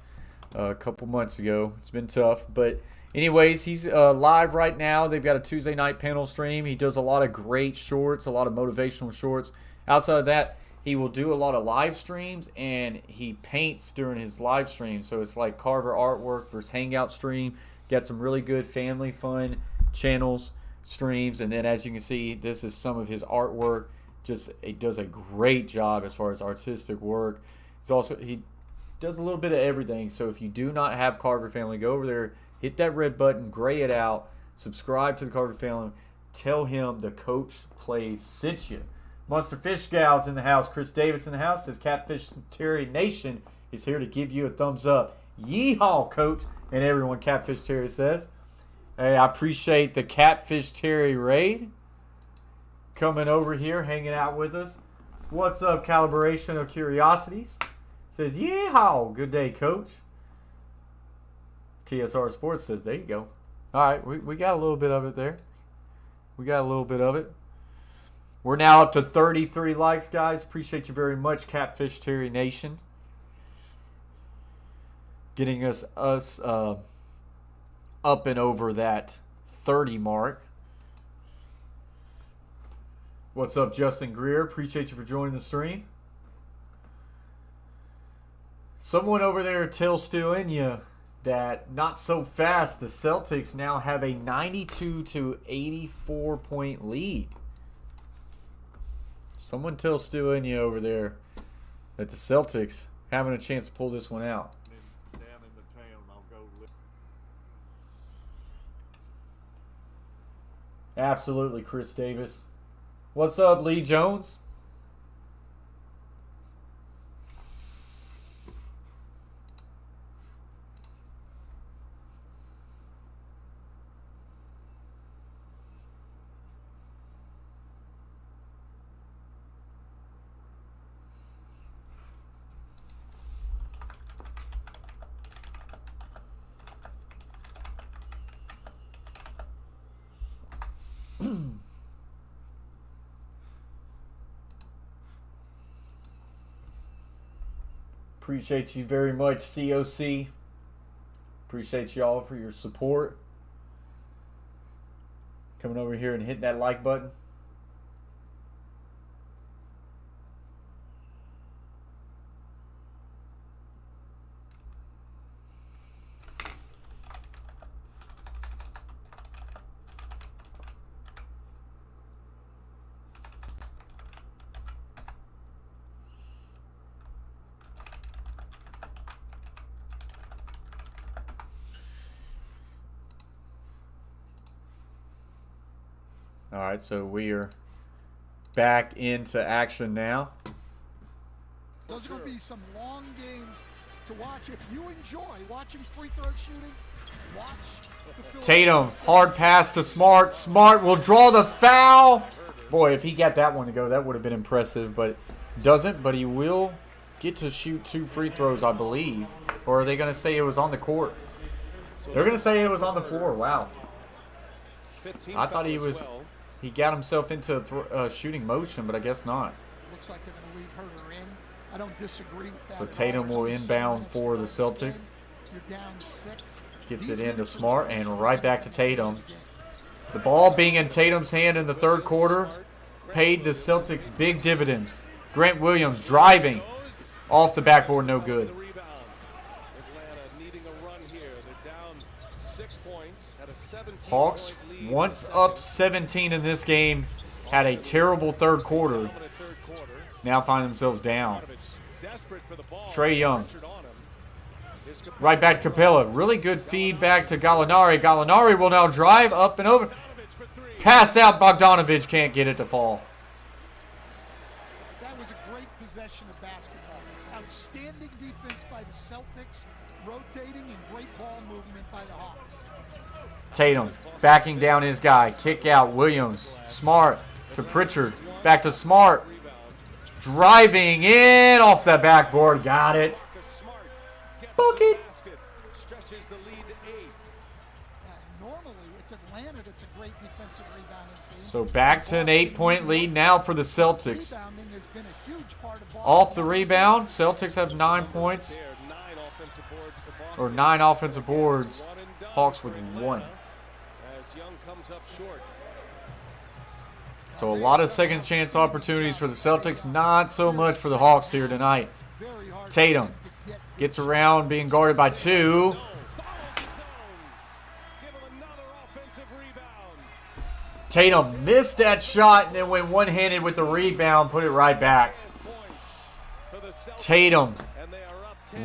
a couple months ago. It's been tough. But anyways, he's live right now. They've got a Tuesday night panel stream. He does a lot of great shorts, a lot of motivational shorts. Outside of that, he will do a lot of live streams, and he paints during his live stream. So it's like Carver artwork versus hangout stream. Got some really good family fun channels. streams. And then as you can see, this is some of his artwork. Just it does a great job as far as artistic work. He does a little bit of everything. So if you do not have Carver Family, go over there, hit that red button, gray it out, subscribe to the Carver Family, tell him the Coach Plays sent you. Monster Fish Gals in the house. Chris Davis in the house. Says Catfish Terry Nation is here to give you a thumbs up. Yeehaw, Coach. And everyone, Catfish Terry says. Hey, I appreciate the Catfish Terry raid coming over here, hanging out with us. What's up, Calibration of Curiosities? Says, yeehaw. Good day, Coach. TSR Sports says, there you go. All right, we got a little bit of it there. We got a little bit of it. We're now up to 33 likes, guys. Appreciate you very much, Catfish Terry Nation. Getting us up and over that 30 mark. What's up, Justin Greer? Appreciate you for joining the stream. Someone over there tells still in you that not so fast. The Celtics now have a 92-84 point lead. Someone tells still in you over there that the Celtics having a chance to pull this one out. Absolutely, Chris Davis. What's up, Lee Jones? Appreciate you very much, COC. Appreciate y'all for your support. Coming over here and hitting that like button. All right, so we are back into action now. Those are going to be some long games to watch. If you enjoy watching free throw shooting, watch the Tatum, hard pass to Smart. Smart will draw the foul. Boy, if he got that one to go, that would have been impressive, but doesn't. But he will get to shoot 2 free throws, I believe. Or are they going to say it was on the court? They're going to say it was on the floor. Wow. I thought he was... He got himself into a shooting motion, but I guess not. Looks like they're going to leave Herter in. I don't disagree with that. So Tatum will inbound for the Celtics. You're down 6. Gets it into Smart and right back to Tatum. The ball being in Tatum's hand in the third quarter paid the Celtics big dividends. Grant Williams driving off the backboard, no good. Hawks, once up 17 in this game, had a terrible third quarter. Now find themselves down. Trae Young. Right back to Capella. Really good feedback to Gallinari. Gallinari will now drive up and over. Pass out. Bogdanovich can't get it to fall. That was a great possession of basketball. Outstanding defense by the Celtics. Rotating and great ball movement by the Hawks. Tatum backing down his guy. Kick out. Williams. Smart to Pritchard. Back to Smart. Driving in off the backboard. Got it. Book it. Normally, it's Atlanta that's a great defensive rebounding team. So back to an 8-point lead now for the Celtics. Rebounding has been a huge part of Off the rebound, Celtics have 9 points. Or 9 offensive boards. Hawks with 1. So a lot of second chance opportunities for the Celtics, not so much for the Hawks here tonight. Tatum gets around, being guarded by 2. Tatum missed that shot and then went one-handed with the rebound, put it right back. Tatum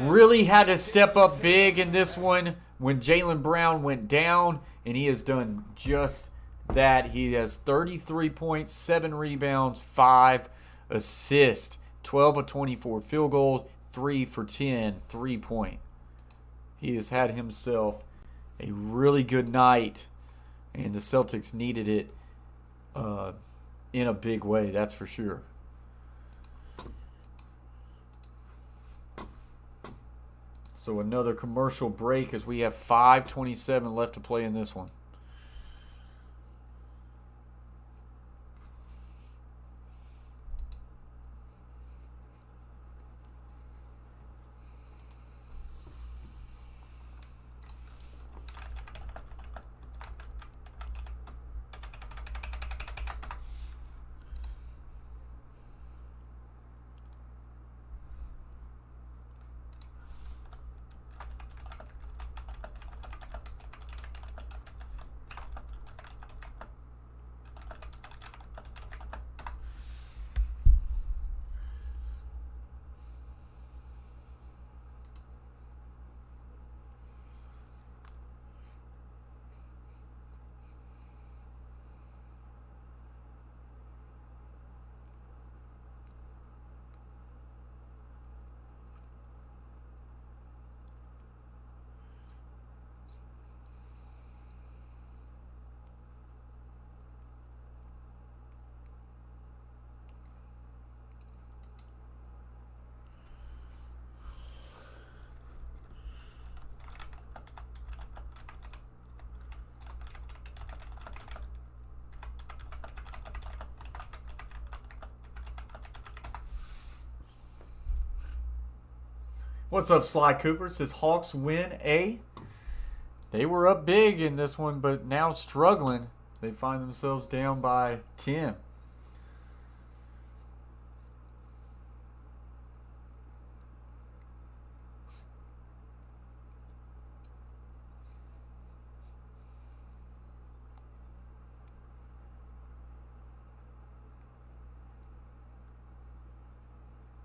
really had to step up big in this one when Jaylen Brown went down, and he has done just that. He has 33 points, 7 rebounds, 5 assists, 12 of 24 field goals, 3 for 10 3-point. He has had himself a really good night, and the Celtics needed it in a big way, that's for sure. So another commercial break as we have 5:27 left to play in this one. What's up, Sly Cooper? It says Hawks win A. They were up big in this one, but now struggling. They find themselves down by 10.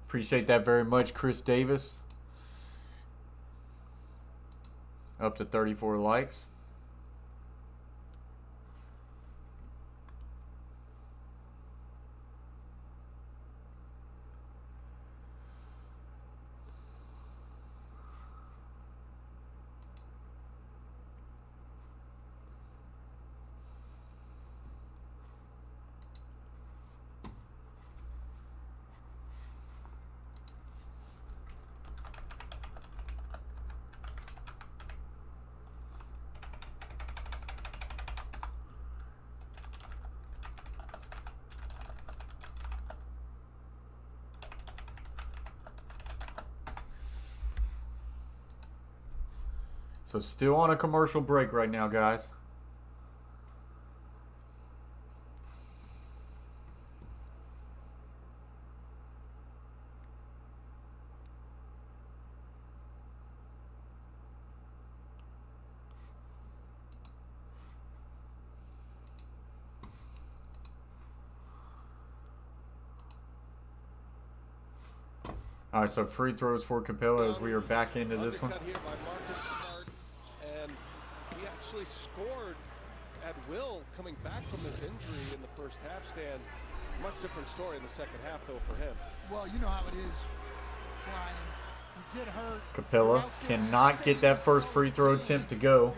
Appreciate that very much, Chris Davis. Up to 34 likes. So still on a commercial break right now, guys. All right, so free throws for Capella as we are back into this one. He actually scored at will coming back from this injury in the first half, Stan. Much different story in the second half, though, for him. Well, you know how it is, Brian. You get hurt. Capella cannot get that first free throw attempt to go.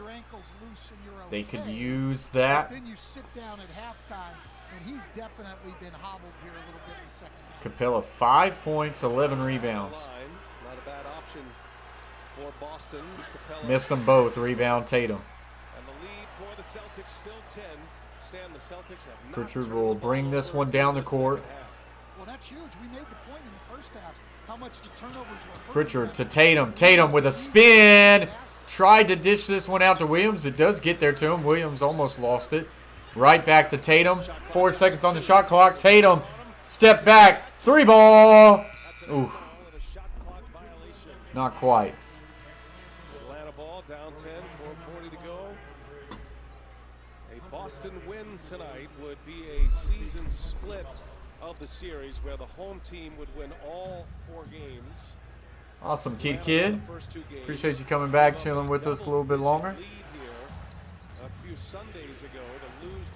They could use that. But then you sit down at halftime, and he's definitely been hobbled here a little bit in the second half. Capella, 5 points, 11 rebounds. Not a bad option for Boston. Missed them both. Rebound, Tatum. And the lead for the Celtics still 10. Stan, the Celtics have not Pritchard will bring this one down the court. Well, that's huge. We made the point in the first half how much the turnovers were. Pritchard to Tatum. Tatum with a spin. Tried to dish this one out to Williams. It does get there to him. Williams almost lost it. Right back to Tatum. 4 seconds on the shot clock. Tatum, step back. 3 ball. Oof. Not quite. Atlanta ball down 10, 4:40 to go. A Boston win tonight would be a season split of the series where the home team would win all 4 games. Awesome, Kid. Appreciate you coming back, chilling with us a little bit longer.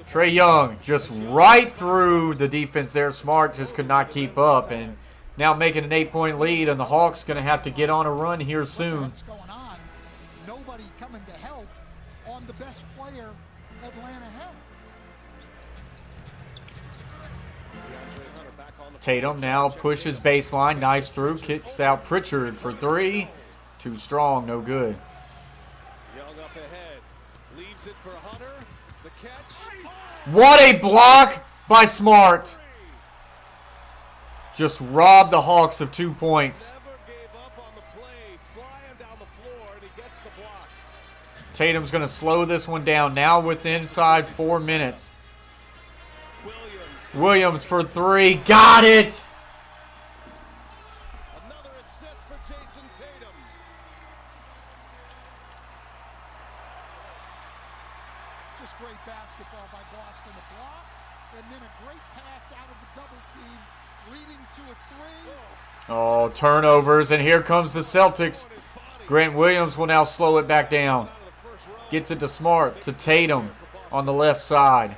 Trae Young just right through the defense there. Smart just could not keep up, and now making an 8-point lead, and the Hawks going to have to get on a run here soon. What's going on? Nobody coming to help on the best player Atlanta has. Tatum now pushes baseline, knives through, kicks out Pritchard for 3. Too strong, no good. Young up ahead, leaves it for Hunter. The catch. What a block by Smart. Just robbed the Hawks of 2 points. Never gave up on the play, flying down the floor, and he gets the block. Tatum's going to slow this one down now with inside 4 minutes. Williams for 3. Got it! Another assist for Jason Tatum. Just great basketball by Boston. A block, and then a great pass out of the double team, leading to a 3. Oh, turnovers, and here comes the Celtics. Grant Williams will now slow it back down. Gets it to Smart, to Tatum on the left side.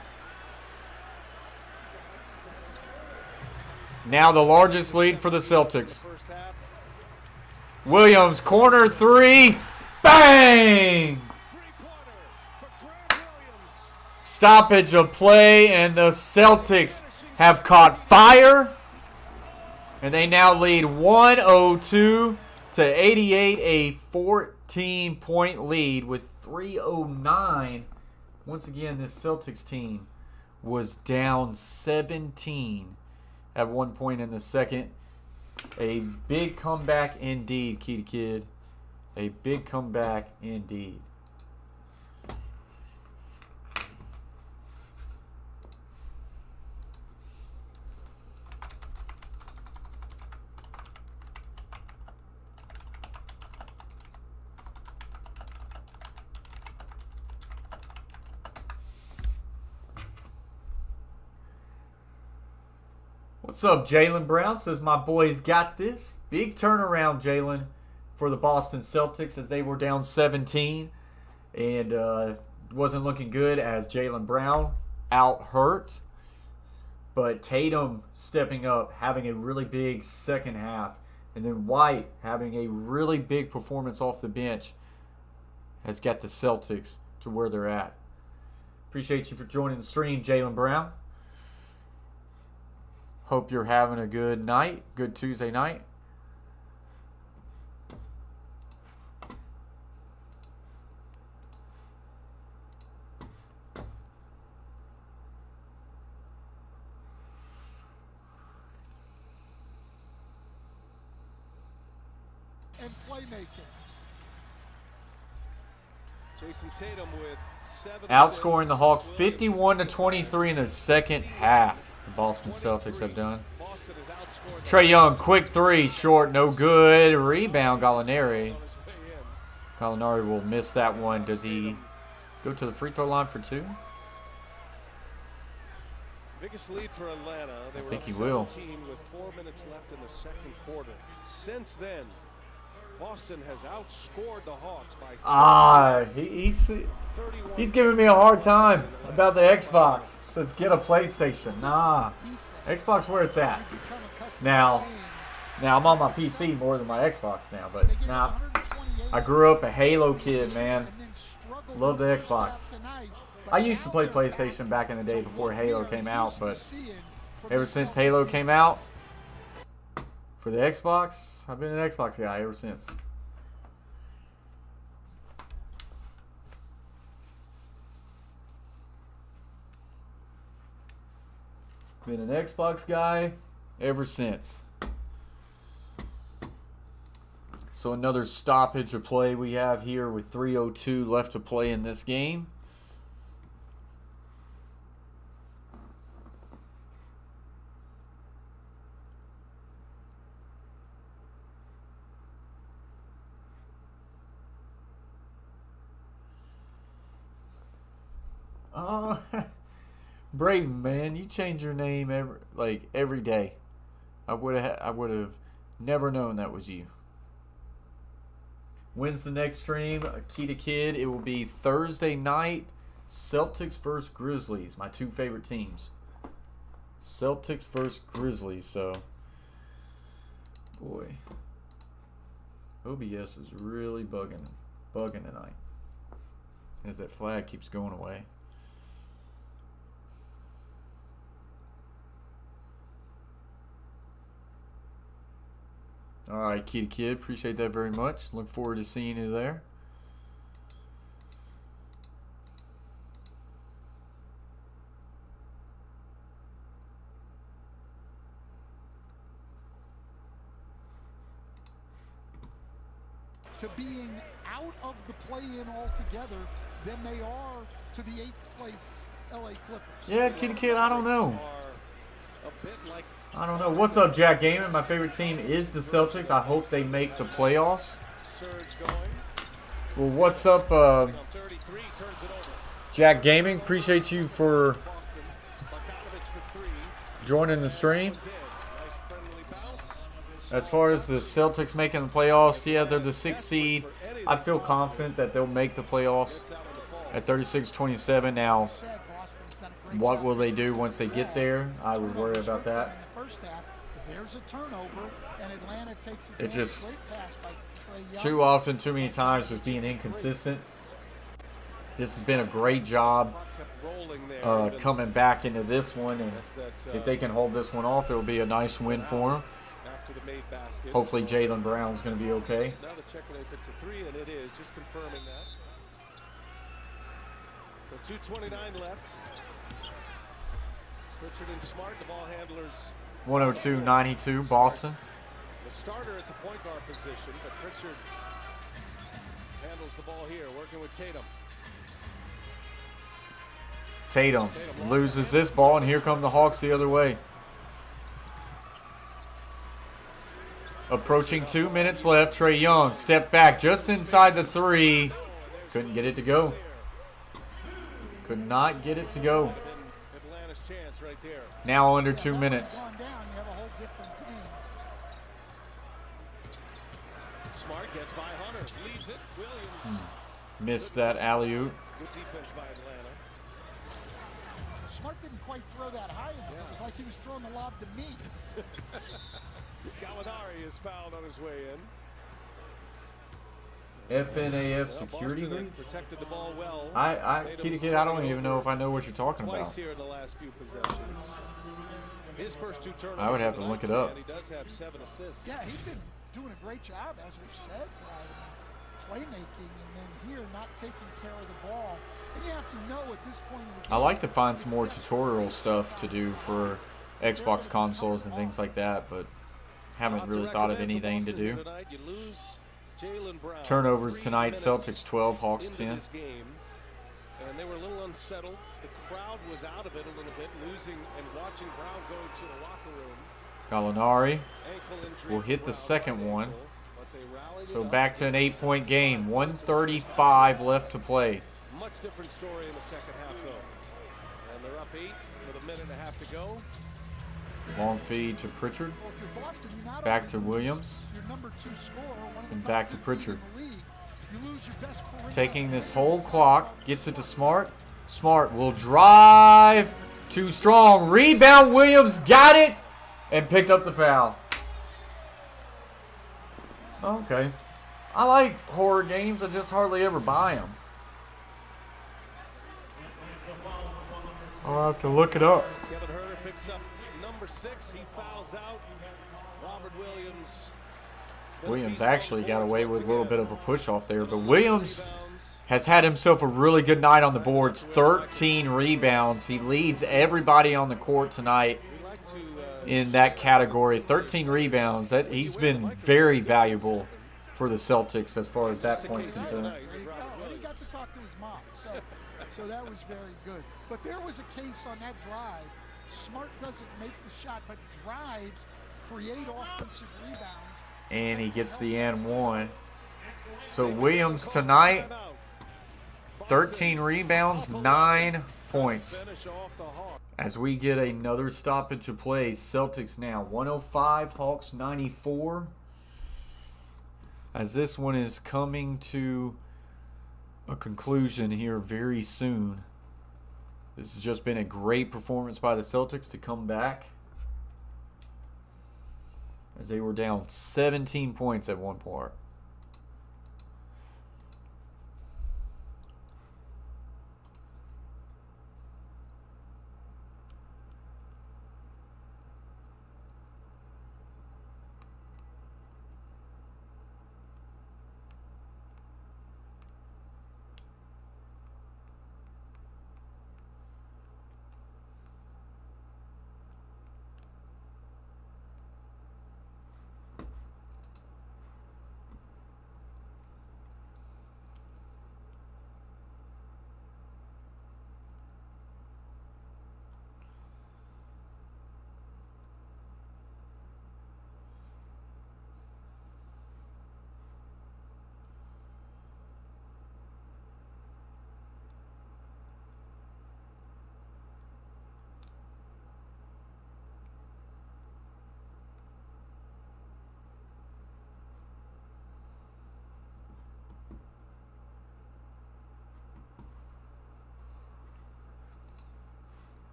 Now the largest lead for the Celtics. Williams, corner 3. Bang! Stoppage of play, and the Celtics have caught fire. And they now lead 102 to 88, a 14-point lead with 3:09. Once again, this Celtics team was down 17 at one point in the second. A big comeback indeed, Kid. A big comeback indeed. What's up, Jaylen Brown? Says my boys got this. Big turnaround, Jaylen, for the Boston Celtics as they were down 17. And wasn't looking good as Jaylen Brown out hurt. But Tatum stepping up, having a really big second half. And then White having a really big performance off the bench has got the Celtics to where they're at. Appreciate you for joining the stream, Jaylen Brown. Hope you're having a good night, good Tuesday night. And playmaking. Jason Tatum with 7 Outscoring the Hawks 51-23 in the second half. The Boston Celtics have done. Trae Young, quick 3, short, no good. Rebound, Gallinari. Gallinari will miss that one. Does he go to the free throw line for 2? Biggest lead for Atlanta. They were think up he will. 17 with 4 minutes left in the second quarter. Since then, Boston has outscored the Hawks by He's giving me a hard time about the Xbox. Says get a PlayStation. Nah, Xbox where it's at. Now I'm on my PC more than my Xbox now, but now I grew up a Halo kid, man. Love the Xbox. I used to play PlayStation back in the day before Halo came out, but ever since Halo came out, for the Xbox, I've been an Xbox guy ever since. Been an Xbox guy ever since. So another stoppage of play we have here with 3:02 left to play in this game. Oh, Braden, man, you change your name every day. I would have never known that was you. When's the next stream? Key to Kid. It will be Thursday night. Celtics versus Grizzlies. My two favorite teams. Celtics versus Grizzlies. So, boy, OBS is really bugging tonight as that flag keeps going away. All right, Key to Kid, appreciate that very much. Look forward to seeing you there. To being out of the play-in altogether than they are to the 8th place LA Clippers. Yeah, Key to Kid, I don't know. I don't know. What's up, Jack Gaming? My favorite team is the Celtics. I hope they make the playoffs. Well, what's up, Jack Gaming? Appreciate you for joining the stream. As far as the Celtics making the playoffs, yeah, they're the 6th seed. I feel confident that they'll make the playoffs at 36-27. Now, what will they do once they get there? I would worry about that. It just too often, too many times, just being inconsistent. This has been a great job coming back into this one, and if they can hold this one off, it'll be a nice win for them. Hopefully Jaylen Brown's going to be okay. Now they're checking if it's a 3, and it is. Just confirming that. So 2:29 left. Pritchard and Smart, the ball handlers. 102-92, Boston. The starter at the point guard position, but Pritchard handles the ball here, working with Tatum. Tatum loses this ball, and here come the Hawks the other way. Approaching 2 minutes left. Trae Young step back just inside the 3. Couldn't get it to go. Could not get it to go. Now under 2 minutes. Smart gets by Hunter, leaves it. Williams missed that alley-oop. Good defense by Atlanta. Smart didn't quite throw that high enough. It was like he was throwing the lob to me. Gallinari is fouled on his way in. FNAF security breach? Protected the ball well. Kid, I don't even know if I know what you're talking about. Here in the last few possessions. His first 2 turnovers. I would have to look it up. He does have 7 assists. Yeah, he's been doing a great job, as we've said, Brian, playmaking, and then here not taking care of the ball. And you have to know at this point in the game. I like to find some more tutorial stuff to do for Xbox consoles and things like that, but haven't really thought of anything to do. Turnovers tonight, Celtics 12, Hawks 10. And they were a little unsettled. The crowd was out of it a little bit, losing and watching Brown go to the locker room. Gallinari will hit the second one. So back to an 8-point game. 1:35 left to play. Much different story in the second half, though. And they're up 8 with a minute and a half to go. Long feed to Pritchard. Back to Williams. And back to Pritchard. Taking this whole clock. Gets it to Smart. Smart will drive. Too strong. Rebound. Williams got it. And picked up the foul. Okay. I like horror games. I just hardly ever buy them. I'll have to look it up. Kevin Herter picks up number 6. He fouls out. Robert Williams actually got away with a little bit of a push off there, but Williams has had himself a really good night on the boards. 13 rebounds. He leads everybody on the court tonight in that category. 13 rebounds. That he's been very valuable for the Celtics as far as that point is concerned. He got to talk to his mom, so that was very good. But there was a case on that drive. Smart doesn't make the shot, but drives, create offensive rebounds. And he gets the and one. So Williams tonight, 13 rebounds, 9 points. Finish off the Hawks. As we get another stoppage of play, Celtics now 105, Hawks 94. As this one is coming to a conclusion here very soon. This has just been a great performance by the Celtics to come back, as they were down 17 points at one part.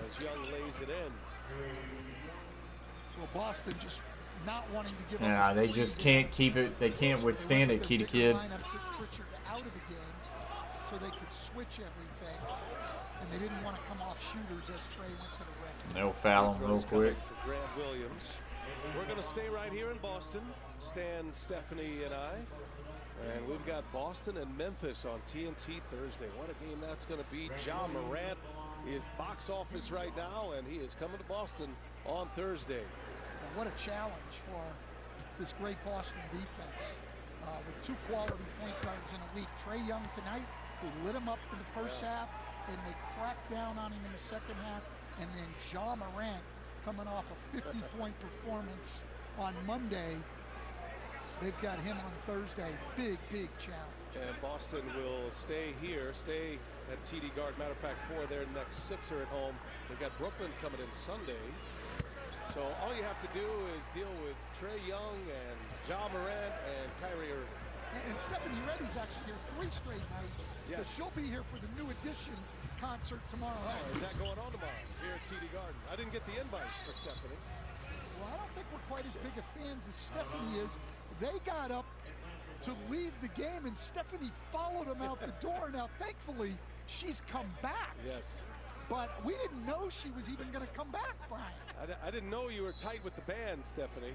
As Young lays it in. Well, Boston just not wanting to give Yeah, up. they just can't keep it. They can't withstand it, Key to Kid. Lineup took Pritchard out of the game so they could switch everything, and they didn't want to come off shooters as Trey went to the rim. They'll foul him real quick. For Grant Williams. We're going to stay right here in Boston. Stan, Stephanie, and I. And we've got Boston and Memphis on TNT Thursday. What a game that's going to be. Ja Morant is box office right now, and he is coming to Boston on Thursday. And what a challenge for this great Boston defense with two quality point guards in a week. Trey Young tonight, who lit him up in the first half, and they cracked down on him in the second half. And then Ja Morant coming off a 50-point performance on Monday. They've got him on Thursday. Big, big challenge. And Boston will stay here, stay at TD Garden. Matter of fact, for their next Sixer at home. They've got Brooklyn coming in Sunday. So all you have to do is deal with Trey Young and Ja Morant and Kyrie Irving. And Stephanie Reddy's actually here 3 straight nights. Yes. But she'll be here for the New Edition concert tomorrow night. Oh, is that going on tomorrow here at TD Garden? I didn't get the invite for Stephanie. Well, I don't think we're quite as big of fans as Stephanie is. They got up to leave the game, and Stephanie followed them out the door. Now, thankfully, she's come back. Yes. But we didn't know she was even going to come back, Brian. I didn't know you were tight with the band, Stephanie.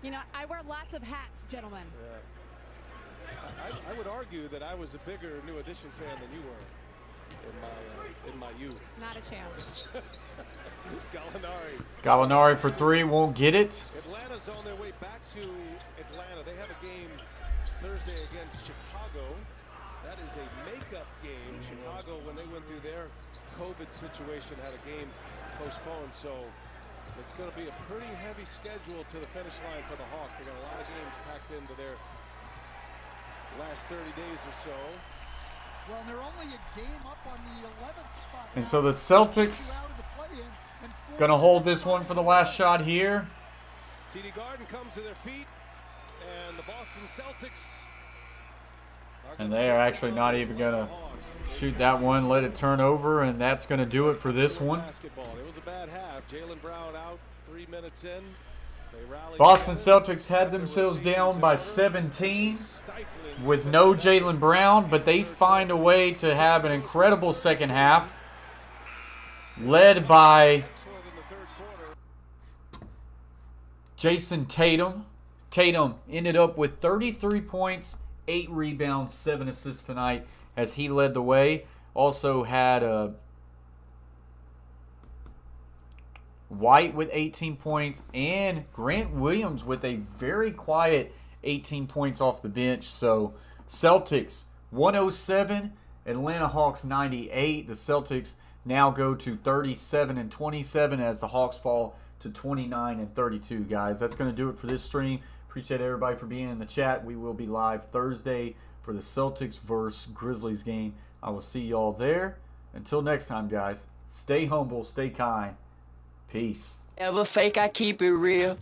You know, I wear lots of hats, gentlemen. Yeah. I would argue that I was a bigger New Edition fan than you were in my youth. Not a chance. Gallinari for 3, won't get it. Atlanta's on their way back to Atlanta. They have a game Thursday against Chicago. That is a makeup game. Chicago, when they went through their COVID situation, had a game postponed. So it's going to be a pretty heavy schedule to the finish line for the Hawks. They got a lot of games packed into their last 30 days or so. Well, they're only a game up on the 11th spot. And so the Celtics going to hold this one for the last shot here. TD Garden comes to their feet, and the Boston Celtics. And they are actually not even going to shoot that one, let it turn over, and that's going to do it for this one. It was a bad half. Jaylen Brown out 3 minutes in. Boston Celtics had themselves down by 17 with no Jaylen Brown, but they find a way to have an incredible second half, led by Jason Tatum. Tatum ended up with 33 points, 8 rebounds, 7 assists tonight as he led the way. Also had White with 18 points and Grant Williams with a very quiet 18 points off the bench. So Celtics 107, Atlanta Hawks 98. The Celtics now go to 37-27 as the Hawks fall to 29-32, guys. That's going to do it for this stream. Appreciate everybody for being in the chat. We will be live Thursday for the Celtics versus Grizzlies game. I will see y'all there. Until next time, guys, stay humble, stay kind. Peace. Ever fake, I keep it real.